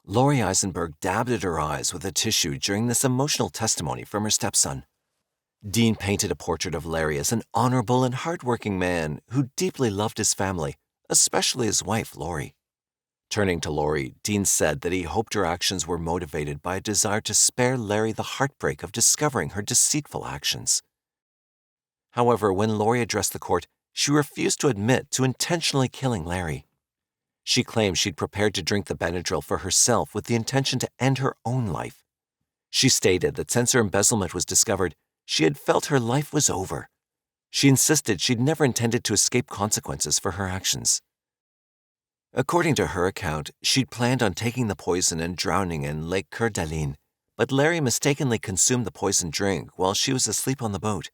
Lori Isenberg dabbed at her eyes with a tissue during this emotional testimony from her stepson. Dean painted a portrait of Larry as an honorable and hardworking man who deeply loved his family, especially his wife, Lori. Turning to Lori, Dean said that he hoped her actions were motivated by a desire to spare Larry the heartbreak of discovering her deceitful actions. However, when Lori addressed the court, she refused to admit to intentionally killing Larry. She claimed she'd prepared to drink the Benadryl for herself with the intention to end her own life. She stated that since her embezzlement was discovered, she had felt her life was over. She insisted she'd never intended to escape consequences for her actions. According to her account, she'd planned on taking the poison and drowning in Lake Coeur d'Alene, but Larry mistakenly consumed the poisoned drink while she was asleep on the boat.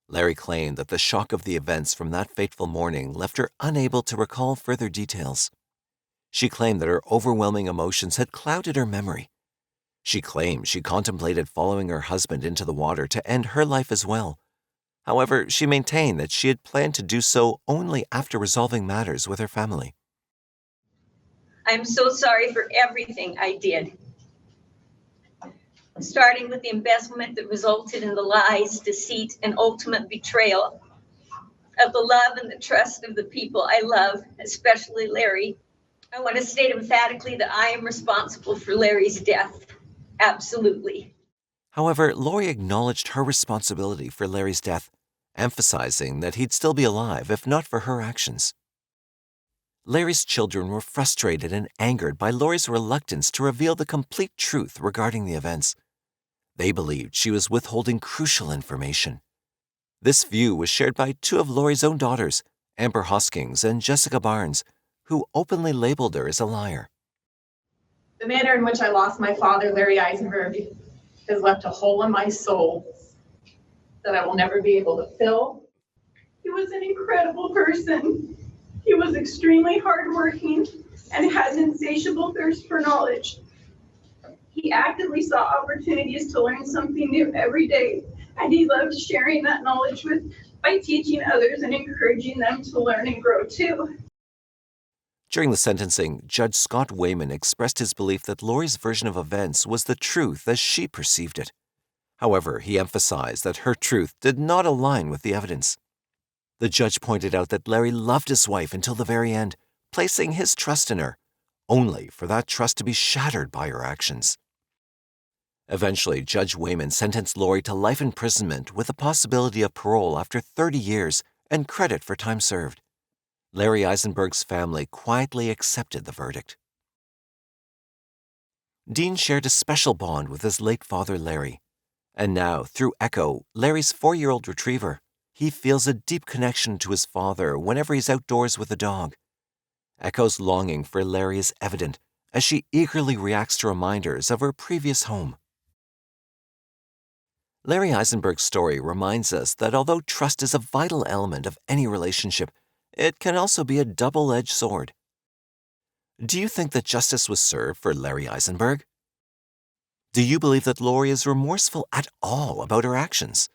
Larry claimed that the shock of the events from that fateful morning left her unable to recall further details. She claimed that her overwhelming emotions had clouded her memory. She claimed she contemplated following her husband into the water to end her life as well. However, she maintained that she had planned to do so only after resolving matters with her family. I'm so sorry for everything I did. Starting with the embezzlement that resulted in the lies, deceit, and ultimate betrayal of the love and the trust of the people I love, especially Larry. I want to state emphatically that I am responsible for Larry's death. Absolutely. However, Lori acknowledged her responsibility for Larry's death, emphasizing that he'd still be alive if not for her actions. Larry's children were frustrated and angered by Lori's reluctance to reveal the complete truth regarding the events. They believed she was withholding crucial information. This view was shared by two of Lori's own daughters, Amber Hoskins and Jessica Barnes, who openly labeled her as a liar. The manner in which I lost my father, Larry Isenberg, has left a hole in my soul that I will never be able to fill. He was an incredible person. He was extremely hardworking and had an insatiable thirst for knowledge. He actively sought opportunities to learn something new every day, and he loved sharing that knowledge by teaching others and encouraging them to learn and grow too. During the sentencing, Judge Scott Wayman expressed his belief that Lori's version of events was the truth as she perceived it. However, he emphasized that her truth did not align with the evidence. The judge pointed out that Larry loved his wife until the very end, placing his trust in her, only for that trust to be shattered by her actions. Eventually, Judge Wayman sentenced Lori to life imprisonment with the possibility of parole after 30 years and credit for time served. Larry Isenberg's family quietly accepted the verdict. Dean shared a special bond with his late father, Larry. And now, through Echo, Larry's 4-year-old retriever, he feels a deep connection to his father whenever he's outdoors with the dog. Echo's longing for Larry is evident as she eagerly reacts to reminders of her previous home. Larry Isenberg's story reminds us that although trust is a vital element of any relationship, it can also be a double-edged sword. Do you think that justice was served for Larry Isenberg? Do you believe that Lori is remorseful at all about her actions?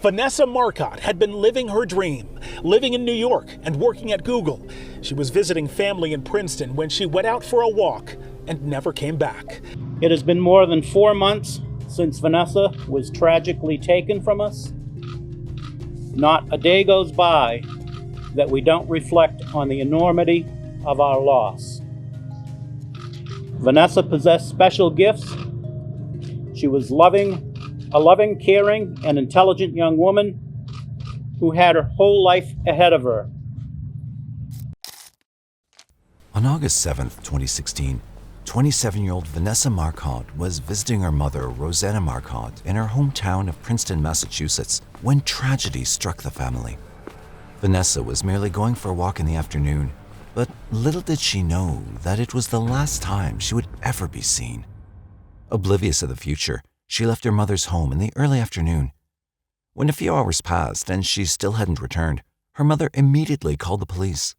Vanessa Marcotte had been living her dream, living in New York and working at Google. She was visiting family in Princeton when she went out for a walk and never came back. It has been more than 4 months since Vanessa was tragically taken from us. Not a day goes by that we don't reflect on the enormity of our loss. Vanessa possessed special gifts. She was a loving, caring, and intelligent young woman who had her whole life ahead of her. On August 7, 2016, 27-year-old Vanessa Marcotte was visiting her mother, Rosanna Marcotte, in her hometown of Princeton, Massachusetts, when tragedy struck the family. Vanessa was merely going for a walk in the afternoon, but little did she know that it was the last time she would ever be seen. Oblivious of the future, she left her mother's home in the early afternoon. When a few hours passed and she still hadn't returned, her mother immediately called the police.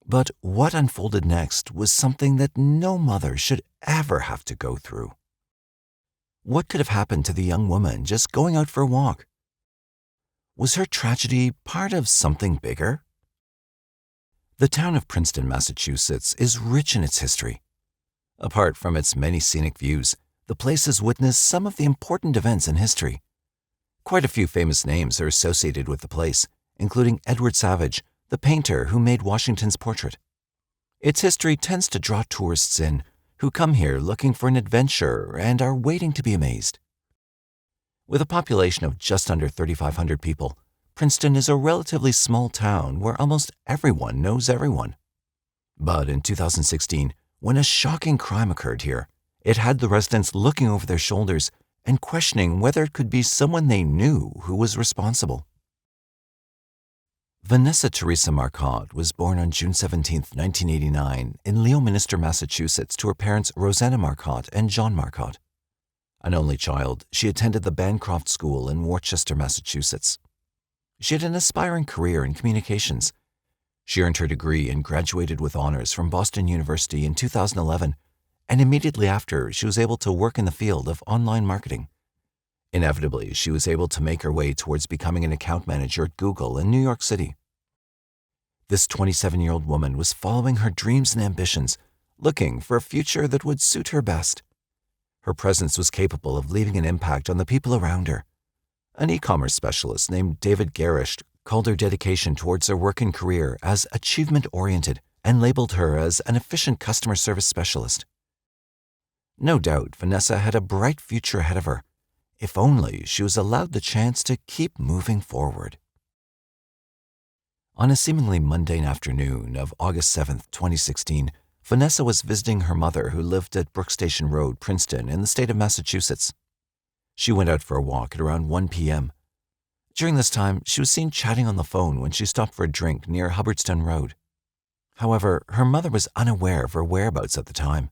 But what unfolded next was something that no mother should ever have to go through. What could have happened to the young woman just going out for a walk? Was her tragedy part of something bigger? The town of Princeton, Massachusetts is rich in its history. Apart from its many scenic views, the place has witnessed some of the important events in history. Quite a few famous names are associated with the place, including Edward Savage, the painter who made Washington's portrait. Its history tends to draw tourists in, who come here looking for an adventure and are waiting to be amazed. With a population of just under 3,500 people, Princeton is a relatively small town where almost everyone knows everyone. But in 2016, when a shocking crime occurred here, it had the residents looking over their shoulders and questioning whether it could be someone they knew who was responsible. Vanessa Teressa Marcotte was born on June 17, 1989, in Leominster, Massachusetts, to her parents Rosanna Marcotte and John Marcotte. An only child, she attended the Bancroft School in Worcester, Massachusetts. She had an aspiring career in communications. She earned her degree and graduated with honors from Boston University in 2011, and immediately after, she was able to work in the field of online marketing. Inevitably, she was able to make her way towards becoming an account manager at Google in New York City. This 27-year-old woman was following her dreams and ambitions, looking for a future that would suit her best. Her presence was capable of leaving an impact on the people around her. An e-commerce specialist named David Garish called her dedication towards her work and career as achievement-oriented and labeled her as an efficient customer service specialist. No doubt, Vanessa had a bright future ahead of her, if only she was allowed the chance to keep moving forward. On a seemingly mundane afternoon of August 7, 2016, Vanessa was visiting her mother who lived at Brook Station Road, Princeton, in the state of Massachusetts. She went out for a walk at around 1 p.m. During this time, she was seen chatting on the phone when she stopped for a drink near Hubbardston Road. However, her mother was unaware of her whereabouts at the time.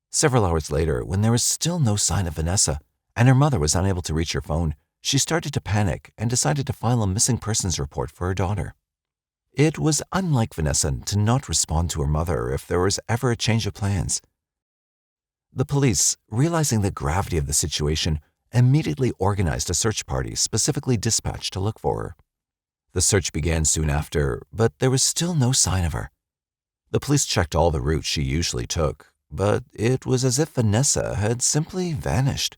Several hours later, when there was still no sign of Vanessa, and her mother was unable to reach her phone, she started to panic and decided to file a missing persons report for her daughter. It was unlike Vanessa to not respond to her mother if there was ever a change of plans. The police, realizing the gravity of the situation, immediately organized a search party specifically dispatched to look for her. The search began soon after, but there was still no sign of her. The police checked all the routes she usually took, but it was as if Vanessa had simply vanished.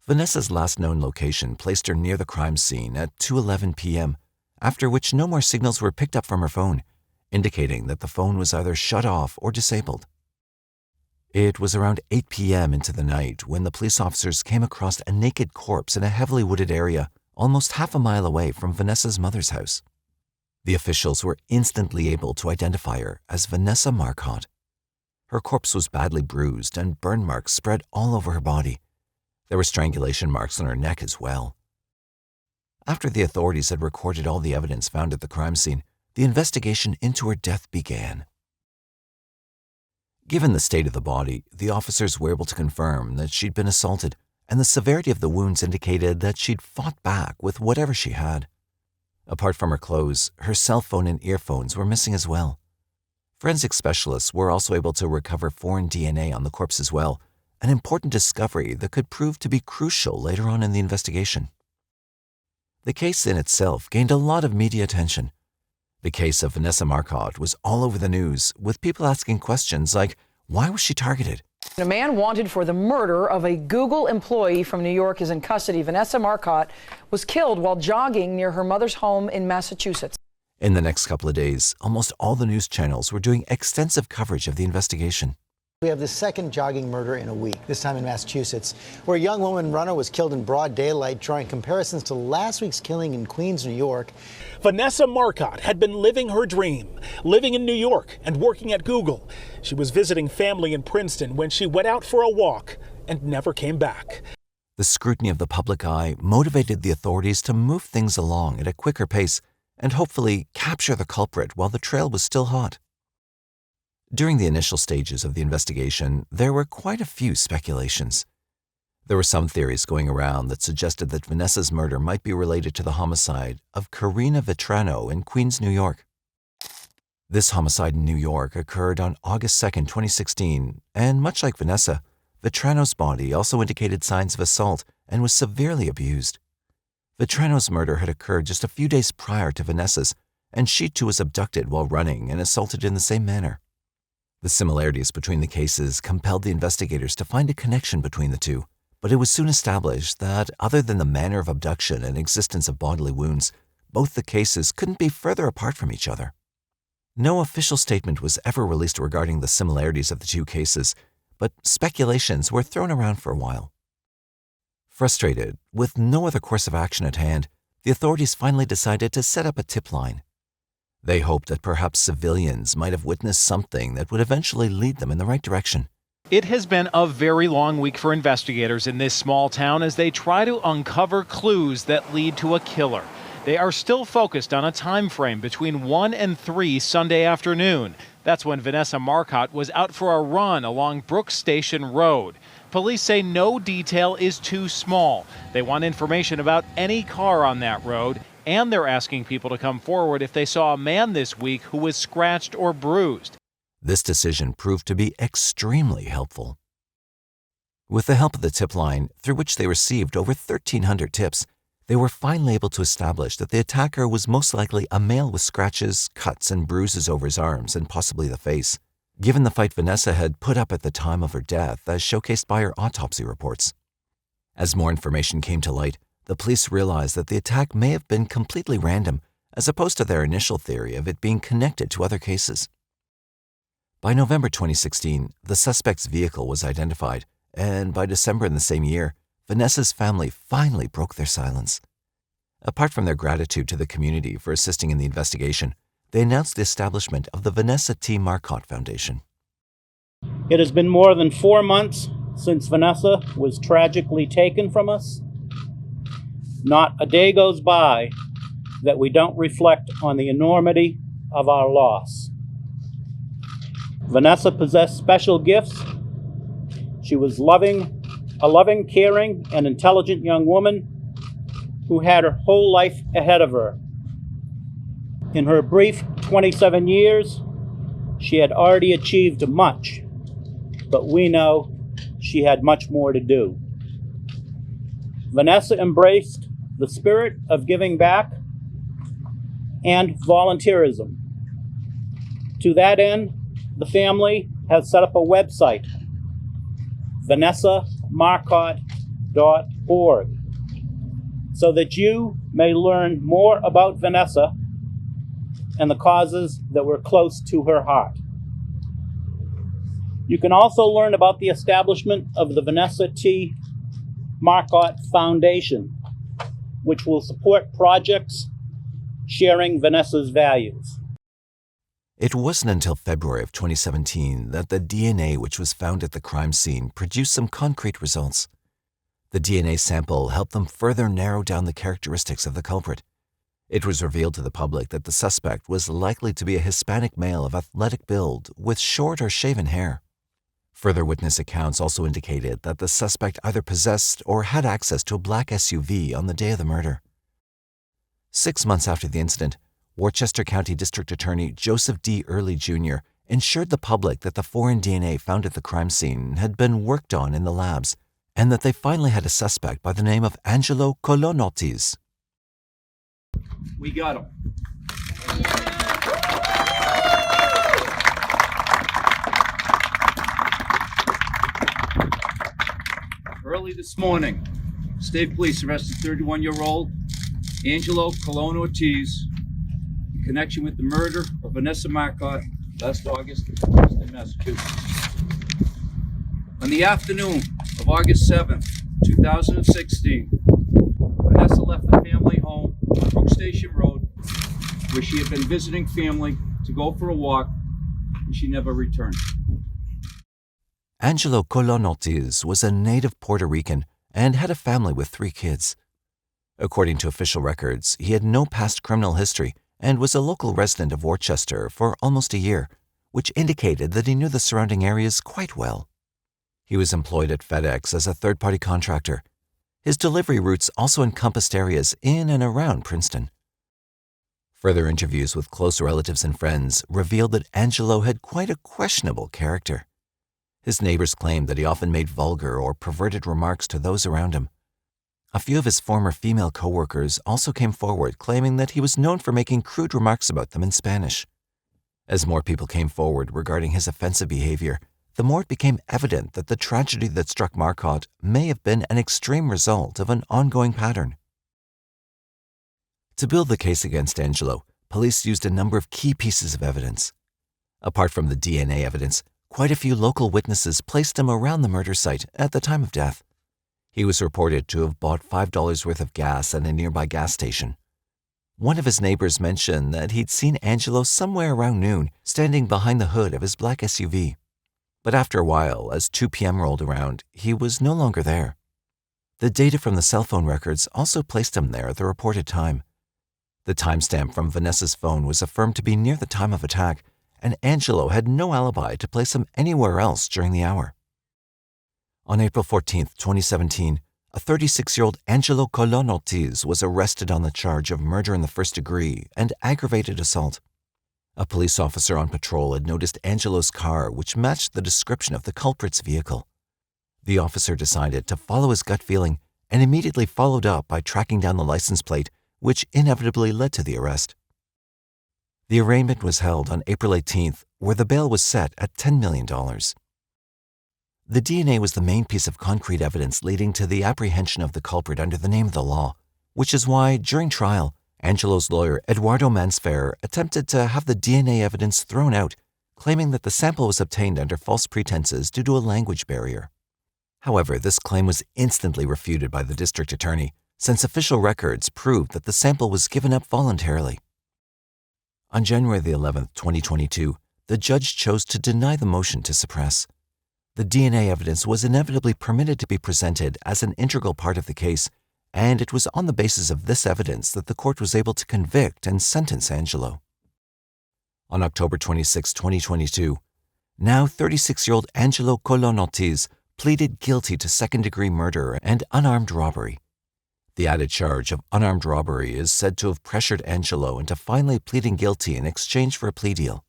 Vanessa's last known location placed her near the crime scene at 2:11 p.m., after which no more signals were picked up from her phone, indicating that the phone was either shut off or disabled. It was around 8 p.m. into the night when the police officers came across a naked corpse in a heavily wooded area almost half a mile away from Vanessa's mother's house. The officials were instantly able to identify her as Vanessa Marcotte. Her corpse was badly bruised and burn marks spread all over her body. There were strangulation marks on her neck as well. After the authorities had recorded all the evidence found at the crime scene, the investigation into her death began. Given the state of the body, the officers were able to confirm that she'd been assaulted, and the severity of the wounds indicated that she'd fought back with whatever she had. Apart from her clothes, her cell phone and earphones were missing as well. Forensic specialists were also able to recover foreign DNA on the corpse as well, an important discovery that could prove to be crucial later on in the investigation. The case in itself gained a lot of media attention. The case of Vanessa Marcotte was all over the news, with people asking questions like, why was she targeted? A man wanted for the murder of a Google employee from New York is in custody. Vanessa Marcotte was killed while jogging near her mother's home in Massachusetts. In the next couple of days, almost all the news channels were doing extensive coverage of the investigation. We have the second jogging murder in a week, this time in Massachusetts, where a young woman runner was killed in broad daylight, drawing comparisons to last week's killing in Queens, New York. Vanessa Marcotte had been living her dream, living in New York and working at Google. She was visiting family in Princeton when she went out for a walk and never came back. The scrutiny of the public eye motivated the authorities to move things along at a quicker pace and hopefully capture the culprit while the trail was still hot. During the initial stages of the investigation, there were quite a few speculations. There were some theories going around that suggested that Vanessa's murder might be related to the homicide of Karina Vetrano in Queens, New York. This homicide in New York occurred on August 2, 2016, and much like Vanessa, Vetrano's body also indicated signs of assault and was severely abused. Vetrano's murder had occurred just a few days prior to Vanessa's, and she too was abducted while running and assaulted in the same manner. The similarities between the cases compelled the investigators to find a connection between the two, but it was soon established that, other than the manner of abduction and existence of bodily wounds, both the cases couldn't be further apart from each other. No official statement was ever released regarding the similarities of the two cases, but speculations were thrown around for a while. Frustrated, with no other course of action at hand, the authorities finally decided to set up a tip line. They hoped that perhaps civilians might have witnessed something that would eventually lead them in the right direction. It has been a very long week for investigators in this small town as they try to uncover clues that lead to a killer. They are still focused on a time frame between 1 and 3 Sunday afternoon. That's when Vanessa Marcotte was out for a run along Brooks Station Road. Police say no detail is too small. They want information about any car on that road, and they're asking people to come forward if they saw a man this week who was scratched or bruised. This decision proved to be extremely helpful. With the help of the tip line, through which they received over 1,300 tips, they were finally able to establish that the attacker was most likely a male with scratches, cuts, and bruises over his arms and possibly the face, given the fight Vanessa had put up at the time of her death, as showcased by her autopsy reports. As more information came to light, the police realized that the attack may have been completely random, as opposed to their initial theory of it being connected to other cases. By November 2016, the suspect's vehicle was identified, and by December in the same year, Vanessa's family finally broke their silence. Apart from their gratitude to the community for assisting in the investigation, they announced the establishment of the Vanessa T. Marcotte Foundation. It has been more than 4 months since Vanessa was tragically taken from us. Not a day goes by that we don't reflect on the enormity of our loss. Vanessa possessed special gifts. She was a loving, caring, and intelligent young woman who had her whole life ahead of her. In her brief 27 years, she had already achieved much, but we know she had much more to do. Vanessa embraced the spirit of giving back and volunteerism. To that end, the family has set up a website, vanessamarcotte.org, so that you may learn more about Vanessa and the causes that were close to her heart. You can also learn about the establishment of the Vanessa T. Marcotte Foundation, which will support projects sharing Vanessa's values. It wasn't until February of 2017 that the DNA which was found at the crime scene produced some concrete results. The DNA sample helped them further narrow down the characteristics of the culprit. It was revealed to the public that the suspect was likely to be a Hispanic male of athletic build with short or shaven hair. Further witness accounts also indicated that the suspect either possessed or had access to a black SUV on the day of the murder. 6 months after the incident, Worcester County District Attorney Joseph D. Early Jr. ensured the public that the foreign DNA found at the crime scene had been worked on in the labs and that they finally had a suspect by the name of Angelo Colonottis. We got him. Early this morning, State Police arrested 31-year-old Angelo Colonottis in connection with the murder of Vanessa Marcotte last August in Boston, Massachusetts. On the afternoon of August 7th, 2016, Vanessa left the family home on Brook Station Road, where she had been visiting family, to go for a walk, and she never returned. Angelo Colonottis was a native Puerto Rican and had a family with 3 kids. According to official records, he had no past criminal history and was a local resident of Worcester for almost a year, which indicated that he knew the surrounding areas quite well. He was employed at FedEx as a third-party contractor. His delivery routes also encompassed areas in and around Princeton. Further interviews with close relatives and friends revealed that Angelo had quite a questionable character. His neighbors claimed that he often made vulgar or perverted remarks to those around him. A few of his former female co-workers also came forward claiming that he was known for making crude remarks about them in Spanish. As more people came forward regarding his offensive behavior, the more it became evident that the tragedy that struck Marcotte may have been an extreme result of an ongoing pattern. To build the case against Angelo, police used a number of key pieces of evidence. Apart from the DNA evidence, quite a few local witnesses placed him around the murder site at the time of death. He was reported to have bought $5 worth of gas at a nearby gas station. One of his neighbors mentioned that he'd seen Angelo somewhere around noon standing behind the hood of his black SUV. But after a while, as 2 p.m. rolled around, he was no longer there. The data from the cell phone records also placed him there at the reported time. The timestamp from Vanessa's phone was affirmed to be near the time of attack, and Angelo had no alibi to place him anywhere else during the hour. On April 14, 2017, a 36-year-old Angelo Ortiz was arrested on the charge of murder in the first degree and aggravated assault. A police officer on patrol had noticed Angelo's car, which matched the description of the culprit's vehicle. The officer decided to follow his gut feeling and immediately followed up by tracking down the license plate, which inevitably led to the arrest. The arraignment was held on April 18th, where the bail was set at $10 million. The DNA was the main piece of concrete evidence leading to the apprehension of the culprit under the name of the law, which is why, during trial, Angelo's lawyer, Eduardo Mansferrer, attempted to have the DNA evidence thrown out, claiming that the sample was obtained under false pretenses due to a language barrier. However, this claim was instantly refuted by the district attorney, since official records proved that the sample was given up voluntarily. On January 11, 2022, the judge chose to deny the motion to suppress. The DNA evidence was inevitably permitted to be presented as an integral part of the case, and it was on the basis of this evidence that the court was able to convict and sentence Angelo. On October 26, 2022, now 36-year-old Angelo Ortiz pleaded guilty to second-degree murder and unarmed robbery. The added charge of unarmed robbery is said to have pressured Angelo into finally pleading guilty in exchange for a plea deal.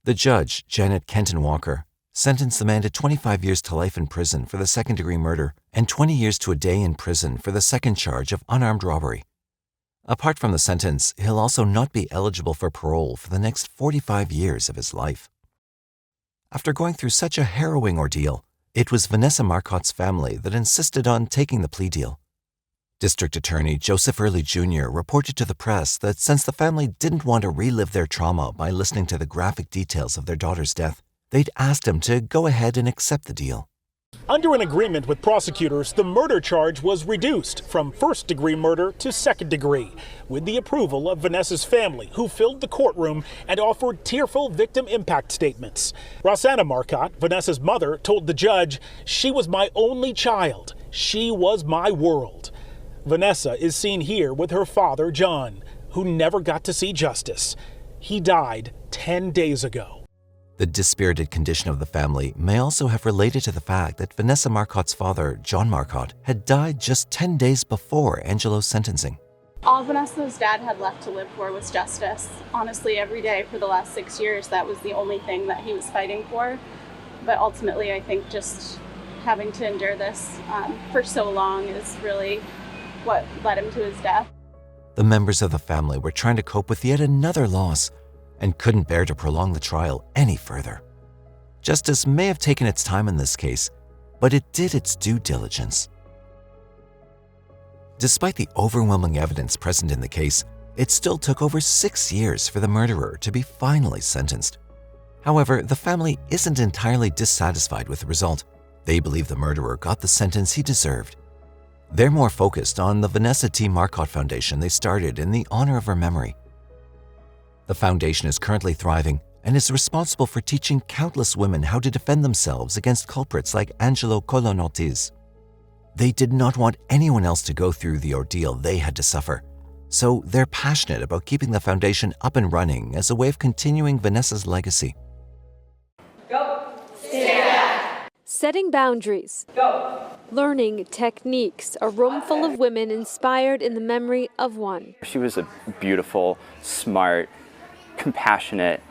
The judge, Janet Kenton Walker, sentenced the man to 25 years to life in prison for the second-degree murder and 20 years to a day in prison for the second charge of unarmed robbery. Apart from the sentence, he'll also not be eligible for parole for the next 45 years of his life. After going through such a harrowing ordeal, it was Vanessa Marcotte's family that insisted on taking the plea deal. District Attorney Joseph Early Jr. reported to the press that since the family didn't want to relive their trauma by listening to the graphic details of their daughter's death, they'd asked him to go ahead and accept the deal. Under an agreement with prosecutors, the murder charge was reduced from first-degree murder to second-degree, with the approval of Vanessa's family, who filled the courtroom and offered tearful victim impact statements. Rosanna Marcotte, Vanessa's mother, told the judge, "She was my only child. She was my world." Vanessa is seen here with her father, John, who never got to see justice. He died 10 days ago. The dispirited condition of the family may also have related to the fact that Vanessa Marcotte's father, John Marcotte, had died just 10 days before Angelo's sentencing. All Vanessa's dad had left to live for was justice. Honestly, every day for the last 6 years, that was the only thing that he was fighting for. But ultimately, I think just having to endure this for so long is really what led him to his death. The members of the family were trying to cope with yet another loss and couldn't bear to prolong the trial any further. Justice may have taken its time in this case, but it did its due diligence. Despite the overwhelming evidence present in the case, it still took over 6 years for the murderer to be finally sentenced. However, the family isn't entirely dissatisfied with the result. They believe the murderer got the sentence he deserved. They're more focused on the Vanessa T. Marcotte Foundation they started in the honor of her memory. The foundation is currently thriving and is responsible for teaching countless women how to defend themselves against culprits like Angelo Ortiz. They did not want anyone else to go through the ordeal they had to suffer, so they're passionate about keeping the foundation up and running as a way of continuing Vanessa's legacy. Go. Stay back. Setting boundaries. Go. Learning techniques. A room full of women inspired in the memory of one. She was a beautiful, smart, compassionate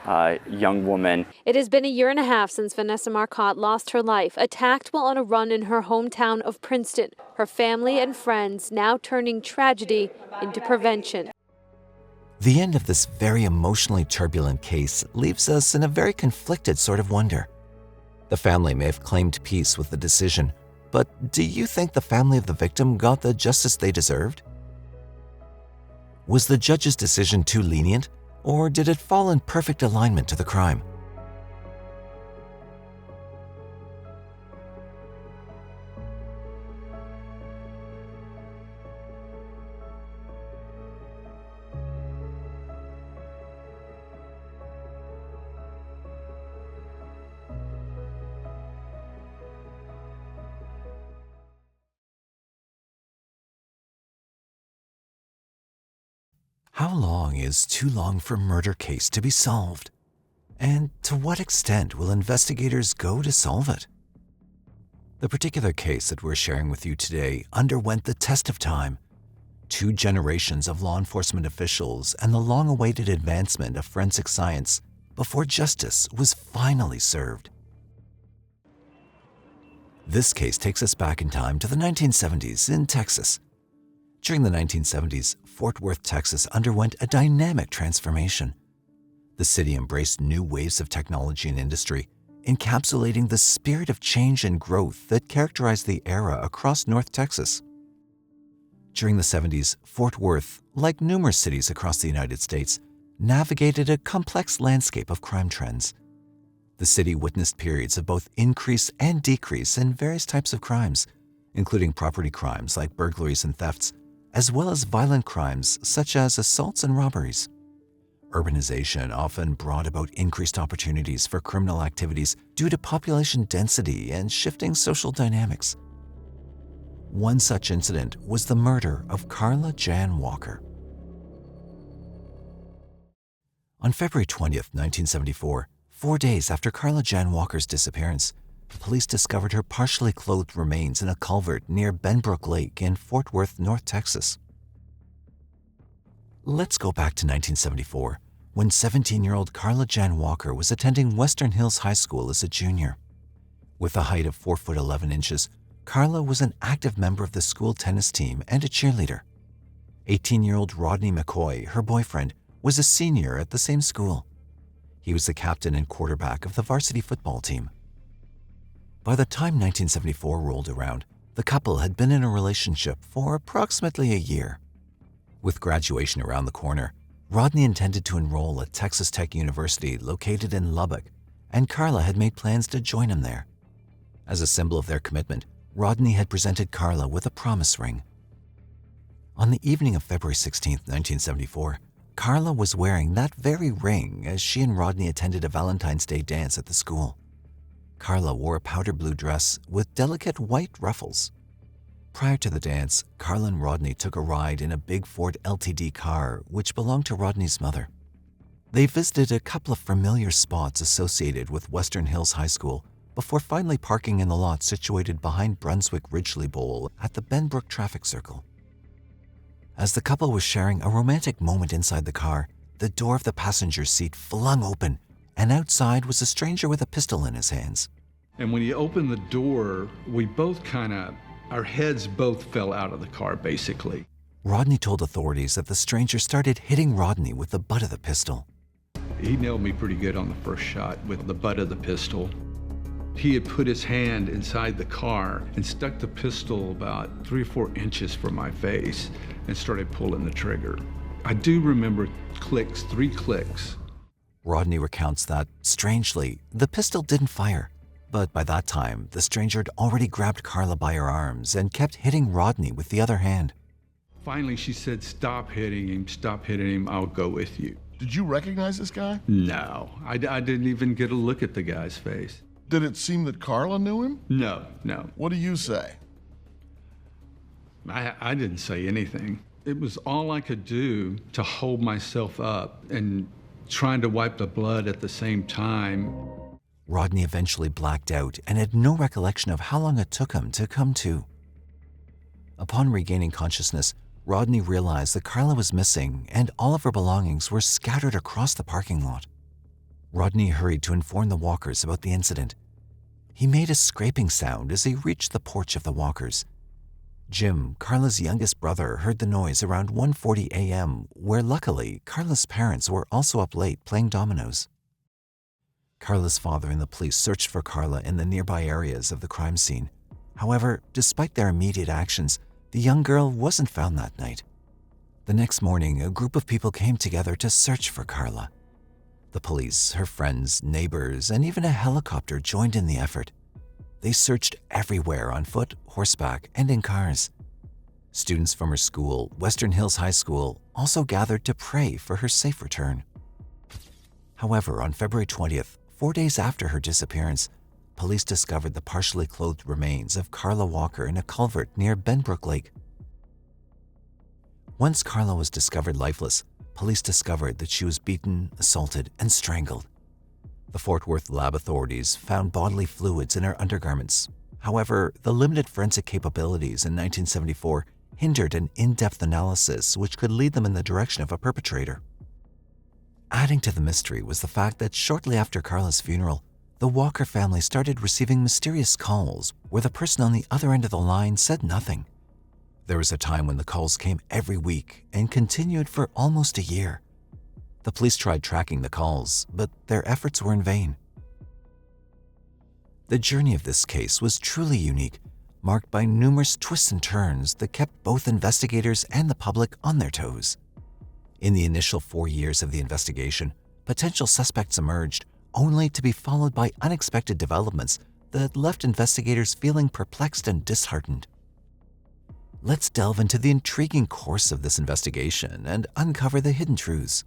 young woman. It has been a year and a half since Vanessa Marcotte lost her life, attacked while on a run in her hometown of Princeton. Her family and friends now turning tragedy into prevention. The end of this very emotionally turbulent case leaves us in a very conflicted sort of wonder. The family may have claimed peace with the decision, but do you think the family of the victim got the justice they deserved? Was the judge's decision too lenient, or did it fall in perfect alignment to the crime? How long is too long for a murder case to be solved? And to what extent will investigators go to solve it? The particular case that we're sharing with you today underwent the test of time. 2 generations of law enforcement officials and the long-awaited advancement of forensic science before justice was finally served. This case takes us back in time to the 1970s in Texas. During the 1970s, Fort Worth, Texas underwent a dynamic transformation. The city embraced new waves of technology and industry, encapsulating the spirit of change and growth that characterized the era across North Texas. During the 70s, Fort Worth, like numerous cities across the United States, navigated a complex landscape of crime trends. The city witnessed periods of both increase and decrease in various types of crimes, including property crimes like burglaries and thefts, as well as violent crimes such as assaults and robberies. Urbanization often brought about increased opportunities for criminal activities due to population density and shifting social dynamics. One such incident was the murder of Carla Jan Walker. On February 20th, 1974, 4 days after Carla Jan Walker's disappearance, police discovered her partially clothed remains in a culvert near Benbrook Lake in Fort Worth, North Texas. Let's go back to 1974, when 17-year-old Carla Jan Walker was attending Western Hills High School as a junior. With a height of 4'11", Carla was an active member of the school tennis team and a cheerleader. 18-year-old Rodney McCoy, her boyfriend, was a senior at the same school. He was the captain and quarterback of the varsity football team. By the time 1974 rolled around, the couple had been in a relationship for approximately a year. With graduation around the corner, Rodney intended to enroll at Texas Tech University located in Lubbock, and Carla had made plans to join him there. As a symbol of their commitment, Rodney had presented Carla with a promise ring. On the evening of February 16, 1974, Carla was wearing that very ring as she and Rodney attended a Valentine's Day dance at the school. Carla wore a powder blue dress with delicate white ruffles. Prior to the dance, Carla and Rodney took a ride in a big Ford LTD car which belonged to Rodney's mother. They visited a couple of familiar spots associated with Western Hills High School before finally parking in the lot situated behind Brunswick Ridgely Bowl at the Benbrook traffic circle. As the couple was sharing a romantic moment inside the car, the door of the passenger seat flung open, and outside was a stranger with a pistol in his hands. And when he opened the door, we both our heads both fell out of the car, basically. Rodney told authorities that the stranger started hitting Rodney with the butt of the pistol. He nailed me pretty good on the first shot with the butt of the pistol. He had put his hand inside the car and stuck the pistol about 3 or 4 inches from my face and started pulling the trigger. I do remember clicks, 3 clicks. Rodney recounts that, strangely, the pistol didn't fire. But by that time, the stranger had already grabbed Carla by her arms and kept hitting Rodney with the other hand. Finally, she said, stop hitting him, I'll go with you. Did you recognize this guy? No, I didn't even get a look at the guy's face. Did it seem that Carla knew him? No. What do you say? I didn't say anything. It was all I could do to hold myself up and trying to wipe the blood at the same time. Rodney eventually blacked out and had no recollection of how long it took him to come to. Upon regaining consciousness, Rodney realized that Carla was missing and all of her belongings were scattered across the parking lot. Rodney hurried to inform the Walkers about the incident. He made a scraping sound as he reached the porch of the Walkers. Jim, Carla's youngest brother, heard the noise around 1:40 a.m., where luckily Carla's parents were also up late playing dominoes. Carla's father and the police searched for Carla in the nearby areas of the crime scene. However, despite their immediate actions, the young girl wasn't found that night. The next morning, a group of people came together to search for Carla. The police, her friends, neighbors, and even a helicopter joined in the effort. They searched everywhere on foot, horseback, and in cars. Students from her school, Western Hills High School, also gathered to pray for her safe return. However, on February 20th, 4 days after her disappearance, police discovered the partially clothed remains of Carla Walker in a culvert near Benbrook Lake. Once Carla was discovered lifeless, police discovered that she was beaten, assaulted, and strangled. The Fort Worth lab authorities found bodily fluids in her undergarments. However, the limited forensic capabilities in 1974 hindered an in-depth analysis which could lead them in the direction of a perpetrator. Adding to the mystery was the fact that shortly after Carla's funeral, the Walker family started receiving mysterious calls where the person on the other end of the line said nothing. There was a time when the calls came every week and continued for almost a year. The police tried tracking the calls, but their efforts were in vain. The journey of this case was truly unique, marked by numerous twists and turns that kept both investigators and the public on their toes. In the initial 4 years of the investigation, potential suspects emerged, only to be followed by unexpected developments that left investigators feeling perplexed and disheartened. Let's delve into the intriguing course of this investigation and uncover the hidden truths.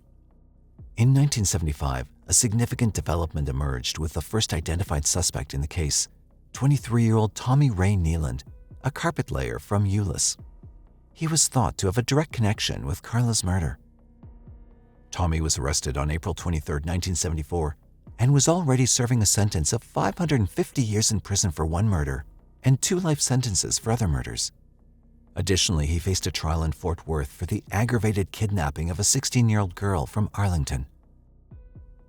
In 1975, a significant development emerged with the first identified suspect in the case, 23-year-old Tommy Ray Nealand, a carpet layer from Euless. He was thought to have a direct connection with Carla's murder. Tommy was arrested on April 23, 1974, and was already serving a sentence of 550 years in prison for one murder and 2 life sentences for other murders. Additionally, he faced a trial in Fort Worth for the aggravated kidnapping of a 16-year-old girl from Arlington.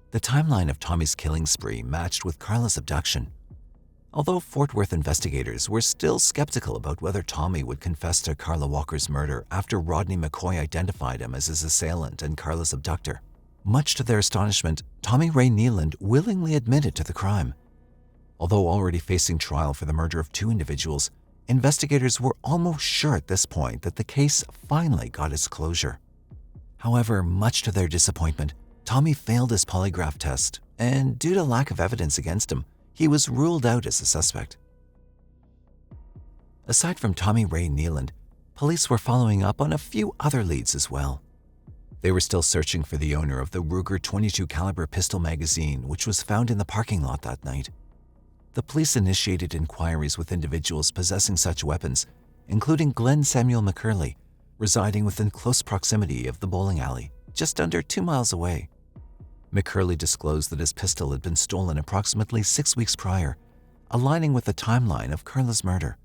The timeline of Tommy's killing spree matched with Carla's abduction. Although Fort Worth investigators were still skeptical about whether Tommy would confess to Carla Walker's murder after Rodney McCoy identified him as his assailant and Carla's abductor, much to their astonishment, Tommy Ray Nealand willingly admitted to the crime. Although already facing trial for the murder of 2 individuals, investigators were almost sure at this point that the case finally got its closure. However, much to their disappointment, Tommy failed his polygraph test, and due to lack of evidence against him, he was ruled out as a suspect. Aside from Tommy Ray Nealand, police were following up on a few other leads as well. They were still searching for the owner of the Ruger .22 caliber pistol magazine, which was found in the parking lot that night. The police initiated inquiries with individuals possessing such weapons, including Glenn Samuel McCurley, residing within close proximity of the bowling alley, just under 2 miles away. McCurley disclosed that his pistol had been stolen approximately 6 weeks prior, aligning with the timeline of Carla's murder.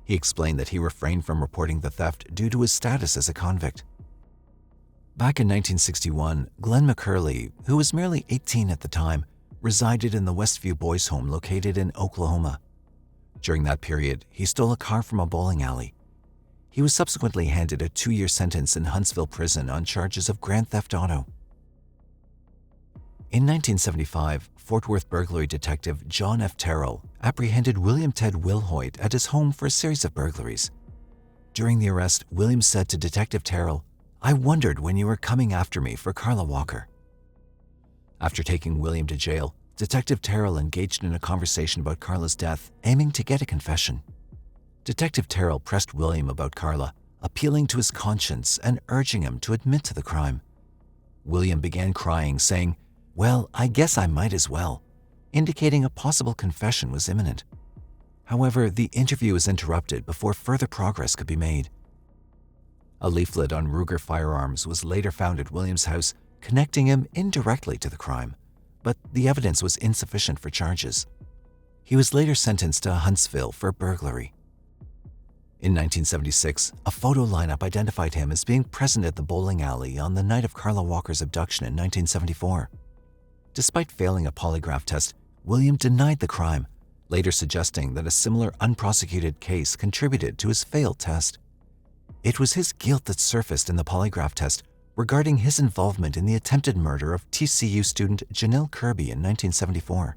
He explained that he refrained from reporting the theft due to his status as a convict. Back in 1961, Glenn McCurley, who was merely 18 at the time, resided in the Westview Boys' Home located in Oklahoma. During that period, he stole a car from a bowling alley. He was subsequently handed a 2-year sentence in Huntsville Prison on charges of grand theft auto. In 1975, Fort Worth burglary detective John F. Terrell apprehended William Ted Wilhoit at his home for a series of burglaries. During the arrest, William said to Detective Terrell, "I wondered when you were coming after me for Carla Walker." After taking William to jail, Detective Terrell engaged in a conversation about Carla's death, aiming to get a confession. Detective Terrell pressed William about Carla, appealing to his conscience and urging him to admit to the crime. William began crying, saying, "Well, I guess I might as well," indicating a possible confession was imminent. However, the interview was interrupted before further progress could be made. A leaflet on Ruger firearms was later found at William's house, connecting him indirectly to the crime, but the evidence was insufficient for charges. He was later sentenced to Huntsville for burglary. In 1976, a photo lineup identified him as being present at the bowling alley on the night of Carla Walker's abduction in 1974. Despite failing a polygraph test, William denied the crime, later suggesting that a similar unprosecuted case contributed to his failed test. It was his guilt that surfaced in the polygraph test regarding his involvement in the attempted murder of TCU student Janelle Kirby in 1974.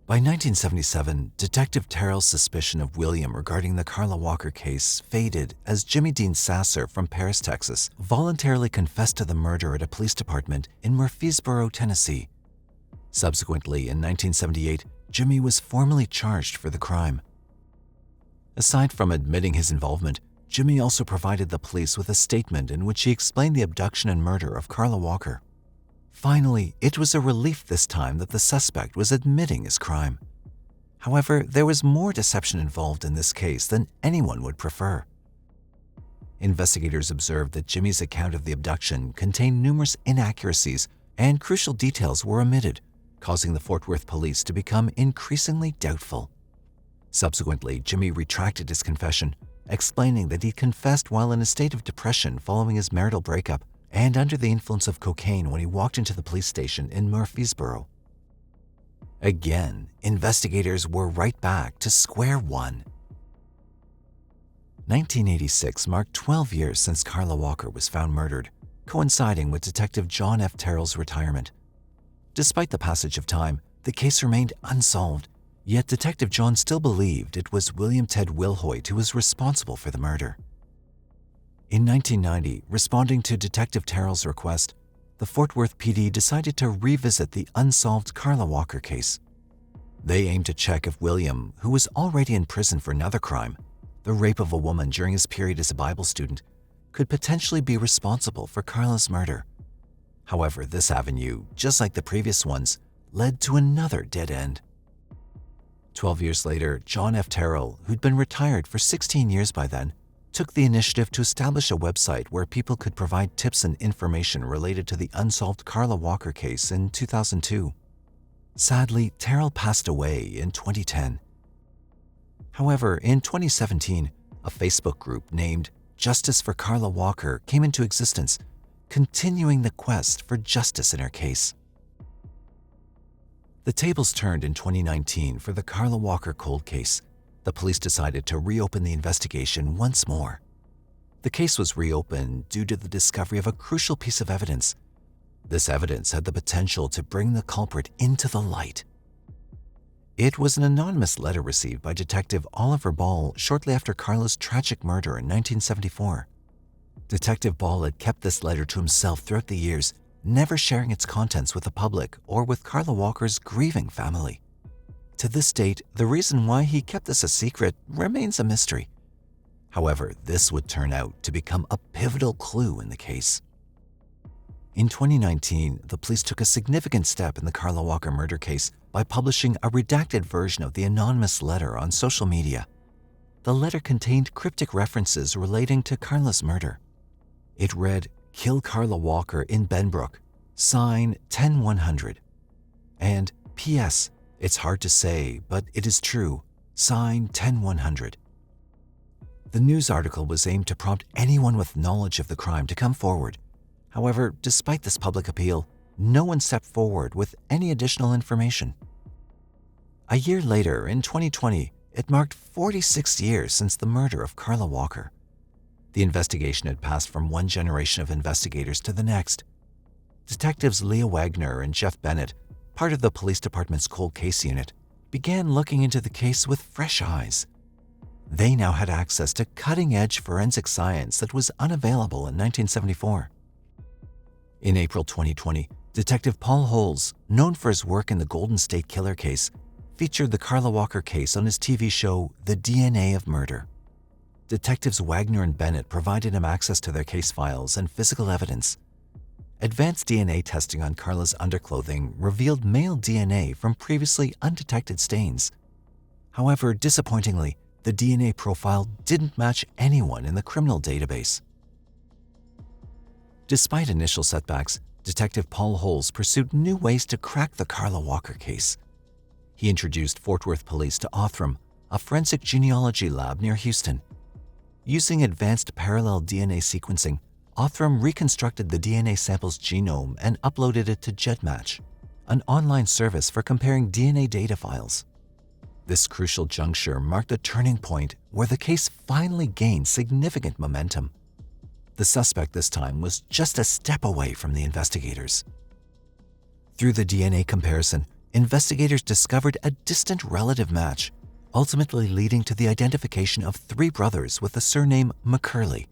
By 1977, Detective Terrell's suspicion of William regarding the Carla Walker case faded as Jimmy Dean Sasser from Paris, Texas, voluntarily confessed to the murder at a police department in Murfreesboro, Tennessee. Subsequently, in 1978, Jimmy was formally charged for the crime. Aside from admitting his involvement, Jimmy also provided the police with a statement in which he explained the abduction and murder of Carla Walker. Finally, it was a relief this time that the suspect was admitting his crime. However, there was more deception involved in this case than anyone would prefer. Investigators observed that Jimmy's account of the abduction contained numerous inaccuracies and crucial details were omitted, causing the Fort Worth police to become increasingly doubtful. Subsequently, Jimmy retracted his confession, explaining that he confessed while in a state of depression following his marital breakup and under the influence of cocaine when he walked into the police station in Murfreesboro. Again, investigators were right back to square one. 1986 marked 12 years since Carla Walker was found murdered, coinciding with Detective John F. Terrell's retirement. Despite the passage of time, the case remained unsolved, yet Detective John still believed it was William Ted Wilhoit who was responsible for the murder. In 1990, responding to Detective Terrell's request, the Fort Worth PD decided to revisit the unsolved Carla Walker case. They aimed to check if William, who was already in prison for another crime, the rape of a woman during his period as a Bible student, could potentially be responsible for Carla's murder. However, this avenue, just like the previous ones, led to another dead end. 12 years later, John F. Terrell, who'd been retired for 16 years by then, took the initiative to establish a website where people could provide tips and information related to the unsolved Carla Walker case in 2002. Sadly, Terrell passed away in 2010. However, in 2017, a Facebook group named Justice for Carla Walker came into existence, continuing the quest for justice in her case. The tables turned in 2019 for the Carla Walker cold case. The police decided to reopen the investigation once more. The case was reopened due to the discovery of a crucial piece of evidence. This evidence had the potential to bring the culprit into the light. It was an anonymous letter received by Detective Oliver Ball shortly after Carla's tragic murder in 1974. Detective Ball had kept this letter to himself throughout the years, never sharing its contents with the public or with Carla Walker's grieving family. To this date, the reason why he kept this a secret remains a mystery. However, this would turn out to become a pivotal clue in the case. In 2019, the police took a significant step in the Carla Walker murder case by publishing a redacted version of the anonymous letter on social media. The letter contained cryptic references relating to Carla's murder. It read, "Kill Carla Walker in Benbrook, sign 10100," and "P.S. It's hard to say, but it is true, sign 10100." The news article was aimed to prompt anyone with knowledge of the crime to come forward. However, despite this public appeal, no one stepped forward with any additional information. A year later, in 2020, it marked 46 years since the murder of Carla Walker. The investigation had passed from one generation of investigators to the next. Detectives Leah Wagner and Jeff Bennett, part of the police department's cold case unit, began looking into the case with fresh eyes. They now had access to cutting-edge forensic science that was unavailable in 1974. In April 2020, Detective Paul Holes, known for his work in the Golden State Killer case, featured the Carla Walker case on his TV show The DNA of Murder. Detectives Wagner and Bennett provided him access to their case files and physical evidence. Advanced DNA testing on Carla's underclothing revealed male DNA from previously undetected stains. However, disappointingly, the DNA profile didn't match anyone in the criminal database. Despite initial setbacks, Detective Paul Holes pursued new ways to crack the Carla Walker case. He introduced Fort Worth police to Othram, a forensic genealogy lab near Houston. Using advanced parallel DNA sequencing, Othram reconstructed the DNA sample's genome and uploaded it to GEDmatch, an online service for comparing DNA data files. This crucial juncture marked a turning point where the case finally gained significant momentum. The suspect this time was just a step away from the investigators. Through the DNA comparison, investigators discovered a distant relative match, ultimately leading to the identification of 3 brothers with the surname McCurley.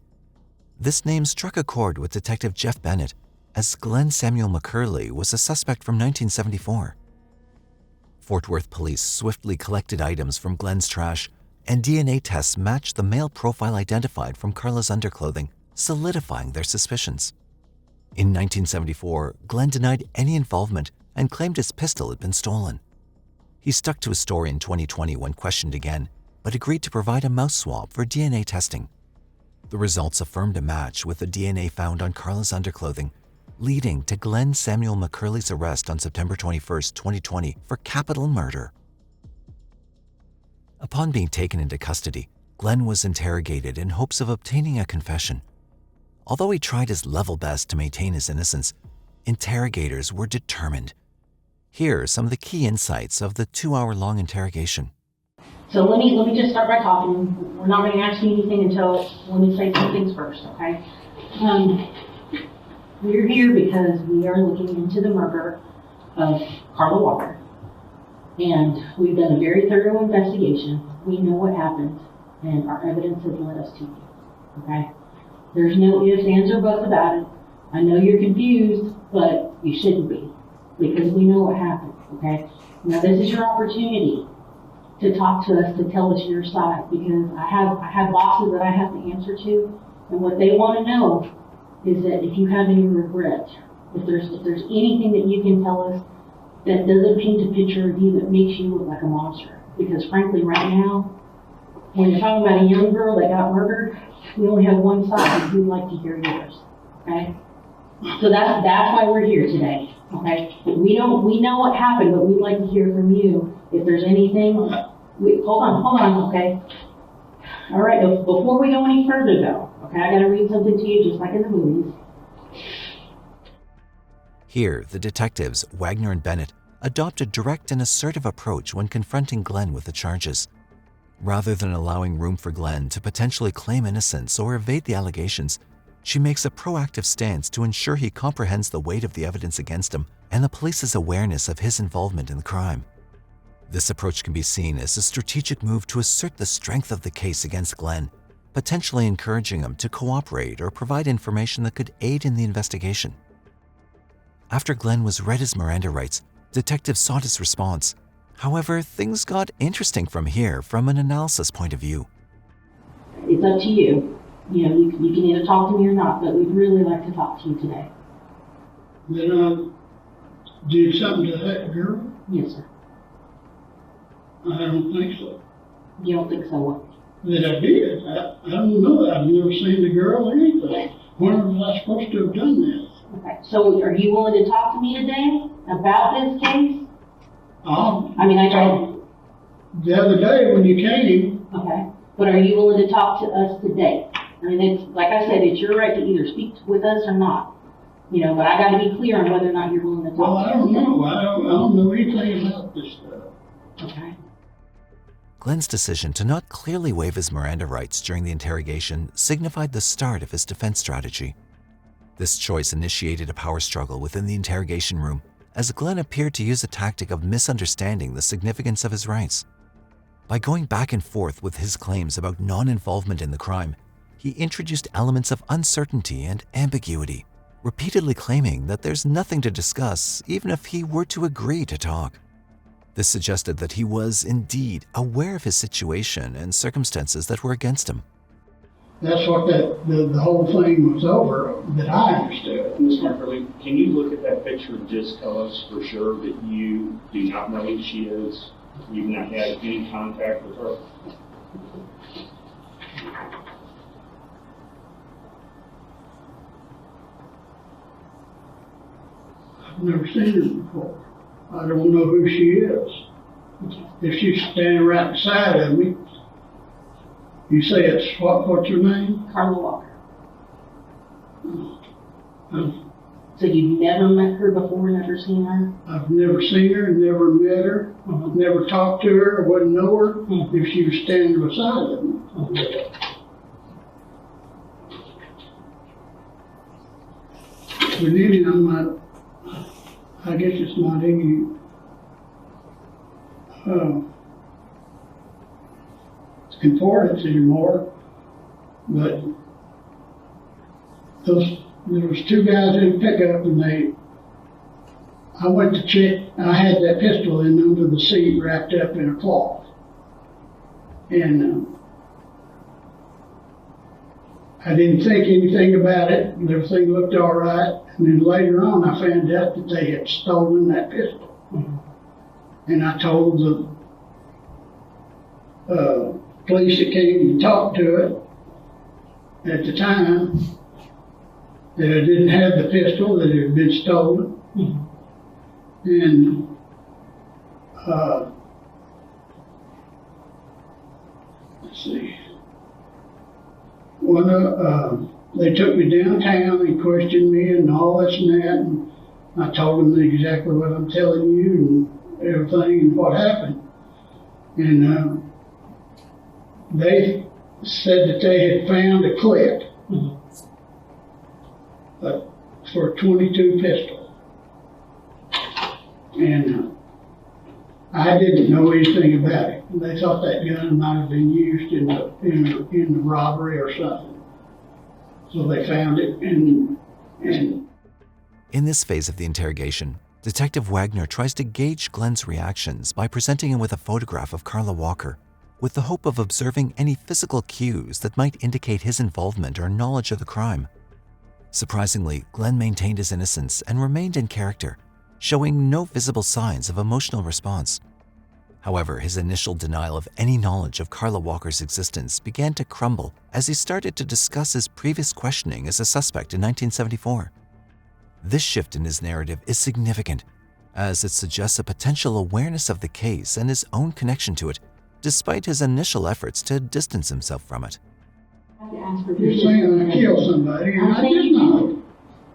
This name struck a chord with Detective Jeff Bennett, as Glenn Samuel McCurley was a suspect from 1974. Fort Worth police swiftly collected items from Glenn's trash, and DNA tests matched the male profile identified from Carla's underclothing, solidifying their suspicions. In 1974, Glenn denied any involvement and claimed his pistol had been stolen. He stuck to his story in 2020 when questioned again, but agreed to provide a mouse swab for DNA testing. The results affirmed a match with the DNA found on Carla's underclothing, leading to Glenn Samuel McCurley's arrest on September 21, 2020 for capital murder. Upon being taken into custody, Glenn was interrogated in hopes of obtaining a confession. Although he tried his level best to maintain his innocence, interrogators were determined. Here are some of the key insights of the 2-hour-long interrogation. So let me just start by talking. We're not going to ask you anything until when we say some things first, okay? We're here because we are looking into the murder of Carla Walker. And we've done a very thorough investigation. We know what happened, and our evidence has led us to you, okay? There's no ifs, ands, or buts about it. I know you're confused, but you shouldn't be, because we know what happened, okay? Now this is your opportunity to talk to us, to tell us your side, because I have bosses that I have to answer to, and what they want to know is that if you have any regret, if there's anything that you can tell us that doesn't paint a picture of you that makes you look like a monster. Because frankly, right now, when you're talking about a young girl that got murdered, we only have one side, and we'd like to hear yours, okay? So that's why we're here today, okay? We know what happened, but we'd like to hear from you. If there's anything, hold on, okay? All right, before we go any further though, okay, I gotta read something to you just like in the movies. Here, the detectives, Wagner and Bennett, adopt a direct and assertive approach when confronting Glenn with the charges. Rather than allowing room for Glenn to potentially claim innocence or evade the allegations, she makes a proactive stance to ensure he comprehends the weight of the evidence against him and the police's awareness of his involvement in the crime. This approach can be seen as a strategic move to assert the strength of the case against Glenn, potentially encouraging him to cooperate or provide information that could aid in the investigation. After Glenn was read his Miranda rights, detectives sought his response. However, things got interesting from here from an analysis point of view. It's up to you. You know, you can either talk to me or not, but we'd really like to talk to you today. Then I did something to that girl? Yes, sir. I don't think so. You don't think so? What? That I did. I don't know. I've never seen the girl or anything. When was I supposed to have done this? Okay, so are you willing to talk to me today about this case? I talked the other day when you came. Okay, but are you willing to talk to us today? I mean, it's like I said, it's your right to either speak with us or not. You know, but I got to be clear on whether or not you're willing to talk. Well, I don't know. I don't know anything about this stuff. Okay. Glenn's decision to not clearly waive his Miranda rights during the interrogation signified the start of his defense strategy. This choice initiated a power struggle within the interrogation room, as Glenn appeared to use a tactic of misunderstanding the significance of his rights. By going back and forth with his claims about non-involvement in the crime, he introduced elements of uncertainty and ambiguity, repeatedly claiming that there's nothing to discuss even if he were to agree to talk. This suggested that he was indeed aware of his situation and circumstances that were against him. That's what the whole thing was over, that I understood. Ms. Marcotte, can you look at that picture and just tell us for sure that you do not know who she is? You've not had any contact with her? I've never seen her before. I don't know who she is. if she's standing right beside of me. You say it's what's your name? Carla Walker. I've So you've never met her before, never seen her? I've never seen her, never met her, never talked to her, wouldn't know her if she was standing beside of me. But even I'm not, I guess it's not any, importance anymore, but there was two guys in a pickup and I went to check, I had that pistol in under the seat wrapped up in a cloth. And I didn't think anything about it, and everything looked all right. And then later on I found out that they had stolen that pistol. And I told the police that came to talk to it at the time that I didn't have the pistol, that it had been stolen. And let's see, they took me downtown and questioned me and all this and that, and I told them exactly what I'm telling you and everything and what happened. And they said that they had found a clip for a .22 pistol. And I didn't know anything about it. They thought that gun might have been used in the robbery or something. So they found it and In this phase of the interrogation, Detective Wagner tries to gauge Glenn's reactions by presenting him with a photograph of Carla Walker, with the hope of observing any physical cues that might indicate his involvement or knowledge of the crime. Surprisingly, Glenn maintained his innocence and remained in character, showing no visible signs of emotional response. However, his initial denial of any knowledge of Carla Walker's existence began to crumble as he started to discuss his previous questioning as a suspect in 1974. This shift in his narrative is significant, as it suggests a potential awareness of the case and his own connection to it, despite his initial efforts to distance himself from it. You're saying I killed somebody, and I did not.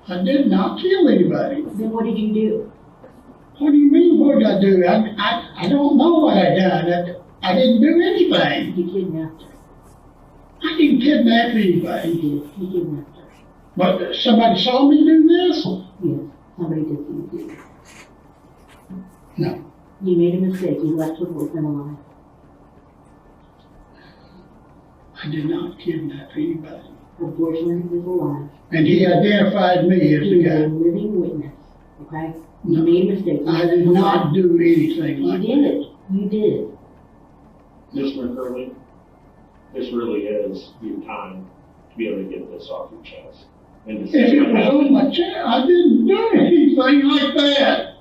I did not kill anybody. Then what did you do? What do you mean, what did I do? I don't know what I done. I didn't do anything. You kidnapped her. I didn't kidnap anybody. You did. You kidnapped her. But somebody saw me do this? Yes, somebody did see you do it. No. You made a mistake. You left her boyfriend alive. I did not kidnap anybody. Her boyfriend is alive. And he identified me as the guy. He is a living witness, okay? No. You made a mistake. I did not do anything like that. You did. You did. Mr. McCurley, this really is your time to be able to get this off your chest. And to say If it what was happened. on my chest, I didn't do anything like that.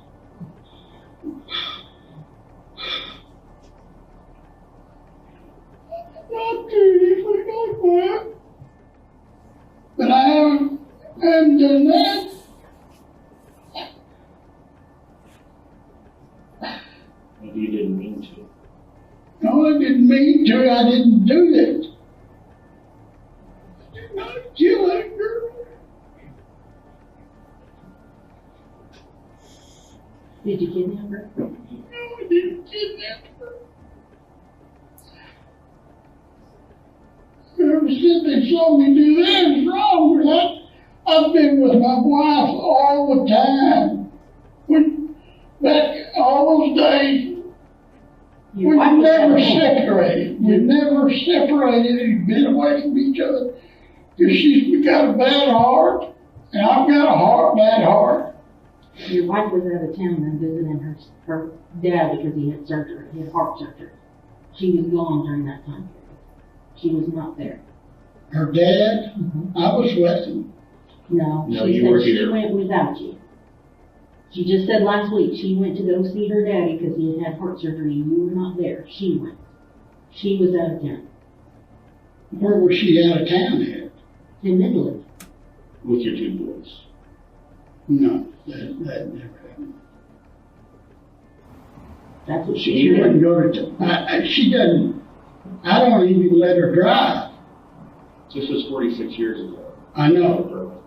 Not do anything like that. But I haven't done that. Maybe you didn't mean to. No, I didn't mean to. I didn't do it. I did not kill that girl. Did you kidnap her? No, I didn't kidnap her. Whoever said they saw me do that is wrong with that. I've been with my wife all the time. Back all those days, we never separated. We never separated and been away from each other. Because she's got a bad heart, and I've got a bad heart. Your wife was out of town and visiting her dad because he had surgery. He had heart surgery. She was gone during that time period. She was not there. Her dad? I was with him. No, No, she you said were she here. went without you. She just said last week she went to go see her daddy because he had heart surgery and you were not there. She went. She was out of town. Where was she out of town at? In Midland. With your two boys. No, that never happened. That's what She she wouldn't said. go to, she doesn't, I don't even let her drive. This was 46 years ago. I know.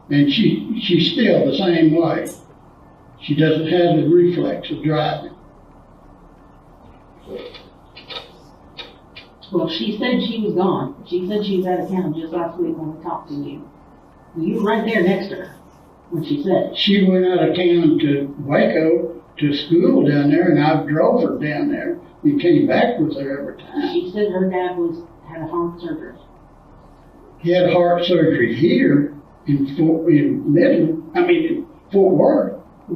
And she's still the same way. She doesn't have the reflex of driving. Well, she said she was gone. She said she was out of town just last week when we talked to you. You were right there next to her when she said it. She went out of town to Waco to school down there, and I drove her down there and came back with her every time. She said her dad had a heart surgery. He had heart surgery here in Fort Worth.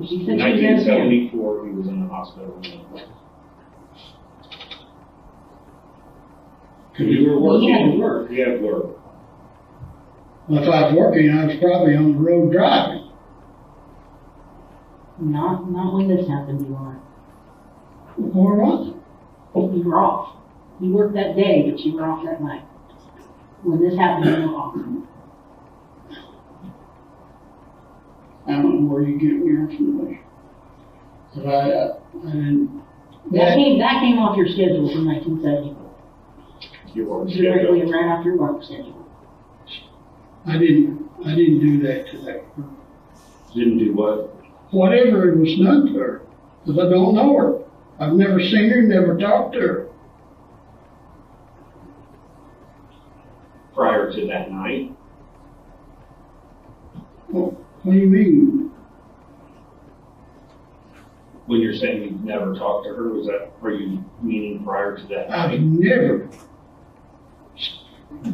She In said she was out of town. 1974, he was in the hospital. Because you were working. He had to work. He had work. Well, if I was working, I was probably on the road driving. Not when this happened, you weren't. Where was it? You were off. You worked that day, but you were off that night. When this happened, you were off. I don't know where you get your information. But I didn't. That came off your schedule from 1974. Your work Directly schedule. right off your work schedule. I didn't do that to that girl. Didn't do what? Whatever it was done to her, because I don't know her. I've never seen her, never talked to her. Prior to that night? Well, what do you mean? When you're saying you've never talked to her, are you meaning prior to that I've night? never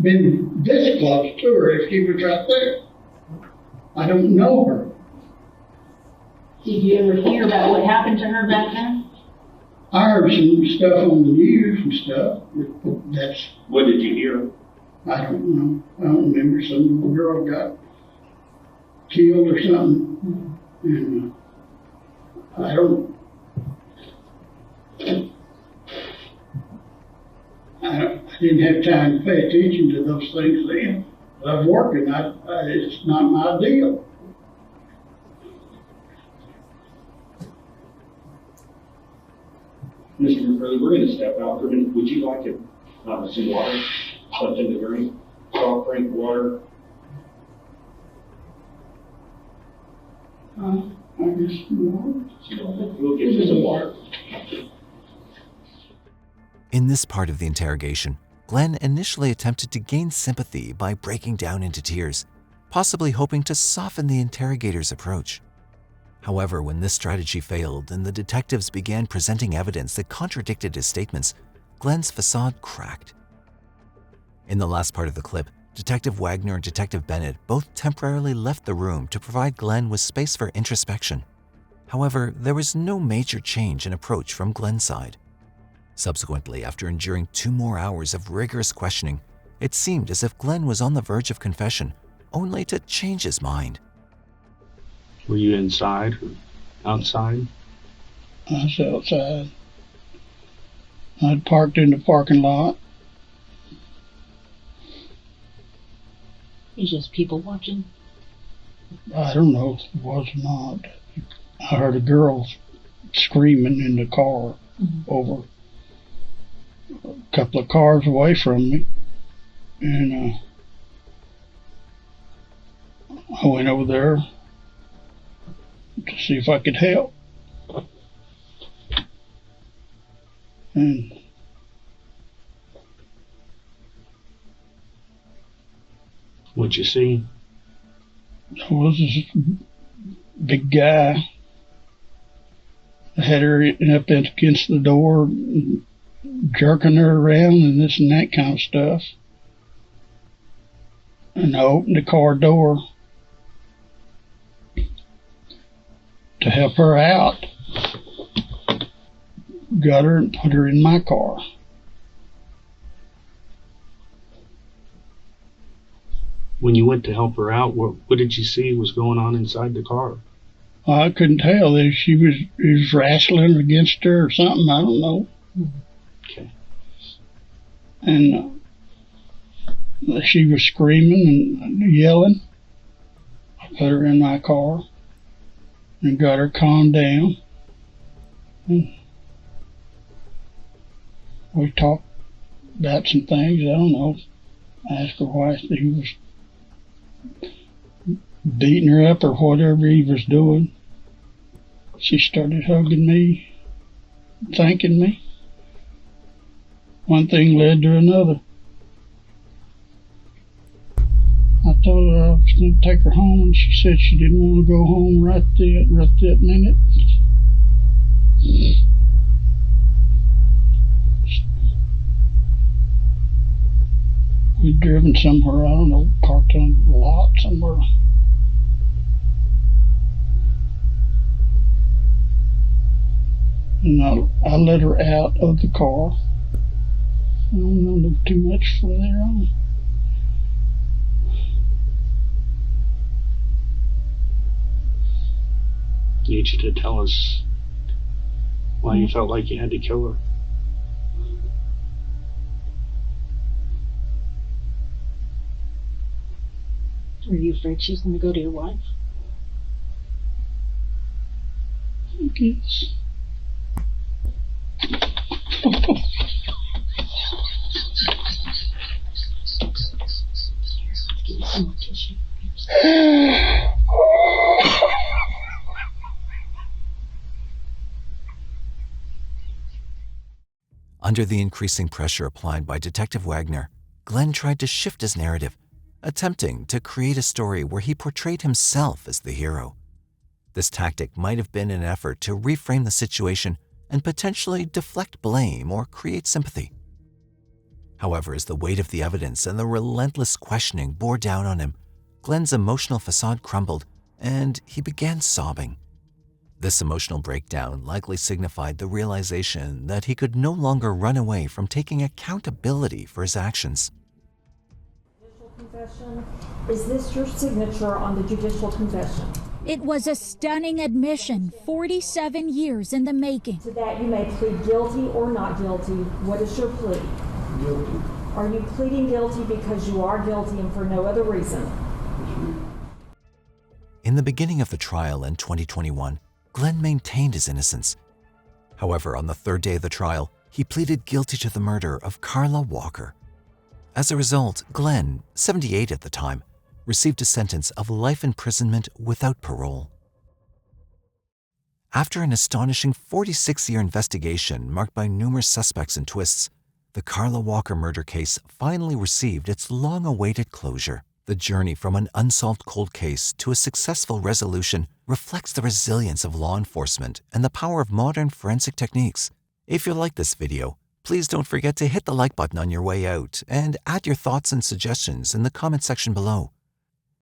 been this close to her if she was right there. I don't know her. Did you ever hear about what happened to her back then? I heard some stuff on the news and stuff. That's, What did you hear? I don't know. I don't remember. Some little girl got killed or something. And I don't. I didn't have time to pay attention to those things then. But I was working. It's not my deal. Mr. McCurley, we're going to step out for a minute. Would you like some water? Something to drink? Soft drink, water? I guess We'll get you some water. In this part of the interrogation, Glenn initially attempted to gain sympathy by breaking down into tears, possibly hoping to soften the interrogator's approach. However, when this strategy failed and the detectives began presenting evidence that contradicted his statements, Glenn's facade cracked. In the last part of the clip, Detective Wagner and Detective Bennett both temporarily left the room to provide Glenn with space for introspection. However, there was no major change in approach from Glenn's side. Subsequently, after enduring 2 more hours of rigorous questioning, it seemed as if Glenn was on the verge of confession, only to change his mind. Were you inside or outside? I was outside. I'd parked in the parking lot. It's just people watching. I don't know if it was or not. I heard a girl screaming in the car over a couple of cars away from me. And I went over there to see if I could help. And What'd you see? there was this big guy. I had her up against the door, jerking her around and this and that kind of stuff. And I opened the car door to help her out. Got her and put her in my car. When you went to help her out, what did you see was going on inside the car? I couldn't tell if she was wrestling against her or something. I don't know. Okay. And she was screaming and yelling. I put her in my car and got her calmed down. And We talked about some things, I don't know. I asked her why he was beating her up or whatever he was doing. She started hugging me, thanking me. One thing led to another. I told her I was going to take her home, and she said she didn't want to go home right that minute. We'd driven somewhere, I don't know, parked on a lot somewhere. And I let her out of the car. I don't know too much from there on. I need you to tell us why you felt like you had to kill her. Were you afraid she was going to go to your wife? I guess. Give me some more tissue. Under the increasing pressure applied by Detective Wagner, Glenn tried to shift his narrative, attempting to create a story where he portrayed himself as the hero. This tactic might have been an effort to reframe the situation and potentially deflect blame or create sympathy. However, as the weight of the evidence and the relentless questioning bore down on him, Glenn's emotional facade crumbled and he began sobbing. This emotional breakdown likely signified the realization that he could no longer run away from taking accountability for his actions. Confession. Is this your signature on the judicial confession? It was a stunning admission, 47 years in the making. To that you may plead guilty or not guilty. What is your plea? Guilty. Are you pleading guilty because you are guilty and for no other reason? In the beginning of the trial in 2021, Glenn maintained his innocence. However, on the third day of the trial, he pleaded guilty to the murder of Carla Walker. As a result, Glenn, 78 at the time, received a sentence of life imprisonment without parole. After an astonishing 46-year investigation marked by numerous suspects and twists, the Carla Walker murder case finally received its long-awaited closure. The journey from an unsolved cold case to a successful resolution reflects the resilience of law enforcement and the power of modern forensic techniques. If you like this video, please don't forget to hit the like button on your way out and add your thoughts and suggestions in the comment section below.